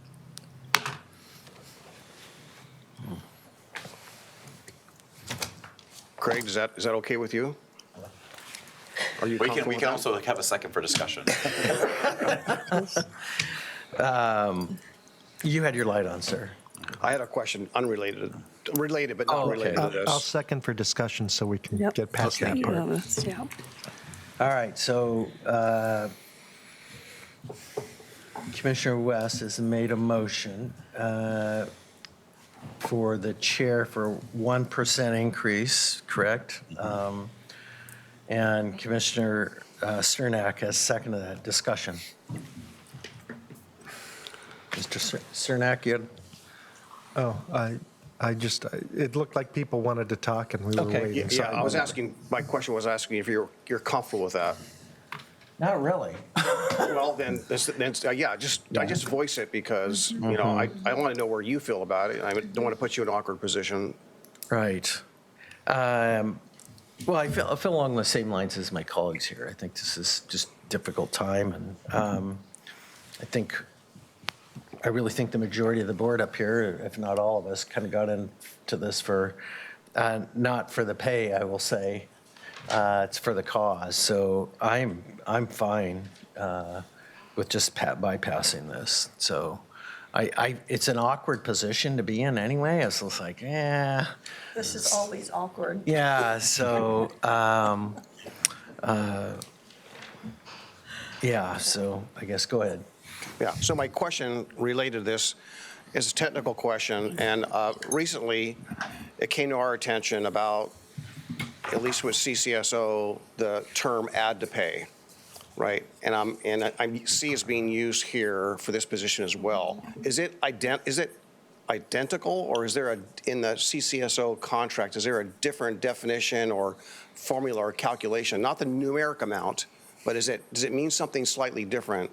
Craig, is that okay with you? Are you We comfortable can with that? also have a second for discussion. You had your light on, sir. I had a question related, but not related to this. I'll second for discussion so we can get past that You part. know this, yeah. All right, so Commissioner West has made a motion for the chair for 1% increase, correct? And Commissioner Cernak has seconded that. Discussion. Mr. Cernak, you had? Oh, it looked like people wanted to talk and we were Okay. waiting. so Yeah, my question was asking if you're comfortable with that. Not really. Well, then, I just voice it because, I want to know where you feel about it. I don't want to put you in an awkward position. Right. Well, I feel along the same lines as my colleagues here. I think this is just a difficult time, and I really think the majority of the board up here, if not all of us, kind of got into this for, not for the pay, I will say. It's for the cause. So I'm fine with just bypassing this. So it's an awkward position to be in anyway. It's just like, This is always awkward. yeah. So so I guess go ahead. Yeah, so my question related to this is a technical question, and recently it came to our attention about, at least with CCSO, the term add to pay, right? And I see it's being used here for this position as well. Is it identical, or is there in the CCSO contract, is there a different definition or formula or calculation? Not the numeric amount, but does it mean something slightly different?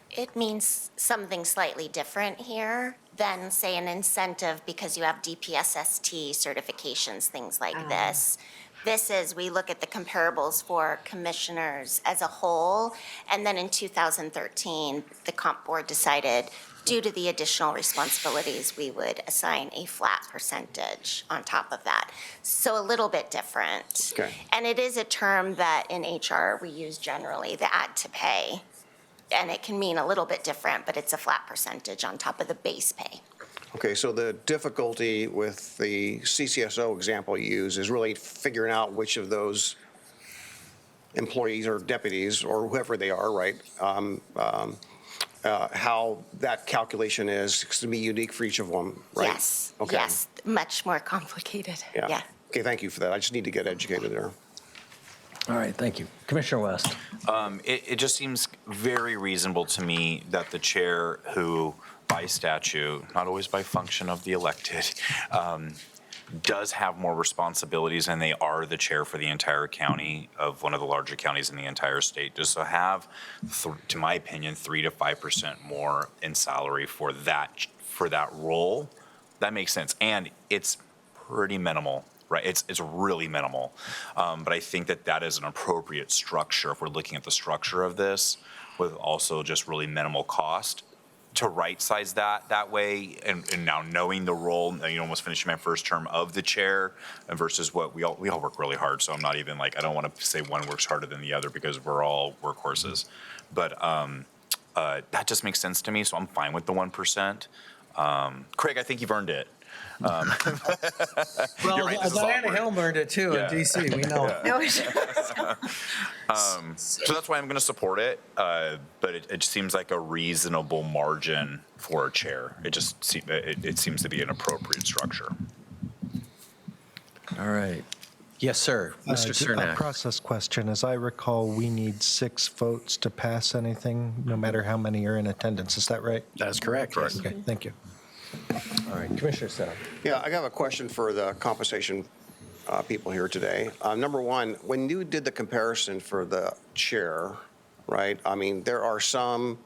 It means something slightly different here than, say, an incentive because you have DPSST certifications, things like this. This is, we look at the comparables for commissioners as a whole, and then in 2013, the comp board decided, due to the additional responsibilities, we would assign a flat percentage on top of that. So a little bit different. Okay. And it is a term that in HR we use generally, the add to pay. And it can mean a little bit different, but it's a flat percentage on top of the base pay. Okay, so the difficulty with the CCSO example you use is really figuring out which of those employees or deputies or whoever they are, right? How that calculation is to be unique for each of them, right? Yes, Okay. yes, much more complicated, yeah. Okay, thank you for that. I just need to get educated there. All right, thank you. Commissioner West. It just seems very reasonable to me that the chair who, by statute, not always by function of the elected, does have more responsibilities, and they are the chair for the entire county of one of the larger counties in the entire state, just to have, to my opinion, 3 to 5% more in salary for that role. That makes sense, and it's pretty minimal. Right, it's really minimal, but I think that is an appropriate structure if we're looking at the structure of this, with also just really minimal cost to right size that way. And now knowing the role, almost finishing my first term of the chair, and versus what we all work really hard. So I'm not even like, I don't want to say one works harder than the other because we're all workhorses, but that just makes sense to me. So I'm fine with the 1%. Craig, I think you've earned it. Well, Diana Helm earned it too in DC. We know. So that's why I'm going to support it. But it seems like a reasonable margin for a chair. It seems to be an appropriate structure. All right. Yes, sir. Mr. A Cernak. process question. As I recall, we need 6 votes to pass anything, no matter how many are in attendance. Is that right? That is correct. Yes. Okay, thank you. All right, Commissioner Sal. Yeah, I have a question for the compensation people here today. Number one, when you did the comparison for the chair, right? I mean, there are some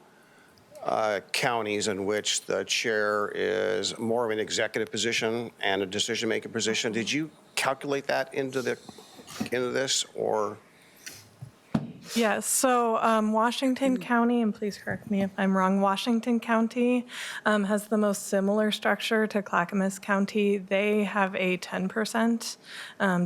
counties in which the chair is more of an executive position and a decision-making position. Did you calculate that into this, or? Yes, so Washington County, and please correct me if I'm wrong, Washington County has the most similar structure to Clackamas County. They have a 10%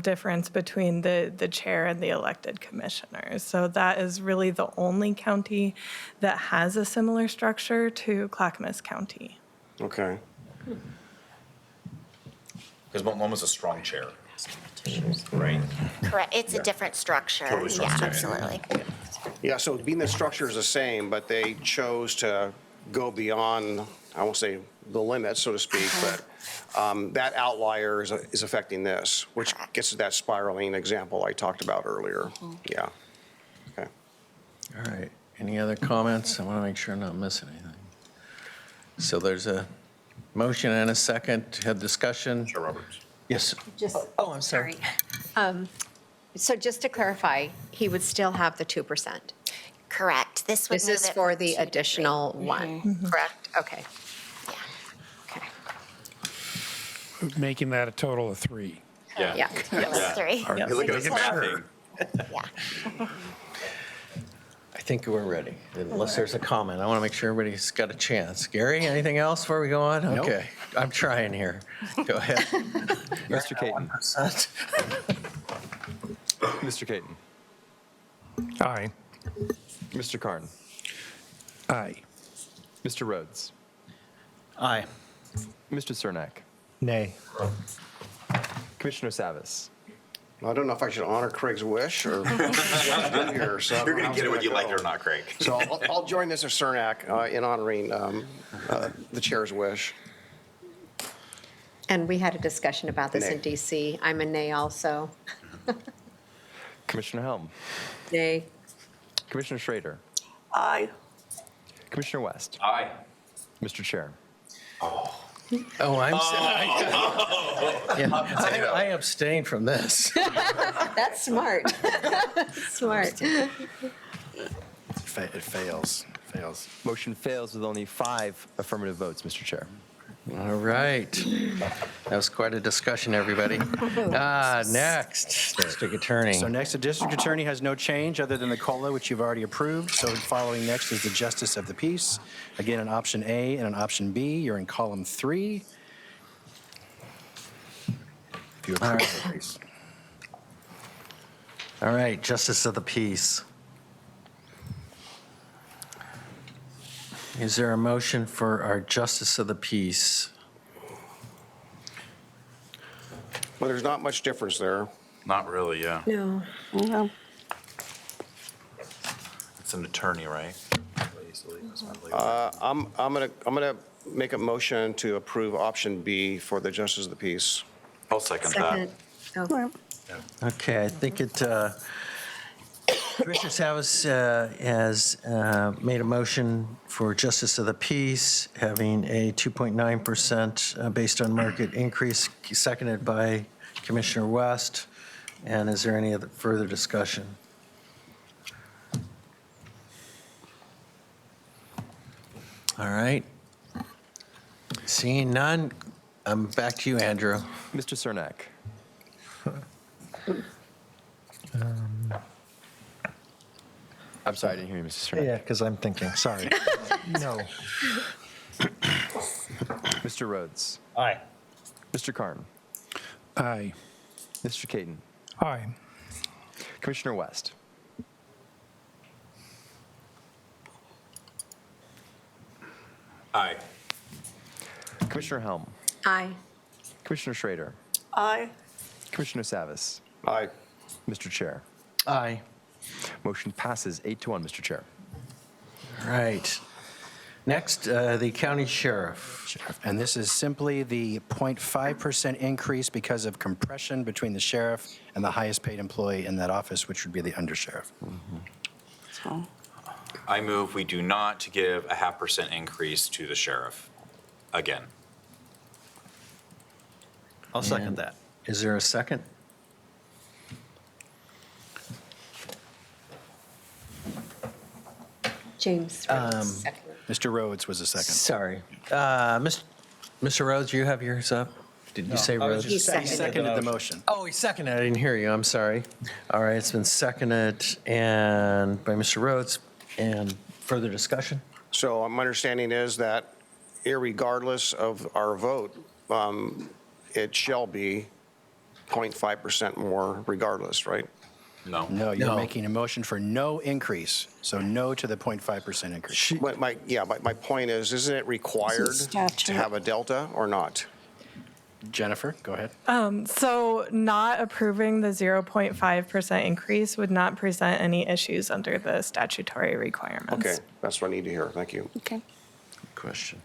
difference between the chair and the elected commissioners. So that is really the only county that has a similar structure to Clackamas County. Okay. Because one was a strong chair, right? Correct, it's a different structure. Totally Yeah, structure. absolutely. Yeah, so being the structure is the same, but they chose to go beyond, I won't say the limit, so to speak, but that outlier is affecting this, which gets to that spiraling example I talked about earlier. Yeah. Okay. All right. Any other comments? I want to make sure I'm not missing anything. So there's a motion and a second to have discussion. Chair Roberts. Yes. Oh, I'm sorry. So just to clarify, he would still have the 2%. Correct. This would This move is it for from the 2 to 3. additional one, correct? Okay. Making that a total of 3. Yeah. Yes. 3. You're looking at the mapping. Yeah. I think we're ready, unless there's a comment. I want to make sure everybody's got a chance. Gary, anything else before we go on? Nope. Okay, I'm trying here. Go ahead. Mr. Caton. Mr. Caton. Aye. Mr. Karn. Aye. Mr. Rhodes. Aye. Mr. Cernak. Nay. Commissioner Savas. I don't know if I should honor Craig's wish or what to do here. So You're going to get it whether you like it or not, Craig. So I'll join Mr. Cernak in honoring the chair's wish. And we had a discussion about this in Nay. DC. I'm a nay also. Commissioner Helm. Nay. Commissioner Schrader. Aye. Commissioner West. Aye. Mr. Chair. Oh, I abstain from this. That's smart. Smart. It fails. Motion fails with only 5 affirmative votes, Mr. Chair. All right. That was quite a discussion, everybody. Next, District Attorney. So next, the district attorney has no change other than the COLA, which you've already approved. So following next is the justice of the peace. Again, an option A and an option B. You're in column 3. If you approve it, please. All right, Justice of the Peace. Is there a motion for our Justice of the Peace? Well, there's not much difference there. Not really, yeah. No. No. It's an attorney, right? I'm gonna make a motion to approve option B for the justice of the peace. I'll second Second. that. Oh. Okay, I think Commissioner Savas has made a motion for Justice of the Peace, having a 2.9% based on market increase, seconded by Commissioner West. And is there any other further discussion? All right. Seeing none, I'm back to you, Andrew. Mr. Cernak. I'm sorry, I didn't hear you, Mr. Cernak. Yeah, because I'm thinking, sorry. No. Mr. Rhodes. Aye. Mr. Karn. Aye. Mr. Caton. Aye. Commissioner West. Aye. Commissioner Helm. Aye. Commissioner Schrader. Aye. Commissioner Savas. Aye. Mr. Chair. Aye. Motion passes 8-1, Mr. Chair. All right. Next, the county sheriff. And this is simply the 0.5% increase because of compression between the sheriff and the highest paid employee in that office, which would be the undersheriff. So, I move we do not give a 0.5% increase to the sheriff again. I'll second that. Is there a second? James Rhodes, second. Mr. Rhodes was the second. Sorry. Mr. Rhodes, you have yours up? Did you say Rhodes? He seconded. He seconded the motion. Oh, he seconded. I didn't hear you. I'm sorry. All right, it's been seconded and by Mr. Rhodes. And further discussion? So my understanding is that irregardless of our vote, it shall be 0.5% more regardless, right? No. No, you're No. making a motion for no increase, so no to the 0.5% increase. But my point is, isn't it required statute. to have a delta or not? Jennifer, go ahead. So not approving the 0.5% increase would not present any issues under the statutory requirements. Okay, that's what I need to hear. Thank you. okay. Good question.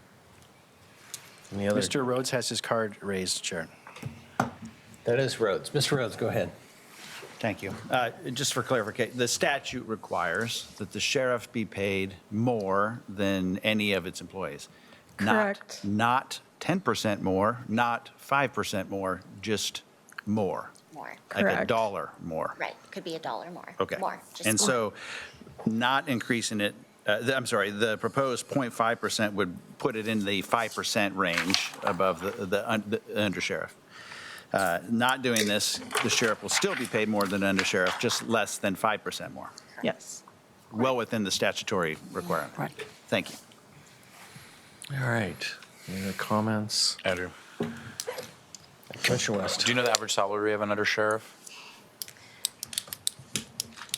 Any other? Mr. Rhodes has his card raised, Chair. That is Rhodes. Mr. Rhodes, go ahead. Thank you. Just for clarification, the statute requires that the sheriff be paid more than any of its employees. Correct. Not 10% more, not 5% more, just more. More. Like Correct. $1 more. Right, could be $1 more. Okay. More, just And more. so not increasing it, the proposed 0.5% would put it in the 5% range above the undersheriff. Not doing this, the sheriff will still be paid more than the undersheriff, just less than 5% more. Yes. Well within the statutory requirement. Right. Thank you. All right. Any other comments? Andrew, Commissioner West. do you know the average salary of an undersheriff?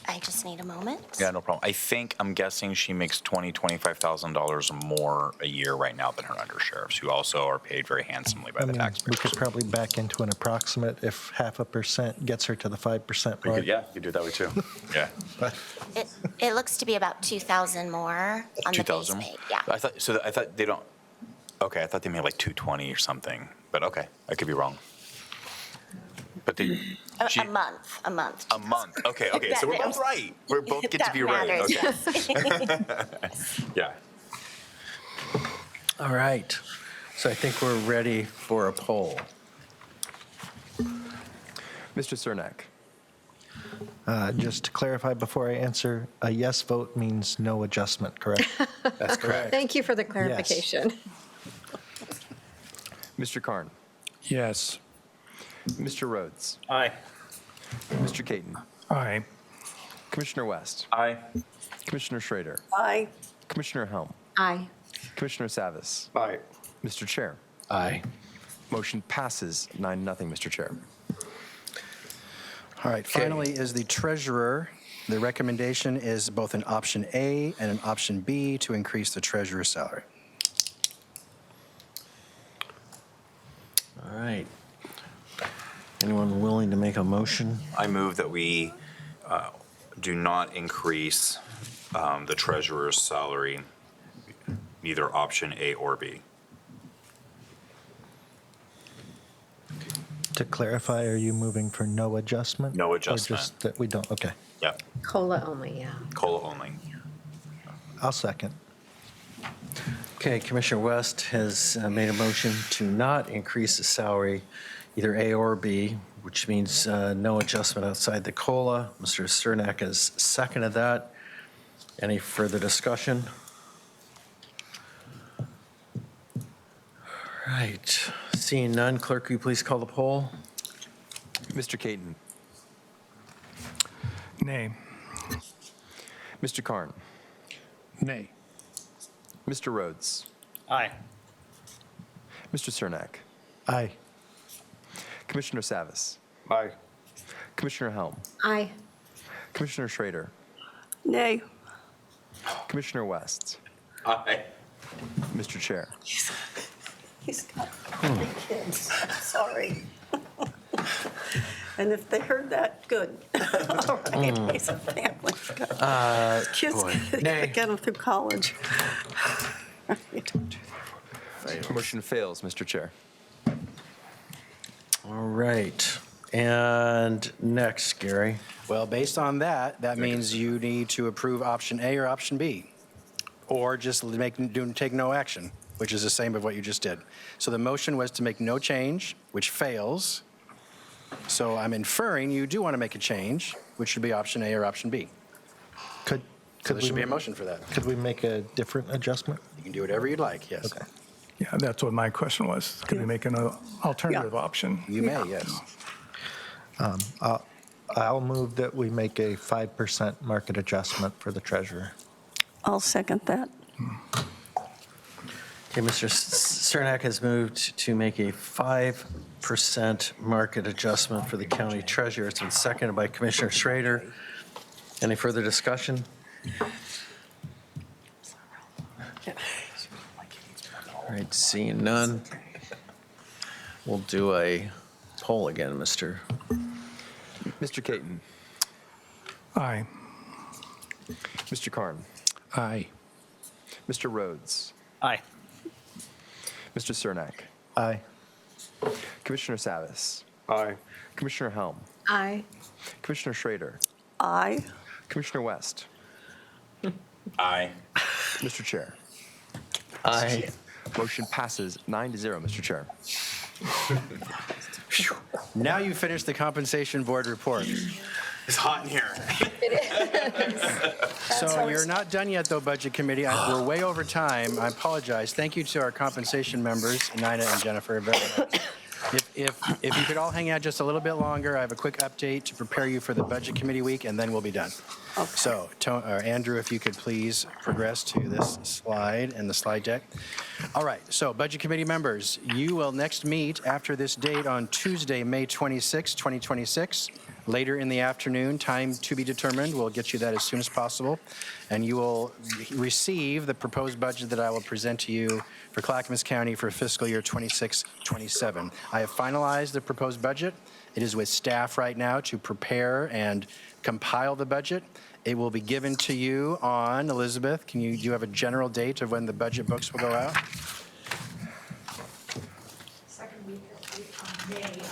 I just need a moment. Yeah, no problem. I'm guessing she makes $25,000 more a year right now than her undersheriffs, who also are paid very handsomely by I the mean, taxpayers. we could probably back into an approximate if 0.5% gets her to the 5% mark. Yeah, you could do it that way too. Yeah. It looks to be about 2,000 more on the base 2,000? pay. Yeah. I thought they don't, okay, I thought they made like 220 or something, but okay, I could be wrong. But they, A month. a month, okay, so we're both right. We're both get to That be right, matters, okay. yes. Yeah. All right. So I think we're ready for a poll. Mr. Cernak. Just to clarify before I answer, a yes vote means no adjustment, correct? That's correct. Thank you for the clarification. Mr. Karn. Yes. Mr. Rhodes. Aye. Mr. Caton. Aye. Commissioner West. Aye. Commissioner Schrader. Aye. Commissioner Helm. Aye. Commissioner Savis. Aye. Mr. Chair. Aye. Motion passes 9-0, Mr. Chair. All right, finally is the treasurer. The recommendation is both an option A and an option B to increase the treasurer's salary. All right. Anyone willing to make a motion? I move that we do not increase the treasurer's salary, either option A or B. To clarify, are you moving for no adjustment? No Or adjustment. just that we don't, okay. Yeah, COLA only, yeah. COLA only. I'll second. Okay, Commissioner West has made a motion to not increase the salary, either A or B, which means no adjustment outside the COLA. Mr. Cernak has seconded that. Any further discussion? All right, seeing none, clerk, will you please call the poll? Mr. Caton. Nay. Mr. Karn. Nay. Mr. Rhodes. Aye. Mr. Cernak. Aye. Commissioner Savis. Aye. Commissioner Helm. Aye. Commissioner Schrader. Nay. Commissioner West. Aye. Mr. Chair. He's got 3 kids. Sorry. And if they heard that, good. All right, he's a family guy. Kids boy. gotta Nay. get them through college. fails. Motion fails, Mr. Chair. All right. And next, Gary. Well, based on that, that means you need to approve option A or option B, or just take no action, which is the same of what you just did. So the motion was to make no change, which fails. So I'm inferring you do want to make a change, which should be option A or option B. Could So there should be a motion for that. Could we make a different adjustment? You can do whatever you'd like, yes. Okay. Yeah, that's what my question was. Could we make an alternative option? You may, yes. I'll move that we make a 5% market adjustment for the treasurer. I'll second that. Okay, Mr. Cernak has moved to make a 5% market adjustment for the county treasurer. It's been seconded by Commissioner Schrader. Any further discussion? All right, seeing none, we'll do a poll again, Mr. Caton. Aye. Mr. Karn. Aye. Mr. Rhodes. Aye. Mr. Cernak. Aye. Commissioner Savis. Aye. Commissioner Helm. Aye. Commissioner Schrader. Aye. Commissioner West. Aye. Mr. Chair. Aye. Motion passes 9-0, Mr. Chair. Now you finished the compensation board report. It's hot in here. So you're not done yet, though, Budget Committee. We're way over time. I apologize. Thank you to our compensation members, Nina and Jennifer, very much. If you could all hang out just a little bit longer, I have a quick update to prepare you for the Budget Committee week, and then we'll be done. So, Andrew, if you could please progress to this slide and the slide deck. All right, so Budget Committee members, you will next meet after this date on Tuesday, May 26, 2026. Later in the afternoon, time to be determined. We'll get you that as soon as possible. And you will receive the proposed budget that I will present to you for Clackamas County for fiscal year 26-27. I have finalized the proposed budget. It is with staff right now to prepare and compile the budget. It will be given to you on, Elizabeth, do you have a general date of when the budget books will go out? Second week of May, I believe.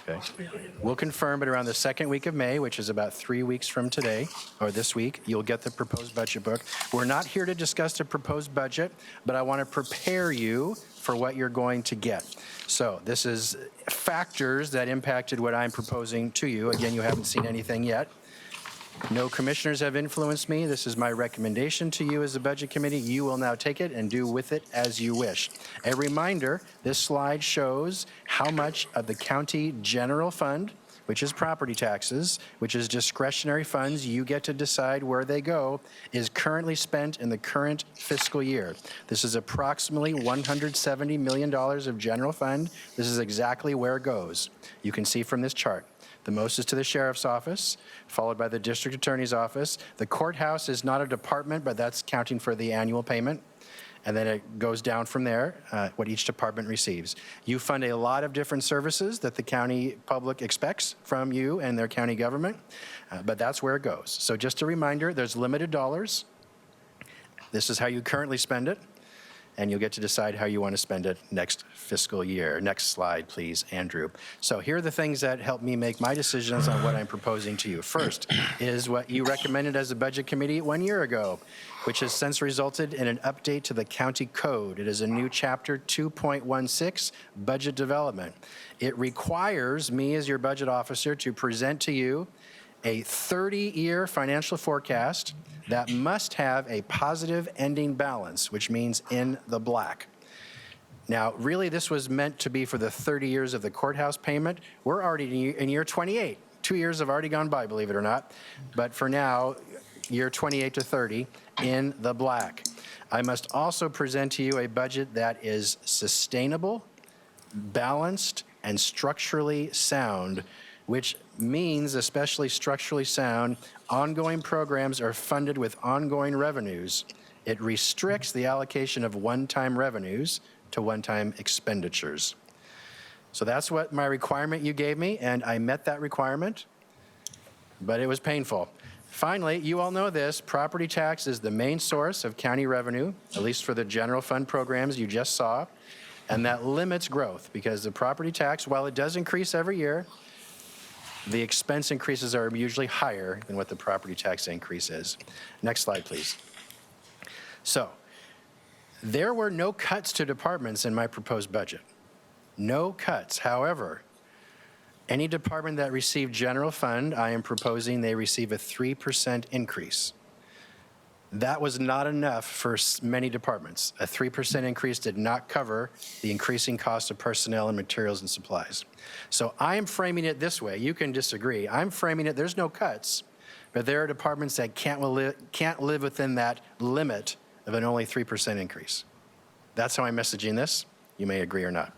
Okay. We'll confirm, but around the second week of May, which is about 3 weeks from today, or this week, you'll get the proposed budget book. We're not here to discuss the proposed budget, but I want to prepare you for what you're going to get. So this is factors that impacted what I'm proposing to you. Again, you haven't seen anything yet. No commissioners have influenced me. This is my recommendation to you as the Budget Committee. You will now take it and do with it as you wish. A reminder, this slide shows how much of the county general fund, which is property taxes, which is discretionary funds, you get to decide where they go, is currently spent in the current fiscal year. This is approximately $170 million of general fund. This is exactly where it goes. You can see from this chart. The most is to the sheriff's office, followed by the district attorney's office. The courthouse is not a department, but that's counting for the annual payment. And then it goes down from there, what each department receives. You fund a lot of different services that the county public expects from you and their county government, but that's where it goes. So just a reminder, there's limited dollars. This is how you currently spend it, and you'll get to decide how you want to spend it next fiscal year. Next slide, please, Andrew. So here are the things that help me make my decisions on what I'm proposing to you. First is what you recommended as a Budget Committee 1 year ago, which has since resulted in an update to the county code. It is a new chapter 2.16, budget development. It requires me as your budget officer to present to you a 30-year financial forecast that must have a positive ending balance, which means in the black. Now, really, this was meant to be for the 30 years of the courthouse payment. We're already in year 28. 2 years have already gone by, believe it or not. But for now, year 28 to 30, in the black. I must also present to you a budget that is sustainable, balanced, and structurally sound, which means, especially structurally sound, ongoing programs are funded with ongoing revenues. It restricts the allocation of one-time revenues to one-time expenditures. So that's what my requirement you gave me, and I met that requirement, but it was painful. Finally, you all know this, property tax is the main source of county revenue, at least for the general fund programs you just saw, and that limits growth because the property tax, while it does increase every year, the expense increases are usually higher than what the property tax increase is. Next slide, please. So, there were no cuts to departments in my proposed budget. No cuts. However, any department that received general fund, I am proposing they receive a 3% increase. That was not enough for many departments. A 3% increase did not cover the increasing cost of personnel and materials and supplies. So I am framing it this way. You can disagree. I'm framing it, there's no cuts, but there are departments that can't live within that limit of an only 3% increase. That's how I'm messaging this. You may agree or not.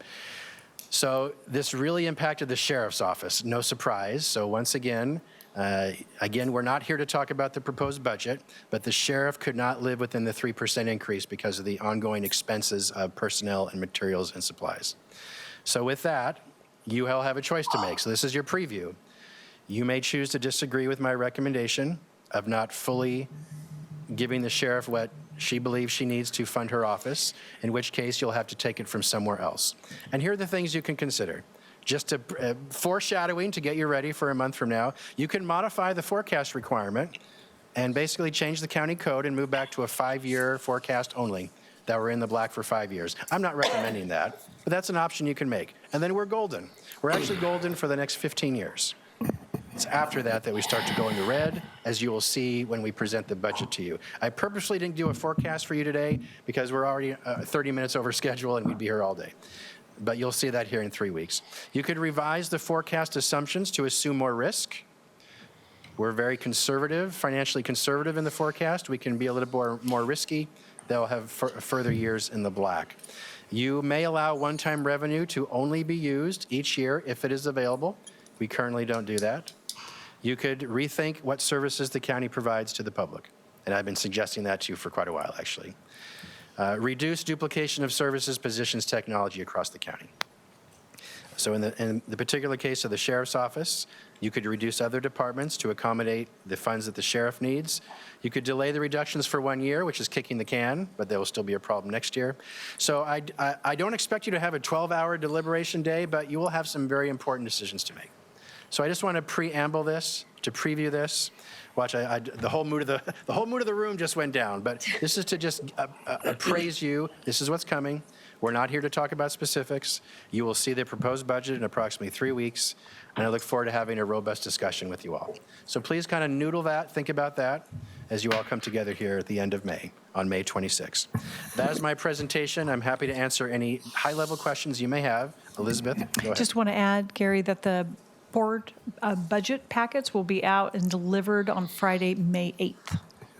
So this really impacted the sheriff's office, no surprise. So once again, we're not here to talk about the proposed budget, but the sheriff could not live within the 3% increase because of the ongoing expenses of personnel and materials and supplies. So with that, you all have a choice to make. So this is your preview. You may choose to disagree with my recommendation of not fully giving the sheriff what she believes she needs to fund her office, in which case you'll have to take it from somewhere else. And here are the things you can consider. Just to foreshadowing to get you ready for a month from now, you can modify the forecast requirement and basically change the county code and move back to a 5-year forecast only, that we're in the black for 5 years. I'm not recommending that, but that's an option you can make. And then we're golden. We're actually golden for the next 15 years. It's after that that we start to go into red, as you will see when we present the budget to you. I purposely didn't do a forecast for you today because we're already 30 minutes over schedule and we'd be here all day. But you'll see that here in 3 weeks. You could revise the forecast assumptions to assume more risk. We're very conservative, financially conservative in the forecast. We can be a little more risky. They'll have further years in the black. You may allow one-time revenue to only be used each year if it is available. We currently don't do that. You could rethink what services the county provides to the public. And I've been suggesting that to you for quite a while, actually. Reduce duplication of services, positions, technology across the county. So in the particular case of the sheriff's office, you could reduce other departments to accommodate the funds that the sheriff needs. You could delay the reductions for 1 year, which is kicking the can, but there will still be a problem next year. So I don't expect you to have a 12-hour deliberation day, but you will have some very important decisions to make. So I just want to preamble this, to preview this. Watch, the whole mood of the room just went down. But this is to just appraise you. This is what's coming. We're not here to talk about specifics. You will see the proposed budget in approximately 3 weeks, and I look forward to having a robust discussion with you all. So please kind of noodle that, think about that, as you all come together here at the end of May, on May 26th. That is my presentation. I'm happy to answer any high-level questions you may have. Elizabeth, go ahead. Just want to add, Gary, that the board budget packets will be out and delivered on Friday, May 8th.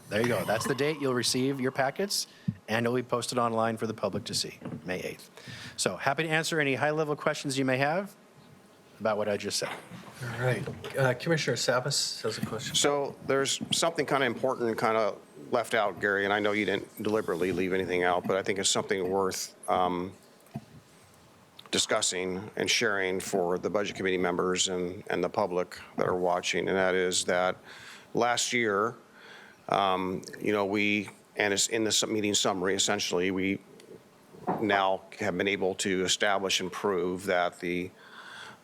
There you go. That's the date you'll receive your packets, and it'll be posted online for the public to see, May 8th. So happy to answer any high-level questions you may have about what I just said. All right. Commissioner Savas has a question. So there's something kind of important kind of left out, Gary, and I know you didn't deliberately leave anything out, but I think it's something worth discussing and sharing for the Budget Committee members and the public that are watching, and that is that last year, and it's in the meeting summary, essentially, we now have been able to establish and prove that the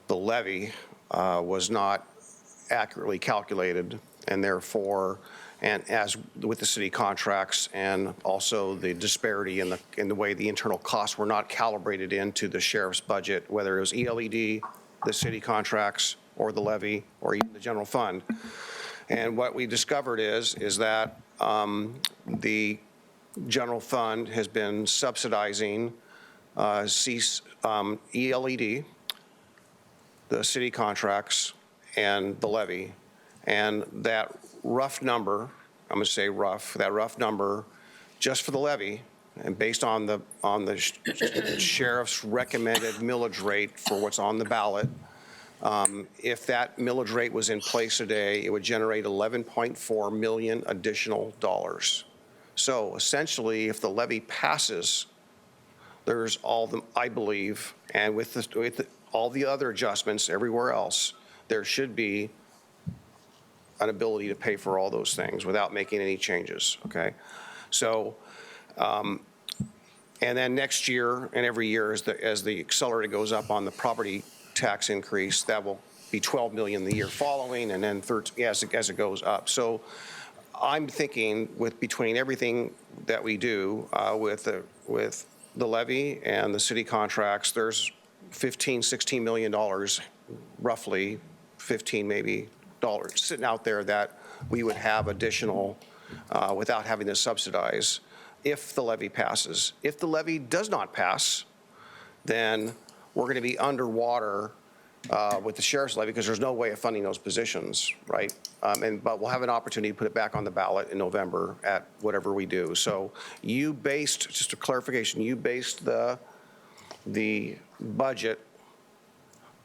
levy was not accurately calculated, and therefore, and as with the city contracts and also the disparity in the way the internal costs were not calibrated into the sheriff's budget, whether it was ELED, the city contracts, or the levy, or even the general fund. And what we discovered is that the general fund has been subsidizing ELED, the city contracts, and the levy. And that rough number, I'm going to say rough, that rough number just for the levy, and based on the sheriff's recommended millage rate for what's on the ballot, if that millage rate was in place today, it would generate $11.4 million additional dollars. So essentially, if the levy passes, there's I believe, and with all the other adjustments everywhere else, there should be an ability to pay for all those things without making any changes, okay? So, and then next year and every year as the accelerator goes up on the property tax increase, that will be 12 million the year following, and then 13 as it goes up. So I'm thinking between everything that we do with the levy and the city contracts, there's $16 million, roughly 15 maybe dollars sitting out there that we would have additional without having to subsidize if the levy passes. If the levy does not pass, then we're going to be underwater with the sheriff's levy because there's no way of funding those positions, right? But we'll have an opportunity to put it back on the ballot in November at whatever we do. So you based, just a clarification, you based the budget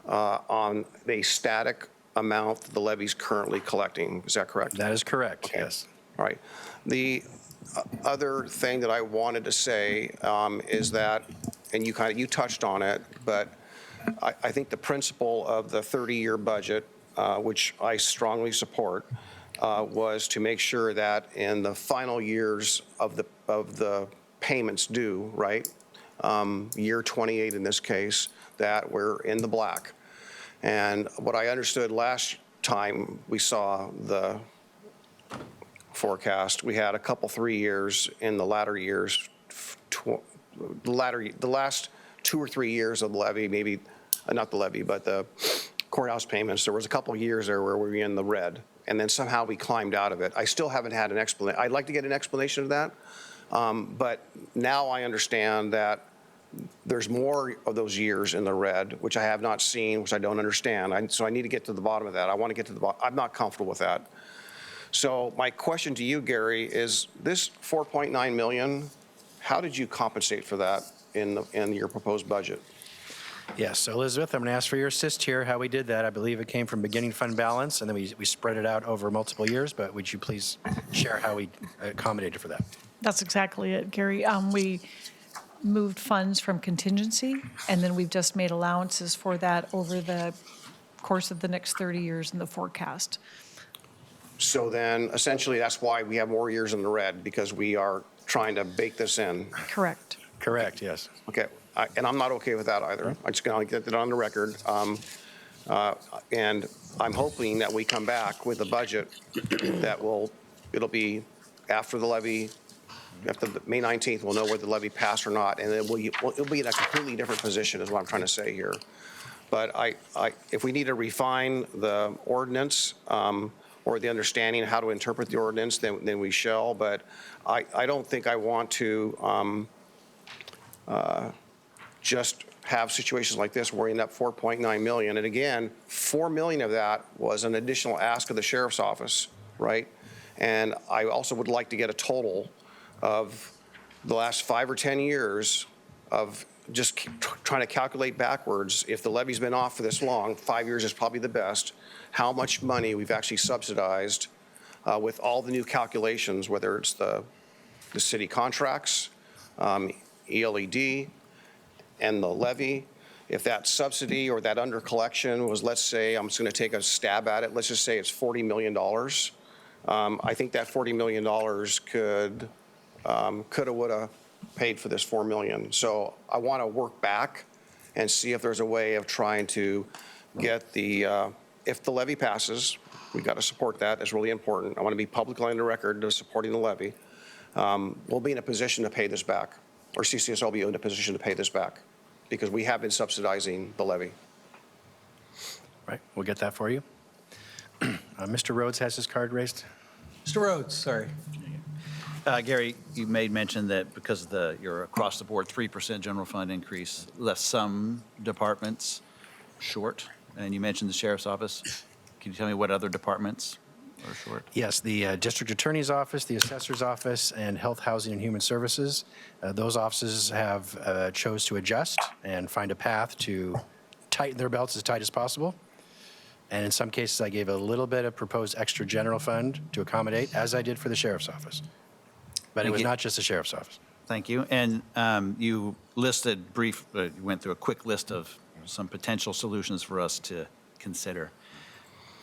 on a static amount the levy's currently collecting. Is that correct? That is correct, Okay. yes. All right. The other thing that I wanted to say is that, and you touched on it, but I think the principle of the 30-year budget, which I strongly support, was to make sure that in the final years of the payments due, right, year 28 in this case, that we're in the black. And what I understood last time we saw the forecast, we had a couple 3 years in the latter years, the last 2 or 3 years of the levy, maybe not the levy, but the courthouse payments. There was a couple years there where we were in the red, and then somehow we climbed out of it. I still haven't had an explanation. I'd like to get an explanation of that, but now I understand that there's more of those years in the red, which I have not seen, which I don't understand. So I need to get to the bottom of that. I want to get to the bottom. I'm not comfortable with that. So my question to you, Gary, is this $4.9 million, how did you compensate for that in your proposed budget? Yes, so Elizabeth, I'm going to ask for your assist here, how we did that. I believe it came from beginning fund balance, and then we spread it out over multiple years, but would you please share how we accommodated for that? That's exactly it, Gary. We moved funds from contingency, and then we've just made allowances for that over the course of the next 30 years in the forecast. So then essentially that's why we have more years in the red, because we are trying to bake this in. Correct. Correct, yes. Okay, and I'm not okay with that either. I'm just going to get that on the record. And I'm hoping that we come back with a budget that it'll be after the levy, after May 19th, we'll know whether the levy passed or not, and it'll be in a completely different position is what I'm trying to say here. But if we need to refine the ordinance or the understanding of how to interpret the ordinance, then we shall. But I don't think I want to just have situations like this where we end up $4.9 million. And again, $4 million of that was an additional ask of the sheriff's office, right? And I also would like to get a total of the last 5 or 10 years of just trying to calculate backwards. If the levy's been off for this long, 5 years is probably the best, how much money we've actually subsidized with all the new calculations, whether it's the city contracts, ELED, and the levy. If that subsidy or that under collection was, let's say, I'm just going to take a stab at it, let's just say it's $40 million. I think that $40 million coulda, woulda paid for this $4 million. So I want to work back and see if there's a way of trying to get if the levy passes, we've got to support that. That's really important. I want to be publicly on the record to supporting the levy. We'll be in a position to pay this back, or CCSO will be in a position to pay this back, because we have been subsidizing the levy. Right, we'll get that for you. Mr. Rhodes has his card raised. Mr. Rhodes, sorry. Gary, you made mention that because of your across-the-board 3% general fund increase, left some departments short, and you mentioned the sheriff's office. Can you tell me what other departments are short? Yes, the district attorney's office, the assessor's office, and health, housing, and human services. Those offices have chose to adjust and find a path to tighten their belts as tight as possible. And in some cases, I gave a little bit of proposed extra general fund to accommodate, as I did for the sheriff's office. But it was not just the sheriff's office. Thank you. And you listed you went through a quick list of some potential solutions for us to consider.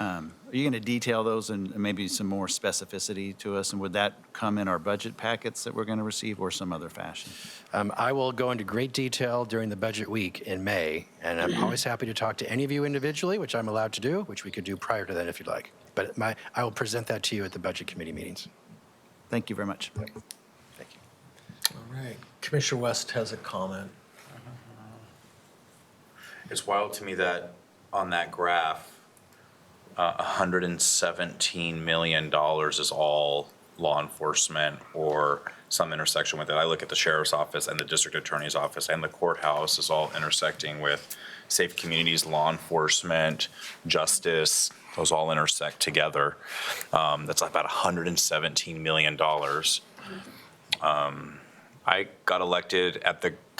Are you going to detail those and maybe some more specificity to us? And would that come in our budget packets that we're going to receive or some other fashion? I will go into great detail during the budget week in May, and I'm always happy to talk to any of you individually, which I'm allowed to do, which we could do prior to that if you'd like. But I will present that to you at the budget committee meetings. Thank you very much. Thank you. All right. Commissioner West has a comment. It's wild to me that on that graph, $117 million is all law enforcement or some intersection with it. I look at the sheriff's office and the district attorney's office and the courthouse is all intersecting with safe communities, law enforcement, justice. Those all intersect together. That's about $117 million. I got elected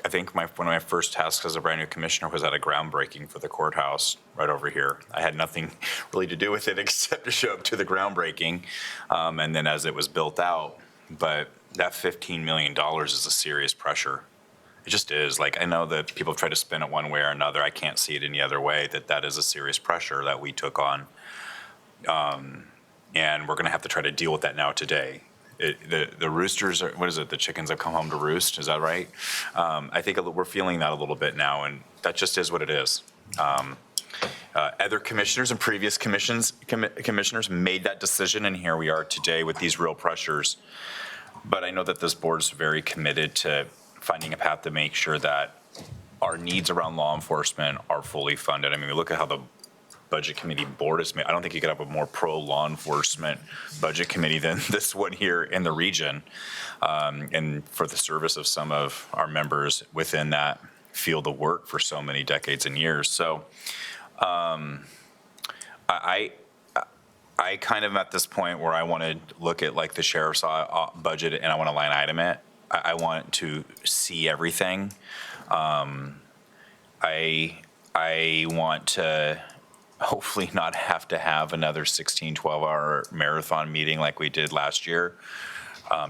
I think one of my first tasks as a brand new commissioner was at a groundbreaking for the courthouse right over here. I had nothing really to do with it except to show up to the groundbreaking, and then as it was built out. But that $15 million is a serious pressure. It just is. Like, I know that people try to spin it one way or another. I can't see it any other way, that is a serious pressure that we took on. And we're going to have to try to deal with that now today. The roosters are, what is it? The chickens have come home to roost. Is that right? I think we're feeling that a little bit now, and that just is what it is. Other commissioners and previous commissioners made that decision, and here we are today with these real pressures. But I know that this board is very committed to finding a path to make sure that our needs around law enforcement are fully funded. I mean, we look at how the budget committee board is made. I don't think you could have a more pro-law enforcement budget committee than this one here in the region. And for the service of some of our members within that field of work for so many decades and years. So I kind of am at this point where I want to look at like the sheriff's budget and I want to line item it. I want to see everything. I want to hopefully not have to have another 16, 12-hour marathon meeting like we did last year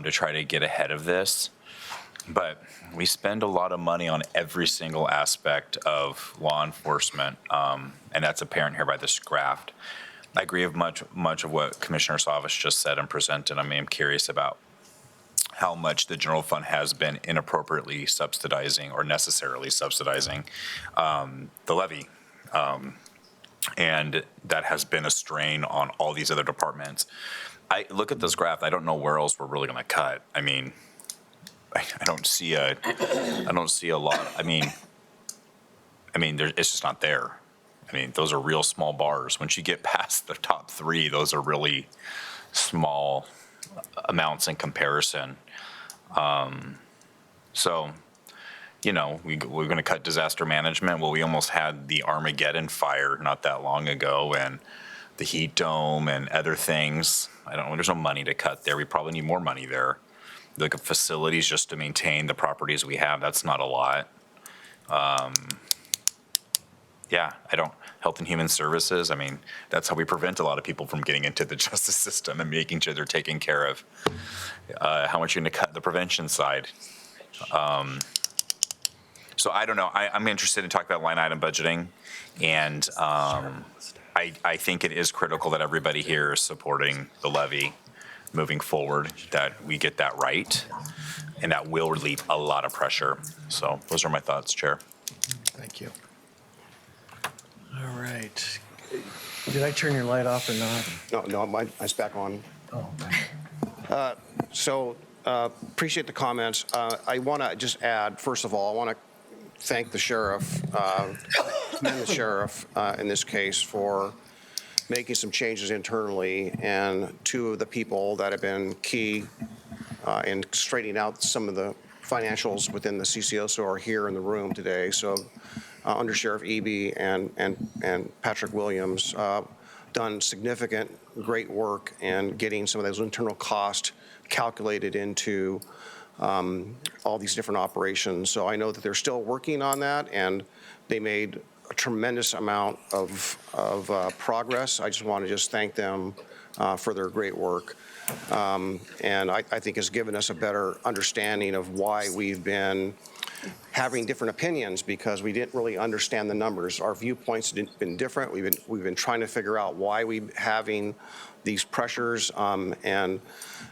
to try to get ahead of this. But we spend a lot of money on every single aspect of law enforcement, and that's apparent here by this graph. I agree with much of what Commissioner Savas just said and presented. I mean, I'm curious about how much the general fund has been inappropriately subsidizing or necessarily subsidizing the levy. And that has been a strain on all these other departments. I look at this graph, I don't know where else we're really gonna cut. I mean, I don't see a lot. I mean, it's just not there. I mean, those are real small bars. Once you get past the top three, those are really small amounts in comparison. So, you know, we're going to cut disaster management. Well, we almost had the Armageddon fire not that long ago, and the heat dome and other things. I don't know. There's no money to cut there. We probably need more money there. Look at facilities just to maintain the properties we have. That's not a lot. Yeah, Health and Human Services, I mean, that's how we prevent a lot of people from getting into the justice system and making sure they're taken care of. How much you're going to cut the prevention side. So I don't know. I'm interested in talking about line item budgeting, and I think it is critical that everybody here is supporting the levy moving forward, that we get that right, and that will relieve a lot of pressure. So those are my thoughts, Chair. Thank you. All right. Did I turn your light off or not? No, mine's back on. Oh. So appreciate the comments. I want to just add, first of all, I want to thank the sheriff, commend the sheriff in this case for making some changes internally, and two of the people that have been key in straightening out some of the financials within the CCOSO are here in the room today. So Under Sheriff Eby and Patrick Williams done significant, great work in getting some of those internal costs calculated into all these different operations. So I know that they're still working on that, and they made a tremendous amount of progress. I just want to thank them for their great work. And I think has given us a better understanding of why we've been having different opinions because we didn't really understand the numbers. Our viewpoints have been different. We've been trying to figure out why we're having these pressures. And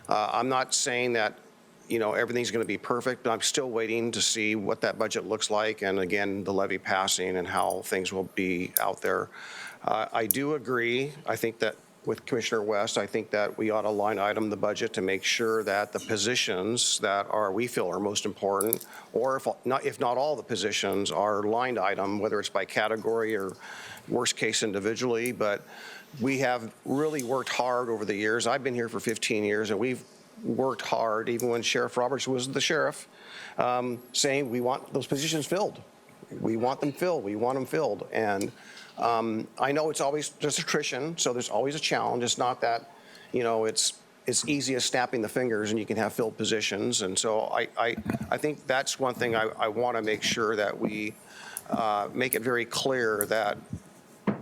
I'm not saying that everything's going to be perfect, but I'm still waiting to see what that budget looks like. And again, the levy passing and how things will be out there. I do agree. I think that with Commissioner West, I think that we ought to line item the budget to make sure that the positions that we feel are most important, or if not all the positions, are lined item, whether it's by category or worst case individually. But we have really worked hard over the years. I've been here for 15 years, and we've worked hard, even when Sheriff Roberts was the sheriff, saying we want those positions filled. We want them filled. We want them filled. And I know it's always just attrition, so there's always a challenge. It's not that, it's easy as snapping the fingers and you can have filled positions. And so I think that's one thing I want to make sure that we make it very clear that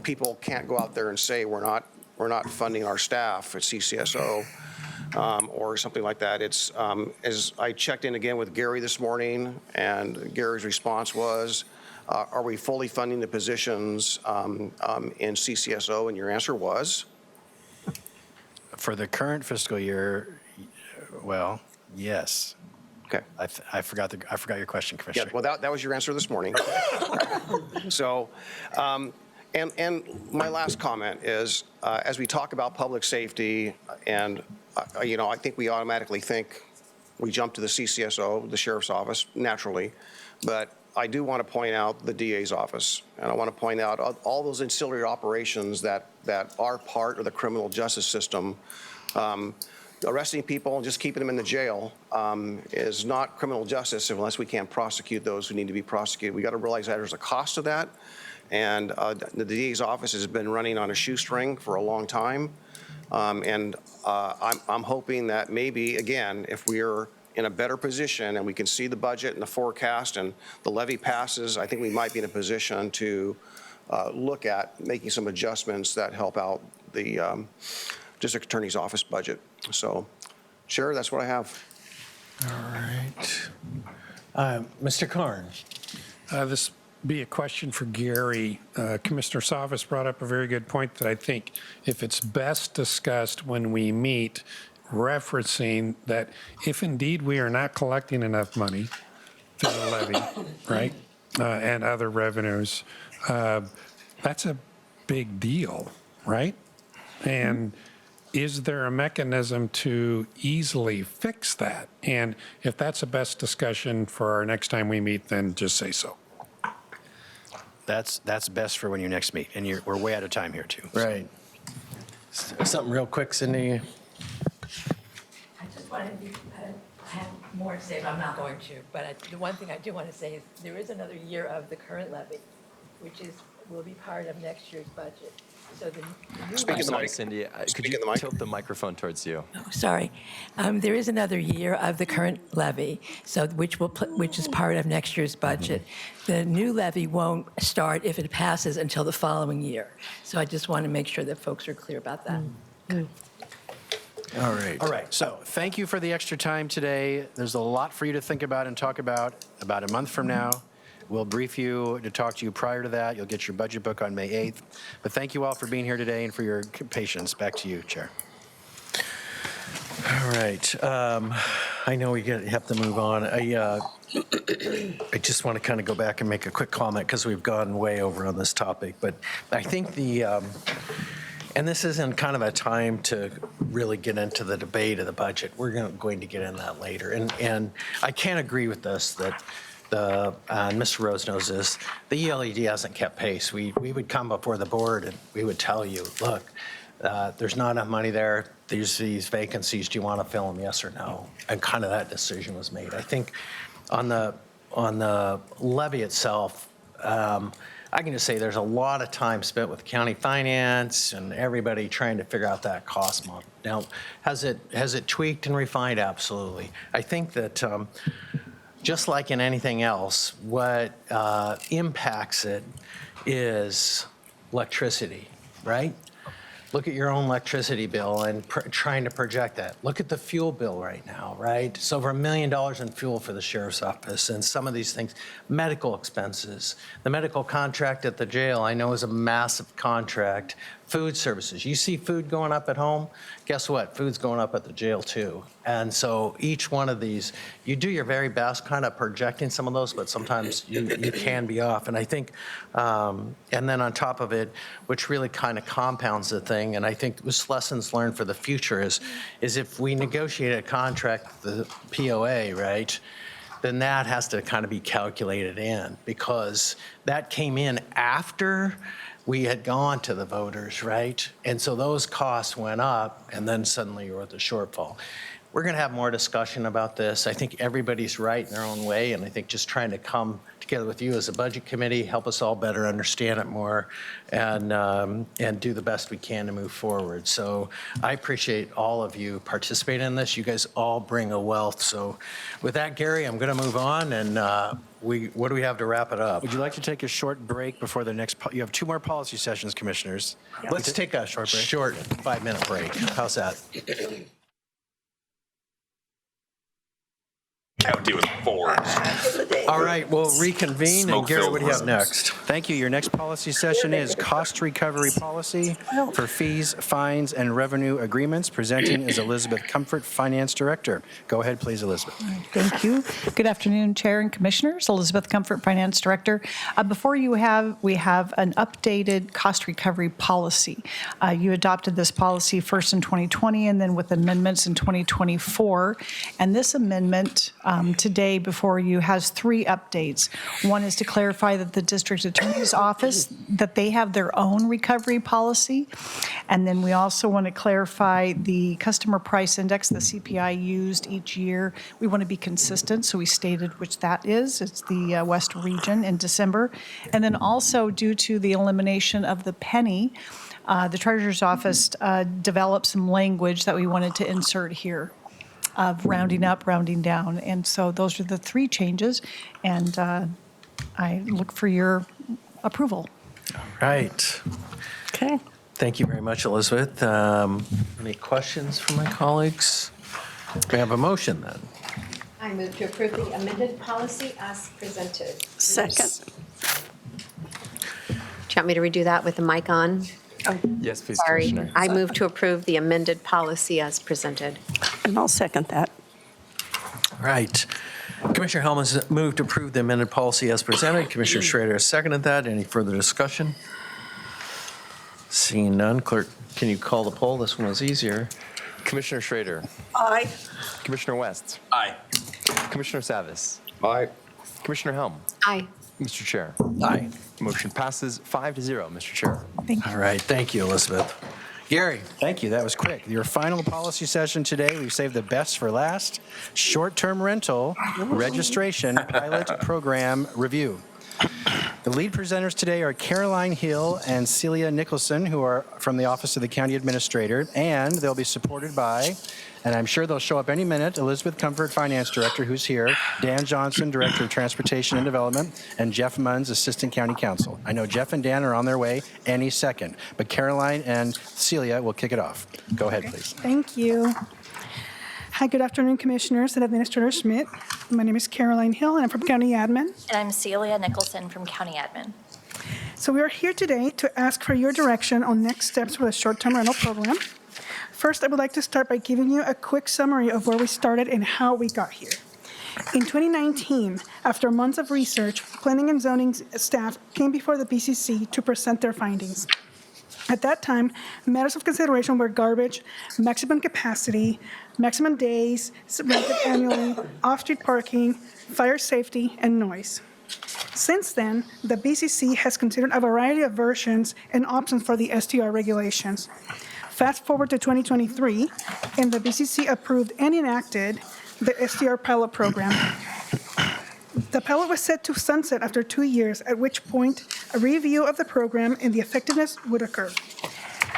people can't go out there and say we're not funding our staff at CCSO. Or something like that. It's as I checked in again with Gary this morning, and Gary's response was, are we fully funding the positions in CCSO? And your answer was? For the current fiscal year, well, yes. Okay. I forgot your question, Commissioner. Yeah, well, that was your answer this morning. So, and my last comment is, as we talk about public safety, and I think we automatically we jump to the CCSO, the Sheriff's Office, naturally, but I do want to point out the DA's office, and I want to point out all those ancillary operations that are part of the criminal justice system. Arresting people and just keeping them in the jail is not criminal justice unless we can't prosecute those who need to be prosecuted. We got to realize that there's a cost to that, and the DA's office has been running on a shoestring for a long time. And I'm hoping that maybe, again, if we're in a better position and we can see the budget and the forecast and the levy passes, I think we might be in a position to look at making some adjustments that help out the District Attorney's Office budget. So, Sheriff, that's what I have. All right. Mr. Karn. This be a question for Gary. Commissioner Savas brought up a very good point that I think if it's best discussed when we meet, referencing that if indeed we are not collecting enough money through the levy, right, and other revenues, that's a big deal, right? And is there a mechanism to easily fix that? And if that's a best discussion for our next time we meet, then just say so. That's best for when you next meet, and we're way out of time here too. Right. Something real quick, Cindy. I just wanted to I have more to say, but I'm not going to. But the one thing I do want to say is there is another year of the current levy, which will be part of next year's budget. So the new Speak in the mic. Cindy, could you tilt the microphone towards you? Oh, sorry. There is another year of the current levy, so which is part of next year's budget. The new levy won't start if it passes until the following year. So I just want to make sure that folks are clear about that. All right. All right. So thank you for the extra time today. There's a lot for you to think about and talk about a month from now. We'll brief you to talk to you prior to that. You'll get your budget book on May 8th. But thank you all for being here today and for your patience. Back to you, Chair. All right. I know we have to move on. I just want to kind of go back and make a quick comment because we've gone way over on this topic. But I think and this isn't kind of a time to really get into the debate of the budget. We're going to get in that later. And I can't agree with this that Mr. Rose knows this, the ELED hasn't kept pace. We would come before the board and we would tell you, look, there's not enough money there. There's these vacancies. Do you want to fill them, yes or no? And kind of that decision was made. I think on the levy itself, I can just say there's a lot of time spent with county finance and everybody trying to figure out that cost model. Now, has it tweaked and refined? Absolutely. I think that just like in anything else, what impacts it is electricity, right? look at your own electricity bill and trying to project that. Look at the fuel bill right now, right? It's over $1 million in fuel for the sheriff's office and some of these things. Medical expenses. The medical contract at the jail, I know, is a massive contract. Food services. You see food going up at home? Guess what? Food's going up at the jail too. And so each one of these, you do your very best kind of projecting some of those, but sometimes you can be off. And I think, and then on top of it, which really kind of compounds the thing, and I think this lessons learned for the future is if we negotiate a contract, the POA, right, then that has to kind of be calculated in, because that came in after we had gone to the voters, right? And so those costs went up, and then suddenly you're at the shortfall. We're going to have more discussion about this. I think everybody's right in their own way, and I think just trying to come together with you as a budget committee, help us all better understand it more, and do the best we can to move forward. So I appreciate all of you participating in this. You guys all bring a wealth. So with that, Gary, I'm going to move on, and what do we have to wrap it up? Would you like to take a short break before the next, you have 2 more policy sessions, commissioners. Let's take a short 5-minute break. How's that? County with 4. All right, we'll reconvene. And Gary, what do you have next? Thank you. Your next policy session is cost recovery policy for fees, fines, and revenue agreements. Presenting is Elizabeth Comfort, Finance Director. Go ahead, please, Elizabeth. Thank you. Good afternoon, Chair and Commissioners. Elizabeth Comfort, Finance Director. Before we have an updated cost recovery policy. You adopted this policy first in 2020 and then with amendments in 2024. And this amendment today before you has 3 updates. One is to clarify that the District Attorney's Office, that they have their own recovery policy. And then we also want to clarify the customer price index, the CPI used each year. We want to be consistent, so we stated which that is. It's the West Region in December. And then also due to the elimination of the penny, the Treasurer's Office developed some language that we wanted to insert here of rounding up, rounding down. And so those are the 3 changes, and I look for your approval. All right. Okay. Thank you very much, Elizabeth. Any questions from my colleagues? We have a motion then. I move to approve the amended policy as presented. Second. Do you want me to redo that with the mic on? Oh, Yes, please, sorry. Commissioner. I move to approve the amended policy as presented. and I'll second that. All right. Commissioner Hellman's moved to approve the amended policy as presented. Commissioner Schrader has seconded that. Any further discussion? Seeing none, clerk, can you call the poll? This one was easier. Commissioner Schrader. Aye. Commissioner West. Aye. Commissioner Savis. Aye. Commissioner Helm. Aye. Mr. Chair. Aye. Motion passes 5-0, Mr. Chair. All right. Thank you, Elizabeth. Gary. Thank you. That was quick. Your final policy session today, we've saved the best for last. Short-term rental registration pilot program review. The lead presenters today are Caroline Hill and Celia Nicholson, who are from the Office of the County Administrator, and they'll be supported by, and I'm sure they'll show up any minute, Elizabeth Comfort, Finance Director, who's here, Dan Johnson, Director of Transportation and Development, and Jeff Munns, Assistant County Counsel. I know Jeff and Dan are on their way any second, but Caroline and Celia will kick it off. Go ahead, please. Thank you. Hi, good afternoon, Commissioners and Administrator Schmidt. My name is Caroline Hill, and I'm from County Admin. And I'm Celia Nicholson from County Admin. So we are here today to ask for your direction on next steps for the short-term rental program. First, I would like to start by giving you a quick summary of where we started and how we got here. In 2019, after months of research, Planning and Zoning staff came before the BCC to present their findings. At that time, matters of consideration were garbage, maximum capacity, maximum days rented annually, off-street parking, fire safety, and noise. Since then, the BCC has considered a variety of versions and options for the STR regulations. Fast forward to 2023, and the BCC approved and enacted the STR pilot program. The pilot was set to sunset after 2 years, at which point a review of the program and the effectiveness would occur.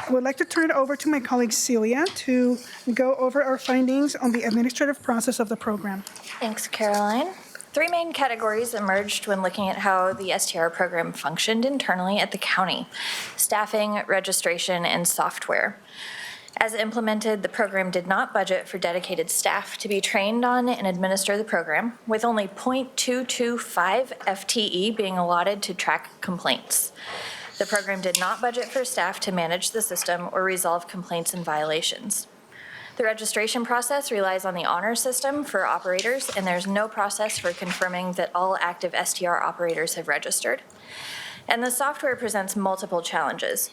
I would like to turn it over to my colleague Celia to go over our findings on the administrative process of the program. Thanks, Caroline. Three main categories emerged when looking at how the STR program functioned internally at the county: staffing, registration, and software. As implemented, the program did not budget for dedicated staff to be trained on and administer the program, with only 0.225 FTE being allotted to track complaints. The program did not budget for staff to manage the system or resolve complaints and violations. The registration process relies on the honor system for operators, and there's no process for confirming that all active STR operators have registered. And the software presents multiple challenges.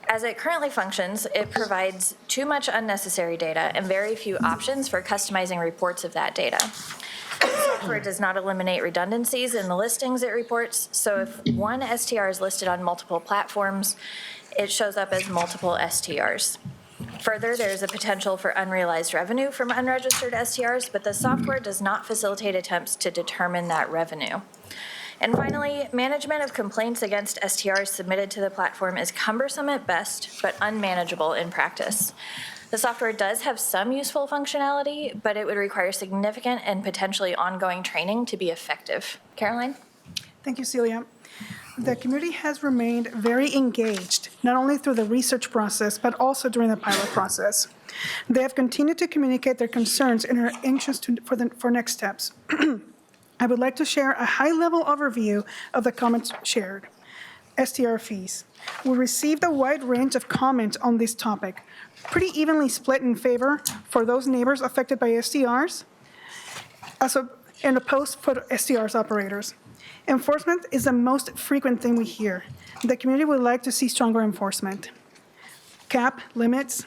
As it currently functions, it provides too much unnecessary data and very few options for customizing reports of that data. The software does not eliminate redundancies in the listings it reports, so if one STR is listed on multiple platforms, it shows up as multiple STRs. Further, there is a potential for unrealized revenue from unregistered STRs, but the software does not facilitate attempts to determine that revenue. And finally, management of complaints against STRs submitted to the platform is cumbersome at best, but unmanageable in practice. The software does have some useful functionality, but it would require significant and potentially ongoing training to be effective. Caroline? Thank you, Celia. The community has remained very engaged, not only through the research process, but also during the pilot process. They have continued to communicate their concerns and are anxious for next steps. I would like to share a high-level overview of the comments shared. STR fees. We received a wide range of comments on this topic, pretty evenly split in favor for those neighbors affected by STRs, and opposed for STRs operators. Enforcement is the most frequent thing we hear. The community would like to see stronger enforcement. Cap, limits.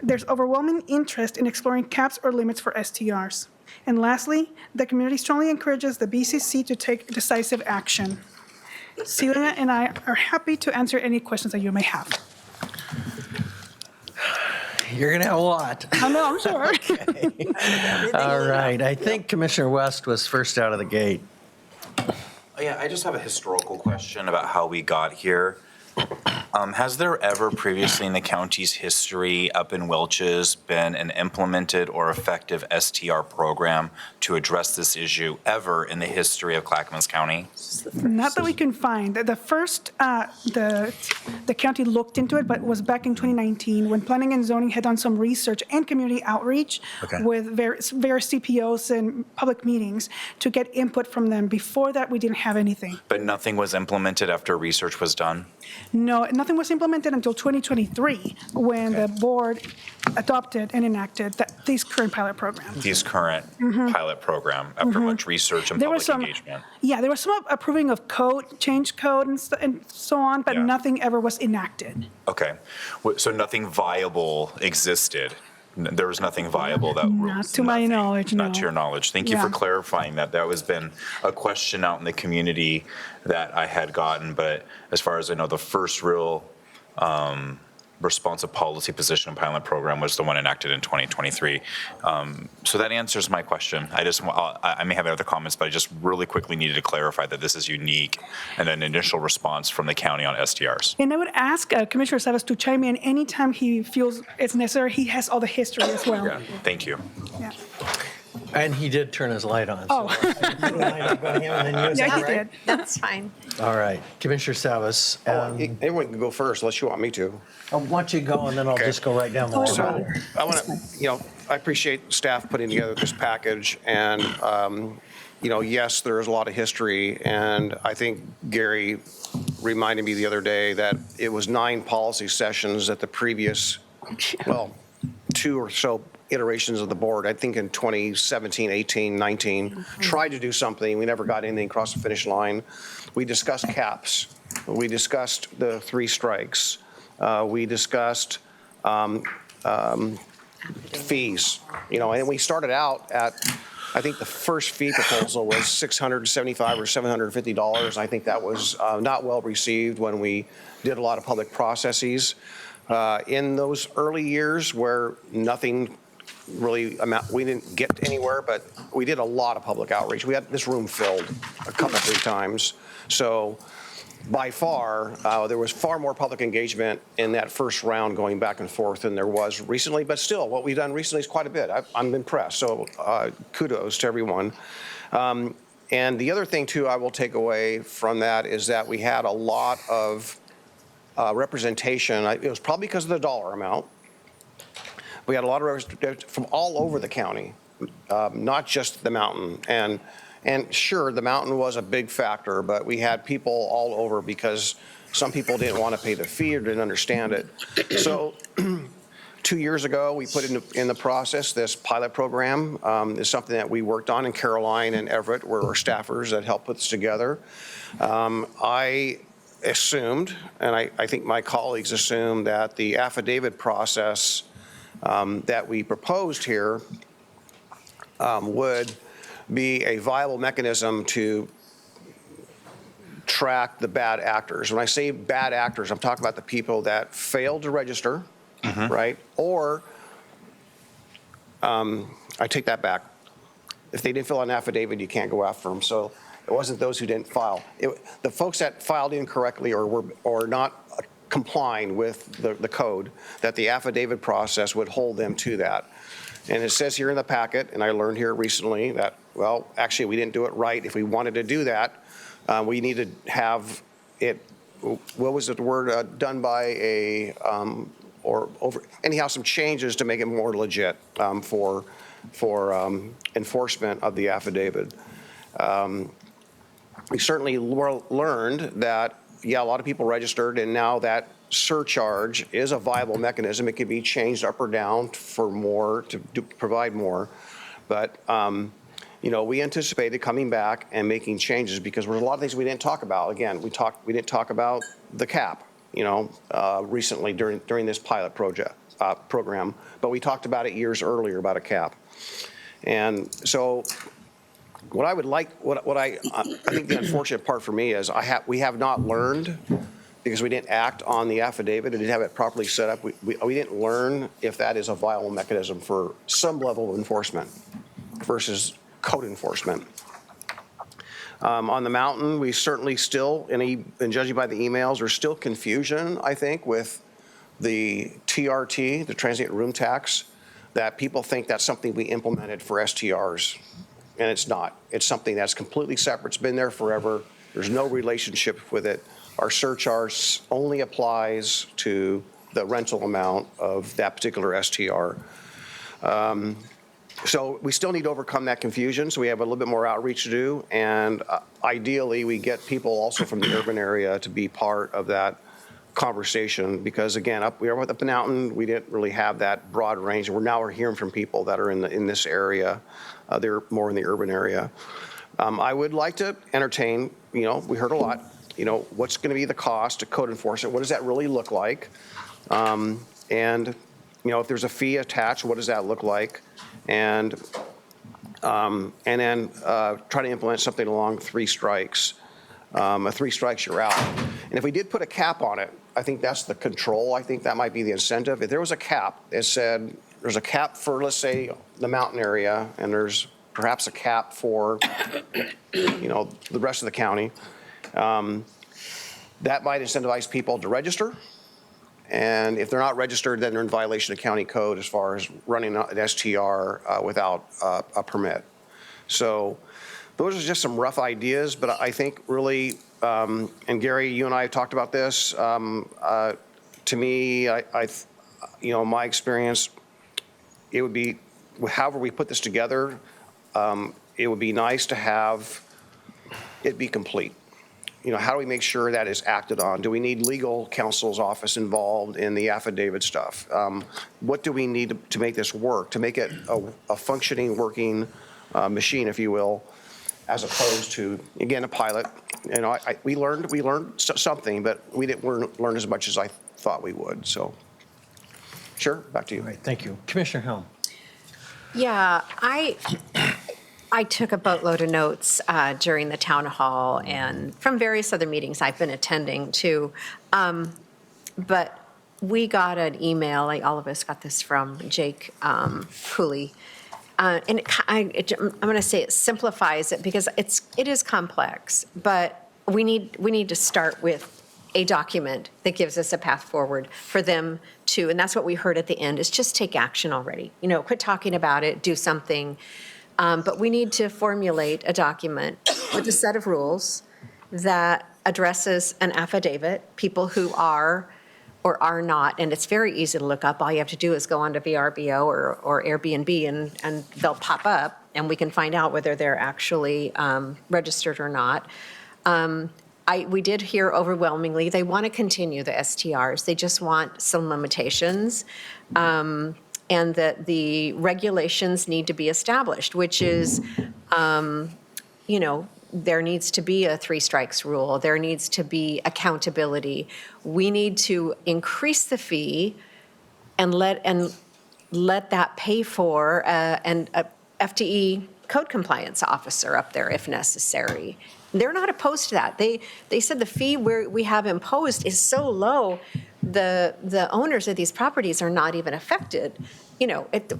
There's overwhelming interest in exploring caps or limits for STRs. And lastly, the community strongly encourages the BCC to take decisive action. Celia and I are happy to answer any questions that you may have. You're going to have a lot. I know, I'm sure. All right. I think Commissioner West was first out of the gate. Yeah, I just have a historical question about how we got here. Has there ever previously in the county's history up in Welch's been an implemented or effective STR program to address this issue ever in the history of Clackamas County? Not that we can find. The first, the county looked into it, but it was back in 2019 when Planning and Zoning had done some research and community outreach with various CPOs and public meetings to get input from them. Before that, we didn't have anything. But nothing was implemented after research was done? No, nothing was implemented until 2023 when the board adopted and enacted this current pilot program. These current pilot program after much research and public engagement? Yeah, there was some approving of code, change code and so on, but nothing ever was enacted. Okay, so nothing viable existed? There was nothing viable that Not to my knowledge, no. Not to your knowledge. Thank you for clarifying that. That has been a question out in the community that I had gotten, but as far as I know, the first real responsive policy position pilot program was the one enacted in 2023. So that answers my question. I may have other comments, but I just really quickly needed to clarify that this is unique and an initial response from the county on STRs. And I would ask Commissioner Savas to chime in anytime he feels it's necessary. He has all the history as well. Yeah, thank you. Yeah. And he did turn his light on. Oh. Yeah, he did. That's fine. All right. Commissioner Savas. Everyone can go first unless you want me to. Why don't you go, and then I'll just go right down the line. So I want to, I appreciate staff putting together this package, and yes, there is a lot of history, and I think Gary reminded me the other day that it was 9 policy sessions at the previous, 2 or so iterations of the board, I think in 2017, 18, 19, tried to do something. We never got anything across the finish line. We discussed caps. We discussed the 3 strikes. We discussed fees, and we started out at, I think the first fee proposal was $675 or $750. I think that was not well received when we did a lot of public processes. In those early years where nothing really we didn't get anywhere, but we did a lot of public outreach. We had this room filled a couple, 3 times. So by far, there was far more public engagement in that first round going back and forth than there was recently. But still, what we've done recently is quite a bit. I'm impressed. So kudos to everyone. And the other thing, too, I will take away from that is that we had a lot of representation. It was probably because of the dollar amount. We had a lot of representation from all over the county, not just the mountain. And sure, the mountain was a big factor, but we had people all over because some people didn't want to pay the fee or didn't understand it. So 2 years ago, we put in the process this pilot program. Is something that we worked on, and Caroline and Everett were our staffers that helped put this together. I assumed, and I think my colleagues assumed, that the affidavit process that we proposed here would be a viable mechanism to track the bad actors. When I say bad actors, I'm talking about the people that failed to register, right? Or, I take that back. If they didn't fill out an affidavit, you can't go after them. So it wasn't those who didn't file. The folks that filed incorrectly or not complying with the code, that the affidavit process would hold them to that. And it says here in the packet, and I learned here recently that, well, actually we didn't do it right. If we wanted to do that, we need to have it, what was the word, done by a, or over, anyhow, some changes to make it more legit for enforcement of the affidavit. We certainly learned that, yeah, a lot of people registered, and now that surcharge is a viable mechanism. It can be changed up or down for more, to provide more. But, you know, we anticipated coming back and making changes because there were a lot of things we didn't talk about. Again, we didn't talk about the cap, you know, recently during this pilot program, but we talked about it years earlier about a cap. And so what I would like, what I think the unfortunate part for me is we have not learned, because we didn't act on the affidavit and didn't have it properly set up. We didn't learn if that is a viable mechanism for some level of enforcement versus code enforcement. On the mountain, we certainly still, and judging by the emails, there's still confusion, I think, with the TRT, the transient room tax, that people think that's something we implemented for STRs. And it's not. It's something that's completely separate. It's been there forever. There's no relationship with it. Our surcharge only applies to the rental amount of that particular STR. So we still need to overcome that confusion. So we have a little bit more outreach to do. And ideally, we get people also from the urban area to be part of that conversation. Because again, we are up the mountain. We didn't really have that broad range. We're hearing from people that are in this area. They're more in the urban area. I would like to entertain, you know, we heard a lot, you know, what's going to be the cost to code enforcement? What does that really look like? And, you know, if there's a fee attached, what does that look like? And then try to implement something along 3 strikes. 3 strikes, you're out. And if we did put a cap on it, I think that's the control. I think that might be the incentive. If there was a cap, it said there's a cap for, let's say, the mountain area, and there's perhaps a cap for, you know, the rest of the county. That might incentivize people to register. And if they're not registered, then they're in violation of county code as far as running an STR without a permit. So those are just some rough ideas, but I think really, and Gary, you and I have talked about this. To me, you know, my experience, it would be, however we put this together, it would be nice to have it be complete. You know, how do we make sure that is acted on? Do we need legal counsel's office involved in the affidavit stuff? What do we need to make this work, to make it a functioning, working machine, if you will, as opposed to, again, a pilot? You know, we learned something, but we didn't learn as much as I thought we would. So, sure, back to you. All right, thank you. Commissioner Helm. Yeah, I took a boatload of notes during the town hall and from various other meetings I've been attending too. But we got an email, like all of us got this from Jake Cooley. And I'm going to say it simplifies it because it is complex, but we need to start with a document that gives us a path forward for them to, and that's what we heard at the end, is just take action already. You know, quit talking about it, do something. But we need to formulate a document with a set of rules that addresses an affidavit, people who are or are not, and it's very easy to look up. All you have to do is go onto VRBO or Airbnb, and they'll pop up, and we can find out whether they're actually registered or not. We did hear overwhelmingly, they want to continue the STRs. They just want some limitations, and that the regulations need to be established, which is, there needs to be a 3 strikes rule. There needs to be accountability. We need to increase the fee and let that pay for a FTE code compliance officer up there if necessary. They're not opposed to that. They said the fee we have imposed is so low, the owners of these properties are not even affected.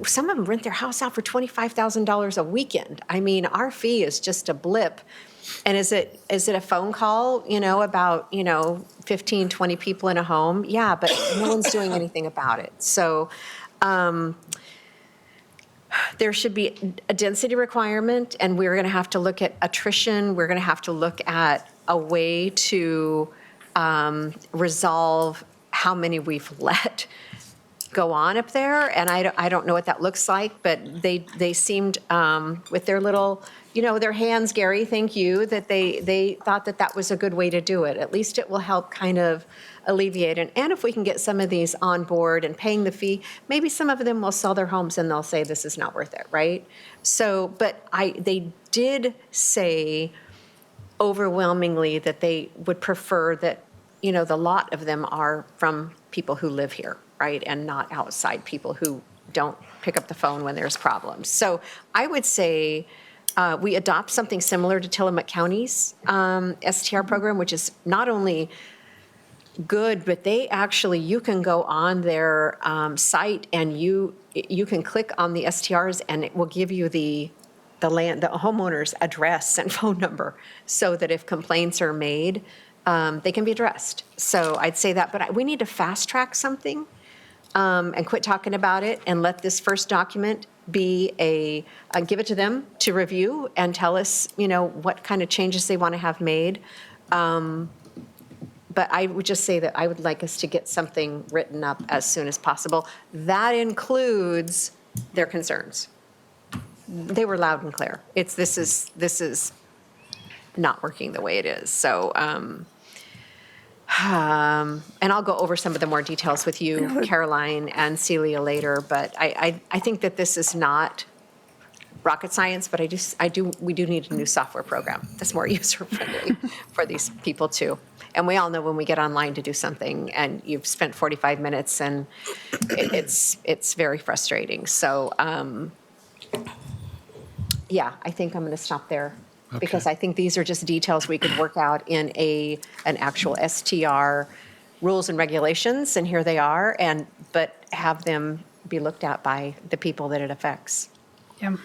Some of them rent their house out for $25,000 a weekend. I mean, our fee is just a blip. And is it a phone call, about, 15, 20 people in a home? Yeah, but no one's doing anything about it. So there should be a density requirement, and we're going to have to look at attrition. We're going to have to look at a way to resolve how many we've let go on up there, and I don't know what that looks like, but they seemed with their little, their hands, Gary, thank you, that they thought that was a good way to do it. At least it will help kind of alleviate it. And if we can get some of these on board and paying the fee, maybe some of them will sell their homes and they'll say this is not worth it, right? So, but they did say overwhelmingly that they would prefer that, the lot of them are from people who live here, right? And not outside people who don't pick up the phone when there's problems. So I would say we adopt something similar to Tillamook County's STR program, which is not only good, but you can go on their site and you can click on the STRs and it will give you the homeowner's address and phone number so that if complaints are made, they can be addressed. So I'd say that, but we need to fast track something and quit talking about it and let this first document be give it to them to review and tell us, what kind of changes they want to have made. But I would just say that I would like us to get something written up as soon as possible. That includes their concerns. They were loud and clear. This is not working the way it is. So, and I'll go over some of the more details with you, Caroline and Celia, later. But I think that this is not rocket science, but we do need a new software program that's more user friendly for these people too. And we all know when we get online to do something and you've spent 45 minutes and it's very frustrating. So yeah, I think I'm going to stop there because I think these are just details we could work out in an actual STR rules and regulations, and here they are, but have them be looked at by the people that it affects. Yeah.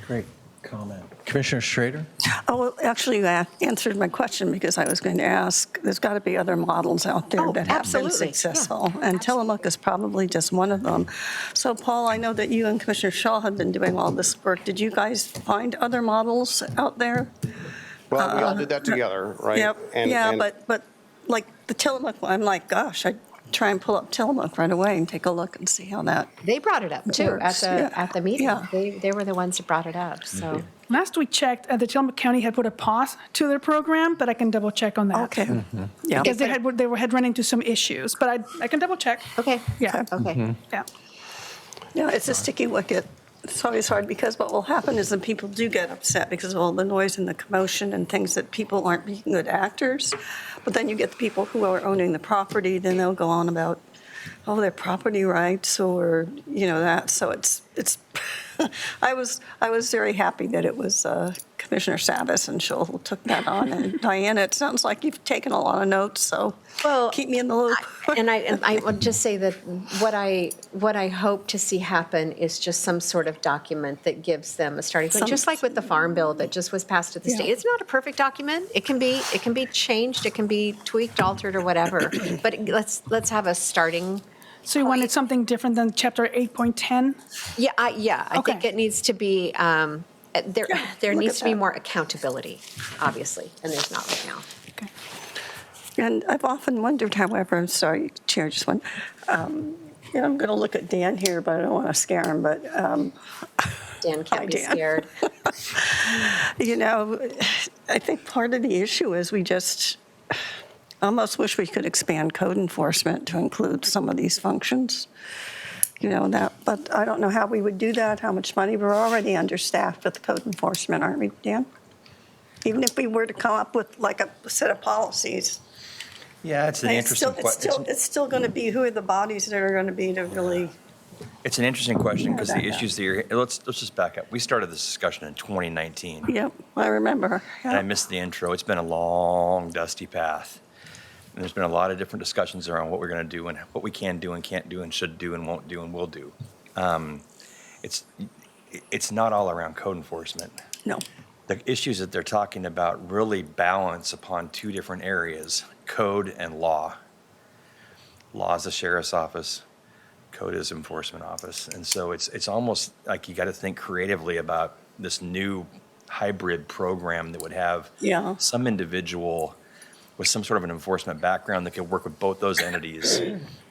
Great comment. Commissioner Schrader? Oh, well, actually, you answered my question because I was going to ask, there's got to be other models out there that have been successful. Yeah, and Tillamook is probably just one of them. So, Paul, I know that you and Commissioner Shaw have been doing all this work. Did you guys find other models out there? Well, we all did that together, right? Yep. But like the Tillamook, I'm like, gosh, I'd try and pull up Tillamook right away and take a look and see how that They brought it up too works. at the meeting. Yeah. They were the ones that brought it up. So Last we checked, the Tillamook County had put a pause to their program, but I can double check on that. Okay. Yeah. Because they had run into some issues, but I can double check. Okay. Yeah. Okay. Yeah. Yeah, it's a sticky wicket. It's always hard because what will happen is that people do get upset because of all the noise and the commotion and things that people aren't being good actors. But then you get the people who are owning the property, then they'll go on about, their property rights or, that. So it's I was very happy that it was Commissioner Savas and Schull who took that on. And Diana, it sounds like you've taken a lot of notes, so keep me in the loop. I would just say that what I hope to see happen is just some sort of document that gives them a starting point, just like with the Farm Bill that just was passed at the state. It's not a perfect document. It can be changed, it can be tweaked, altered, or whatever. But let's have a starting. So you wanted something different than Chapter 8.10? Yeah. I think it needs to be there look needs at to be that. more accountability, obviously, and there's not right now. And I've often wondered, however, I'm sorry, Chair, just one, I'm going to look at Dan here, but I don't want to scare him, but. Dan can't be Dan. scared. I think part of the issue is we just almost wish we could expand code enforcement to include some of these functions. But I don't know how we would do that, how much money. We're already understaffed with code enforcement, aren't we, Dan? Even if we were to come up with like a set of policies. Yeah, it's an interesting question. It's still going to be, who are the bodies that are going to be to really. It's an interesting question because the that issues that you're, let's just back up. We started this discussion in 2019. Yep, I remember. And I missed the intro. It's been a long, dusty path. And there's been a lot of different discussions around what we're going to do and what we can do and can't do and should do and won't do and will do. It's not all around code enforcement. No. The issues that they're talking about really balance upon two different areas, code and law. Law is the sheriff's office, code is enforcement office. And so it's almost like you got to think creatively about this new hybrid program that would have some individual with some sort of an enforcement background that could work with both those entities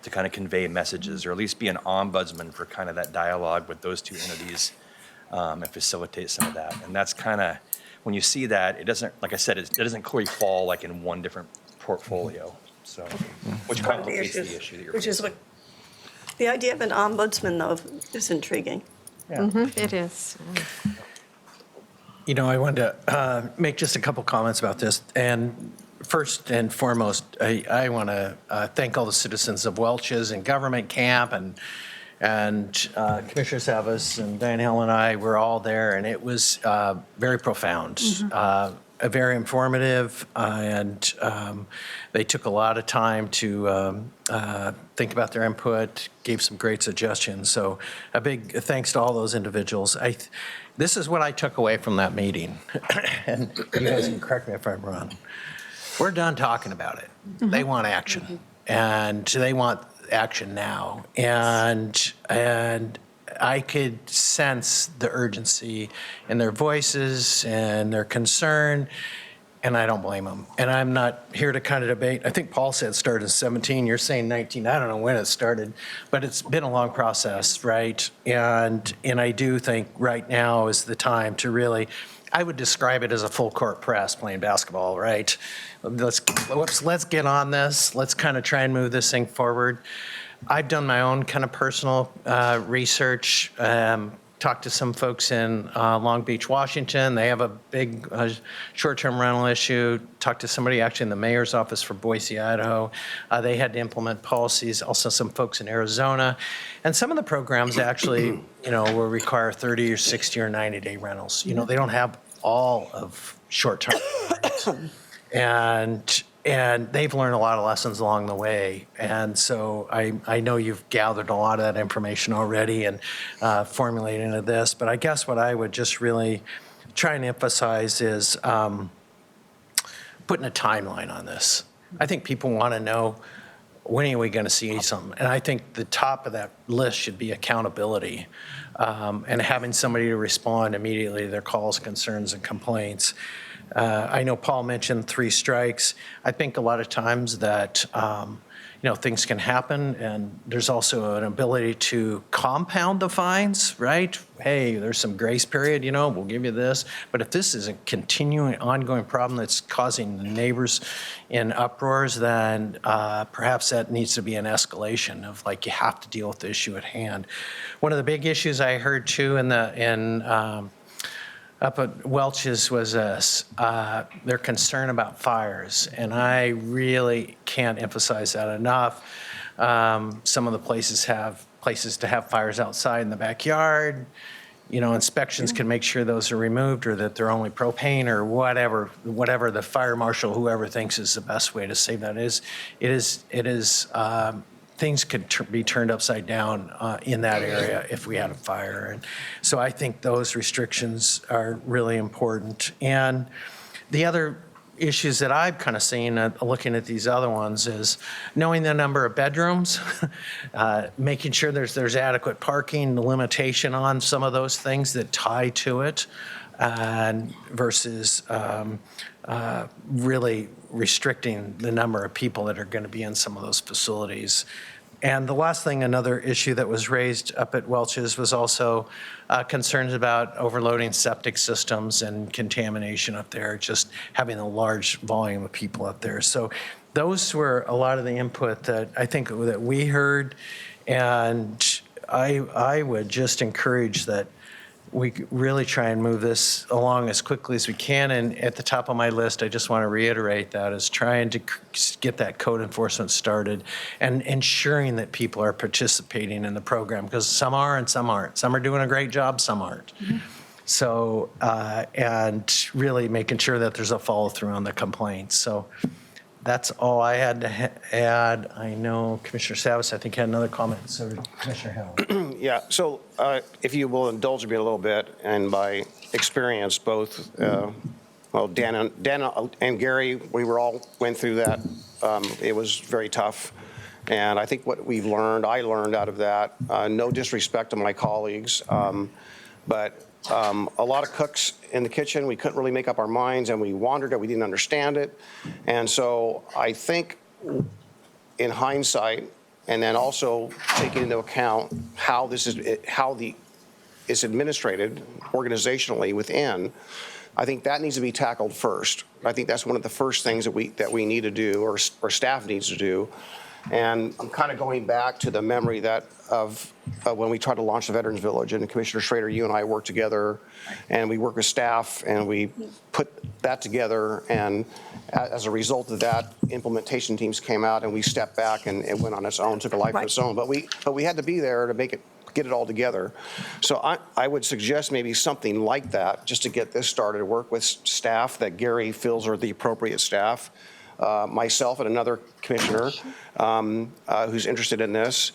to kind of convey messages, or at least be an ombudsman for kind of that dialogue with those two entities and facilitate some of that. And that's kind of, when you see that, it doesn't, like I said, it doesn't clearly fall like in one different portfolio. So, which complicates the issue that you're Which is what, the idea of an ombudsman, though, is intriguing. It is. I wanted to make just a couple comments about this. And first and foremost, I want to thank all the citizens of Welch's and Government Camp, and Commissioner Savas and Diane Hill and I were all there, and it was very profound, very informative, and they took a lot of time to think about their input, gave some great suggestions. So a big thanks to all those individuals. This is what I took away from that meeting, and you guys can correct me if I'm wrong. We're done talking about it. They want action, and they want action now. And I could sense the urgency in their voices and their concern, and I don't blame them. And I'm not here to kind of debate. I think Paul said it started in 17. You're saying 19. I don't know when it started, but it's been a long process, right? And I do think right now is the time to really, I would describe it as a full court press playing basketball, right? Let's get on this. Let's kind of try and move this thing forward. I've done my own kind of personal research, talked to some folks in Long Beach, Washington. They have a big short-term rental issue. Talked to somebody actually in the mayor's office for Boise, Idaho. They had to implement policies. Also some folks in Arizona. And some of the programs actually, will require 30 or 60 or 90-day rentals. They don't have all of short-term rentals. And they've learned a lot of lessons along the way. And so I know you've gathered a lot of that information already and formulated into this. But I guess what I would just really try and emphasize is putting a timeline on this. I think people want to know, when are we going to see something? And I think the top of that list should be accountability and having somebody to respond immediately to their calls, concerns, and complaints. I know Paul mentioned 3 strikes. I think a lot of times that, things can happen, and there's also an ability to compound the fines, right? Hey, there's some grace period, we'll give you this. But if this is a continuing, ongoing problem that's causing the neighbors in uproars, then perhaps that needs to be an escalation of like, you have to deal with the issue at hand. One of the big issues I heard too up at Welch's was their concern about fires, and I really can't emphasize that enough. Some of the places have places to have fires outside in the backyard. Inspections can make sure those are removed, or that they're only propane or whatever the fire marshal, whoever thinks is the best way to save that is. It is. Things could be turned upside down in that area if we had a fire. And so I think those restrictions are really important. And the other issues that I've kind of seen looking at these other ones is knowing the number of bedrooms, making sure there's adequate parking, the limitation on some of those things that tie to it, and versus really restricting the number of people that are going to be in some of those facilities. And the last thing, another issue that was raised up at Welch's was also concerns about overloading septic systems and contamination up there, just having a large volume of people up there. So those were a lot of the input that I think that we heard. And I would just encourage that we really try and move this along as quickly as we can. And at the top of my list, I just want to reiterate that, is trying to get that code enforcement started and ensuring that people are participating in the program, because some are and some aren't. Some are doing a great job, some aren't. So, and really making sure that there's a follow through on the complaints. So that's all I had to add. I know Commissioner Savas, I think, had another comment. So Commissioner Hill. Yeah, so if you will indulge me a little bit, and by experience, both, well, Dan and Gary, we all went through that. It was very tough. And I think what I learned out of that, no disrespect to my colleagues, but a lot of cooks in the kitchen, we couldn't really make up our minds, and we wandered it, we didn't understand it. And so I think in hindsight, and then also taking into account how it's administrated organizationally within, I think that needs to be tackled first. I think that's one of the first things that we need to do, or staff needs to do. And I'm kind of going back to the memory that of when we tried to launch the Veterans Village, and Commissioner Schrader, you and I worked together, and we worked with staff, and we put that together. And as a result of that, implementation teams came out, and we stepped back, and it went on its own, took a life of its own. But we had to be there to get it all together. So I would suggest maybe something like that, just to get this started. Work with staff that Gary feels are the appropriate staff. Myself and another commissioner who's interested in this,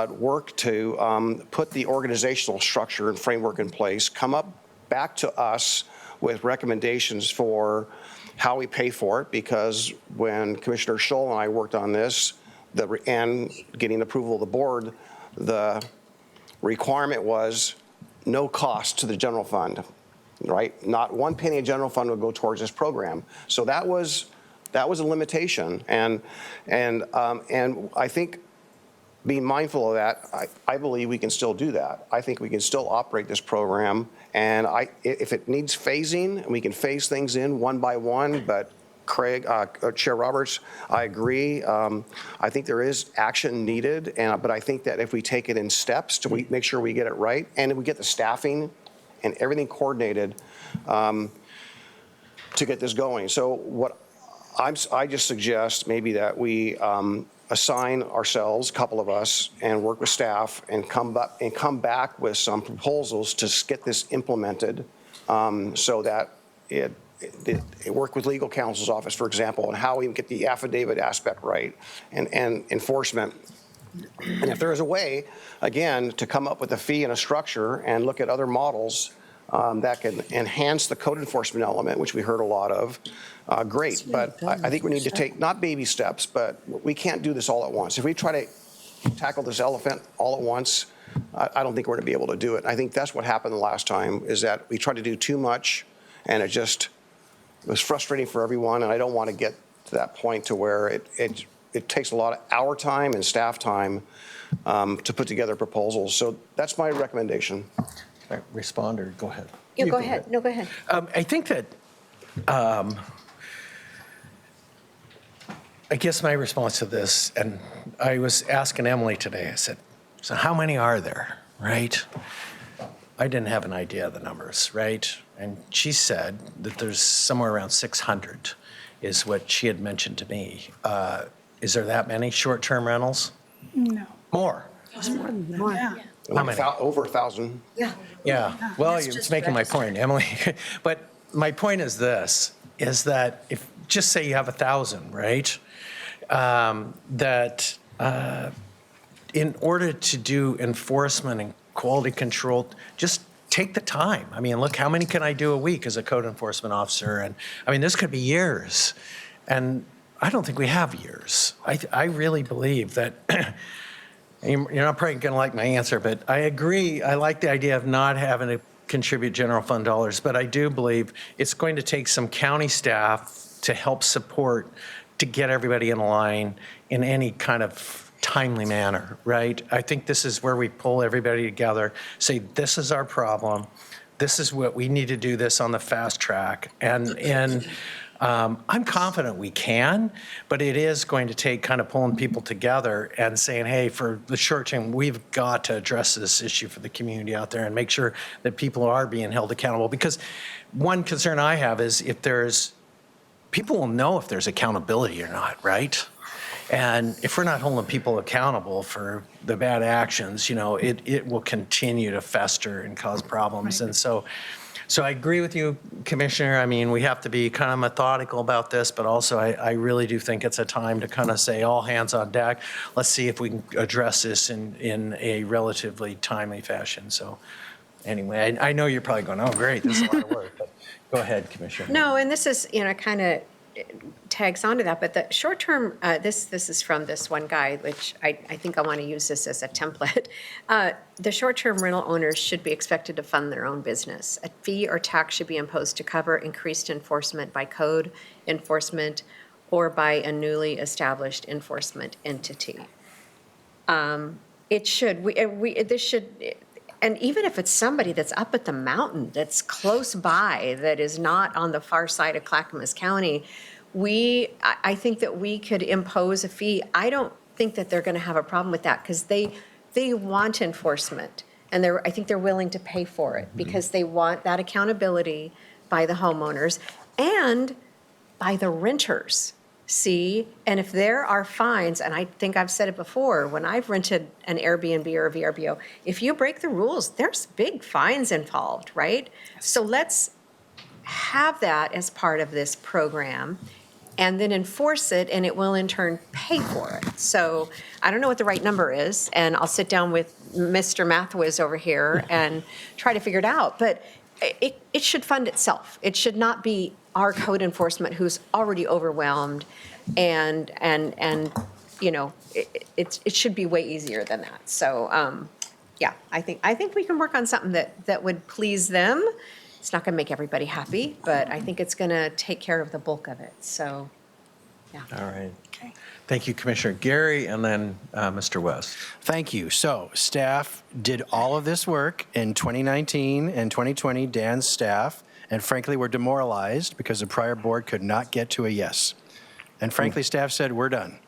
work to put the organizational structure and framework in place, come up back to us with recommendations for how we pay for it, because when Commissioner Scholl and I worked on this, and getting approval of the board, the requirement was no cost to the general fund, right? Not one penny of general fund would go towards this program. So that was a limitation, and I think being mindful of that, I believe we can still do that. I think we can still operate this program, and if it needs phasing, we can phase things in one by one. But Craig, Chair Roberts, I agree. I think there is action needed, but I think that if we take it in steps to make sure we get it right, and we get the staffing and everything coordinated to get this going. So what I just suggest maybe that we assign ourselves, a couple of us, and work with staff and come back with some proposals to get this implemented, so that it work with legal counsel's office, for example, and how we get the affidavit aspect right, and enforcement. And if there is a way, again, to come up with a fee and a structure and look at other models that can enhance the code enforcement element, which we heard a lot of, great. But I think we need to take, not baby steps, but we can't do this all at once. If we try to tackle this elephant all at once, I don't think we're going to be able to do it. I think that's what happened the last time, is that we tried to do too much, and it was frustrating for everyone. And I don't want to get to that point to where it takes a lot of our time and staff time to put together proposals. So that's my recommendation. Respond, or go ahead. You go ahead. No, go ahead. I think that, I guess my response to this, and I was asking Emily today, I said, so how many are there, right? I didn't have an idea of the numbers, right? And she said that there's somewhere around 600 is what she had mentioned to me. Is there that many short-term rentals? No. More? It's more than that. Yeah. How many? Over 1,000. Yeah. Yeah, well, it's making my point, Emily. But my point is this, is that if, just say you have 1,000, right? That in order to do enforcement and quality control, just take the time. I mean, look, how many can I do a week as a code enforcement officer? And I mean, this could be years. And I don't think we have years. I really believe that, you're not probably going to like my answer, but I agree. I like the idea of not having to contribute general fund dollars, but I do believe it's going to take some county staff to help support, to get everybody in line in any kind of timely manner, right? I think this is where we pull everybody together, say, this is our problem. This is what we need to do this on the fast track. And I'm confident we can, but it is going to take kind of pulling people together and saying, hey, for the short term, we've got to address this issue for the community out there and make sure that people are being held accountable. Because one concern I have is people will know if there's accountability or not, right? And if we're not holding people accountable for the bad actions, it will continue to fester and cause problems. Right. And so I agree with you, Commissioner. I mean, we have to be kind of methodical about this, but also I really do think it's a time to kind of say all hands on deck. Let's see if we can address this in a relatively timely fashion. So anyway, I know you're probably going, oh, great, this is a lot of work. But go ahead, Commissioner. No, and this is, kind of tags onto that, but the short term, this is from this one guy, which I think I want to use this as a template. The short-term rental owners should be expected to fund their own business. A fee or tax should be imposed to cover increased enforcement by code enforcement or by a newly established enforcement entity. It should, this should, and even if it's somebody that's up at the mountain, that's close by, that is not on the far side of Clackamas County, I think that we could impose a fee. I don't think that they're going to have a problem with that because they want enforcement, and I think they're willing to pay for it because they want that accountability by the homeowners and by the renters. See, and if there are fines, and I think I've said it before, when I've rented an Airbnb or a VRBO, if you break the rules, there's big fines involved, right? So let's have that as part of this program and then enforce it, and it will in turn pay for it. So I don't know what the right number is, and I'll sit down with Mr. Mathwiz over here and try to figure it out. But it should fund itself. It should not be our code enforcement who's already overwhelmed, and it should be way easier than that. So yeah, I think we can work on something that would please them. It's not going to make everybody happy, but I think it's going to take care of the bulk of it. So, yeah. All right. Okay. Thank you, Commissioner Gary, and then Mr. West. Thank you. So staff did all of this work in 2019 and 2020, Dan's staff, and frankly, we're demoralized because the prior board could not get to a yes. And frankly, staff said, we're done.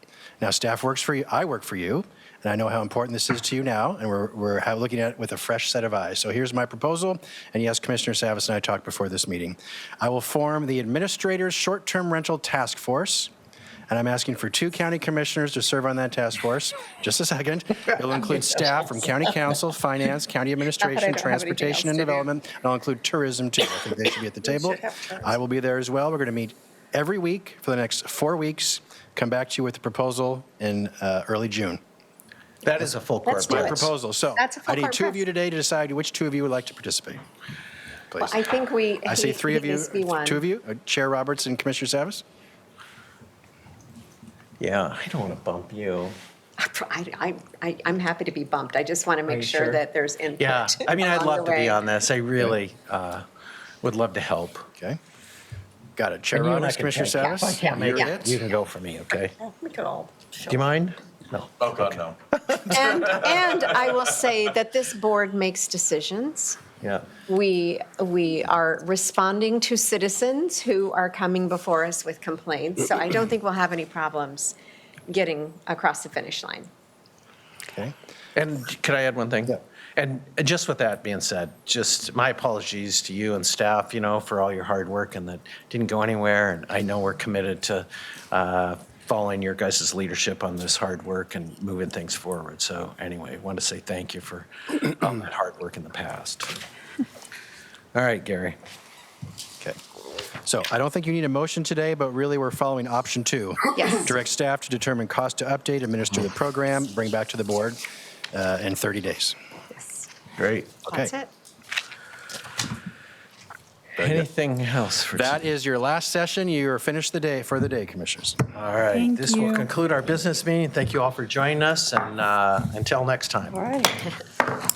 Now, staff works for you. I work for you. And I know how important this is to you now, and we're looking at it with a fresh set of eyes. So here's my proposal, and yes, Commissioner Savas and I talked before this meeting. I will form the Administrators Short-Term Rental Task Force, and I'm asking for 2 county commissioners to serve on that task force. Just a second. It'll include staff from County Council, Finance, County Administration, Transportation, and Development, and I'll include Tourism, too. I think they should be at the table. I will be there as well. We're going to meet every week for the next 4 weeks, come back to you with the proposal in early June. That is a full court That's my proposal. So I need 2 of you today to decide which 2 of you would like to participate. Please. Well, I think I say 3 of you, needs to be one. 2 of you, Chair Roberts and Commissioner Savas. Yeah, I don't want to bump you. I'm happy to be bumped. I just want to make sure that there's input. Yeah, I mean, I'd along love the to be way. on this. I really would love to help. Okay. Got it. Chair And you and I Roberts, can Commissioner take it. Savas. If I can't make you're it, you can go for me, okay? We could all Do you mind? No. Oh, God, no. And I will say that this board makes decisions. Yeah. We are responding to citizens who are coming before us with complaints, so I don't think we'll have any problems getting across the finish line. Okay. And could I add one thing? Yeah. And just with that being said, just my apologies to you and staff, for all your hard work and that didn't go anywhere. And I know we're committed to following your guys' leadership on this hard work and moving things forward. So anyway, I want to say thank you for all that hard work in the past. All right, Gary. Okay. So I don't think you need a motion today, but really we're following option 2. Yes. Direct staff to determine cost to update, administer the program, bring back to the board in 30 days. Yes. Great. Okay. That's it. Anything else for That is your last session. You are finished for the day, Commissioners. All right. Thank This will you. conclude our business meeting. Thank you all for joining us, and until next time. All right.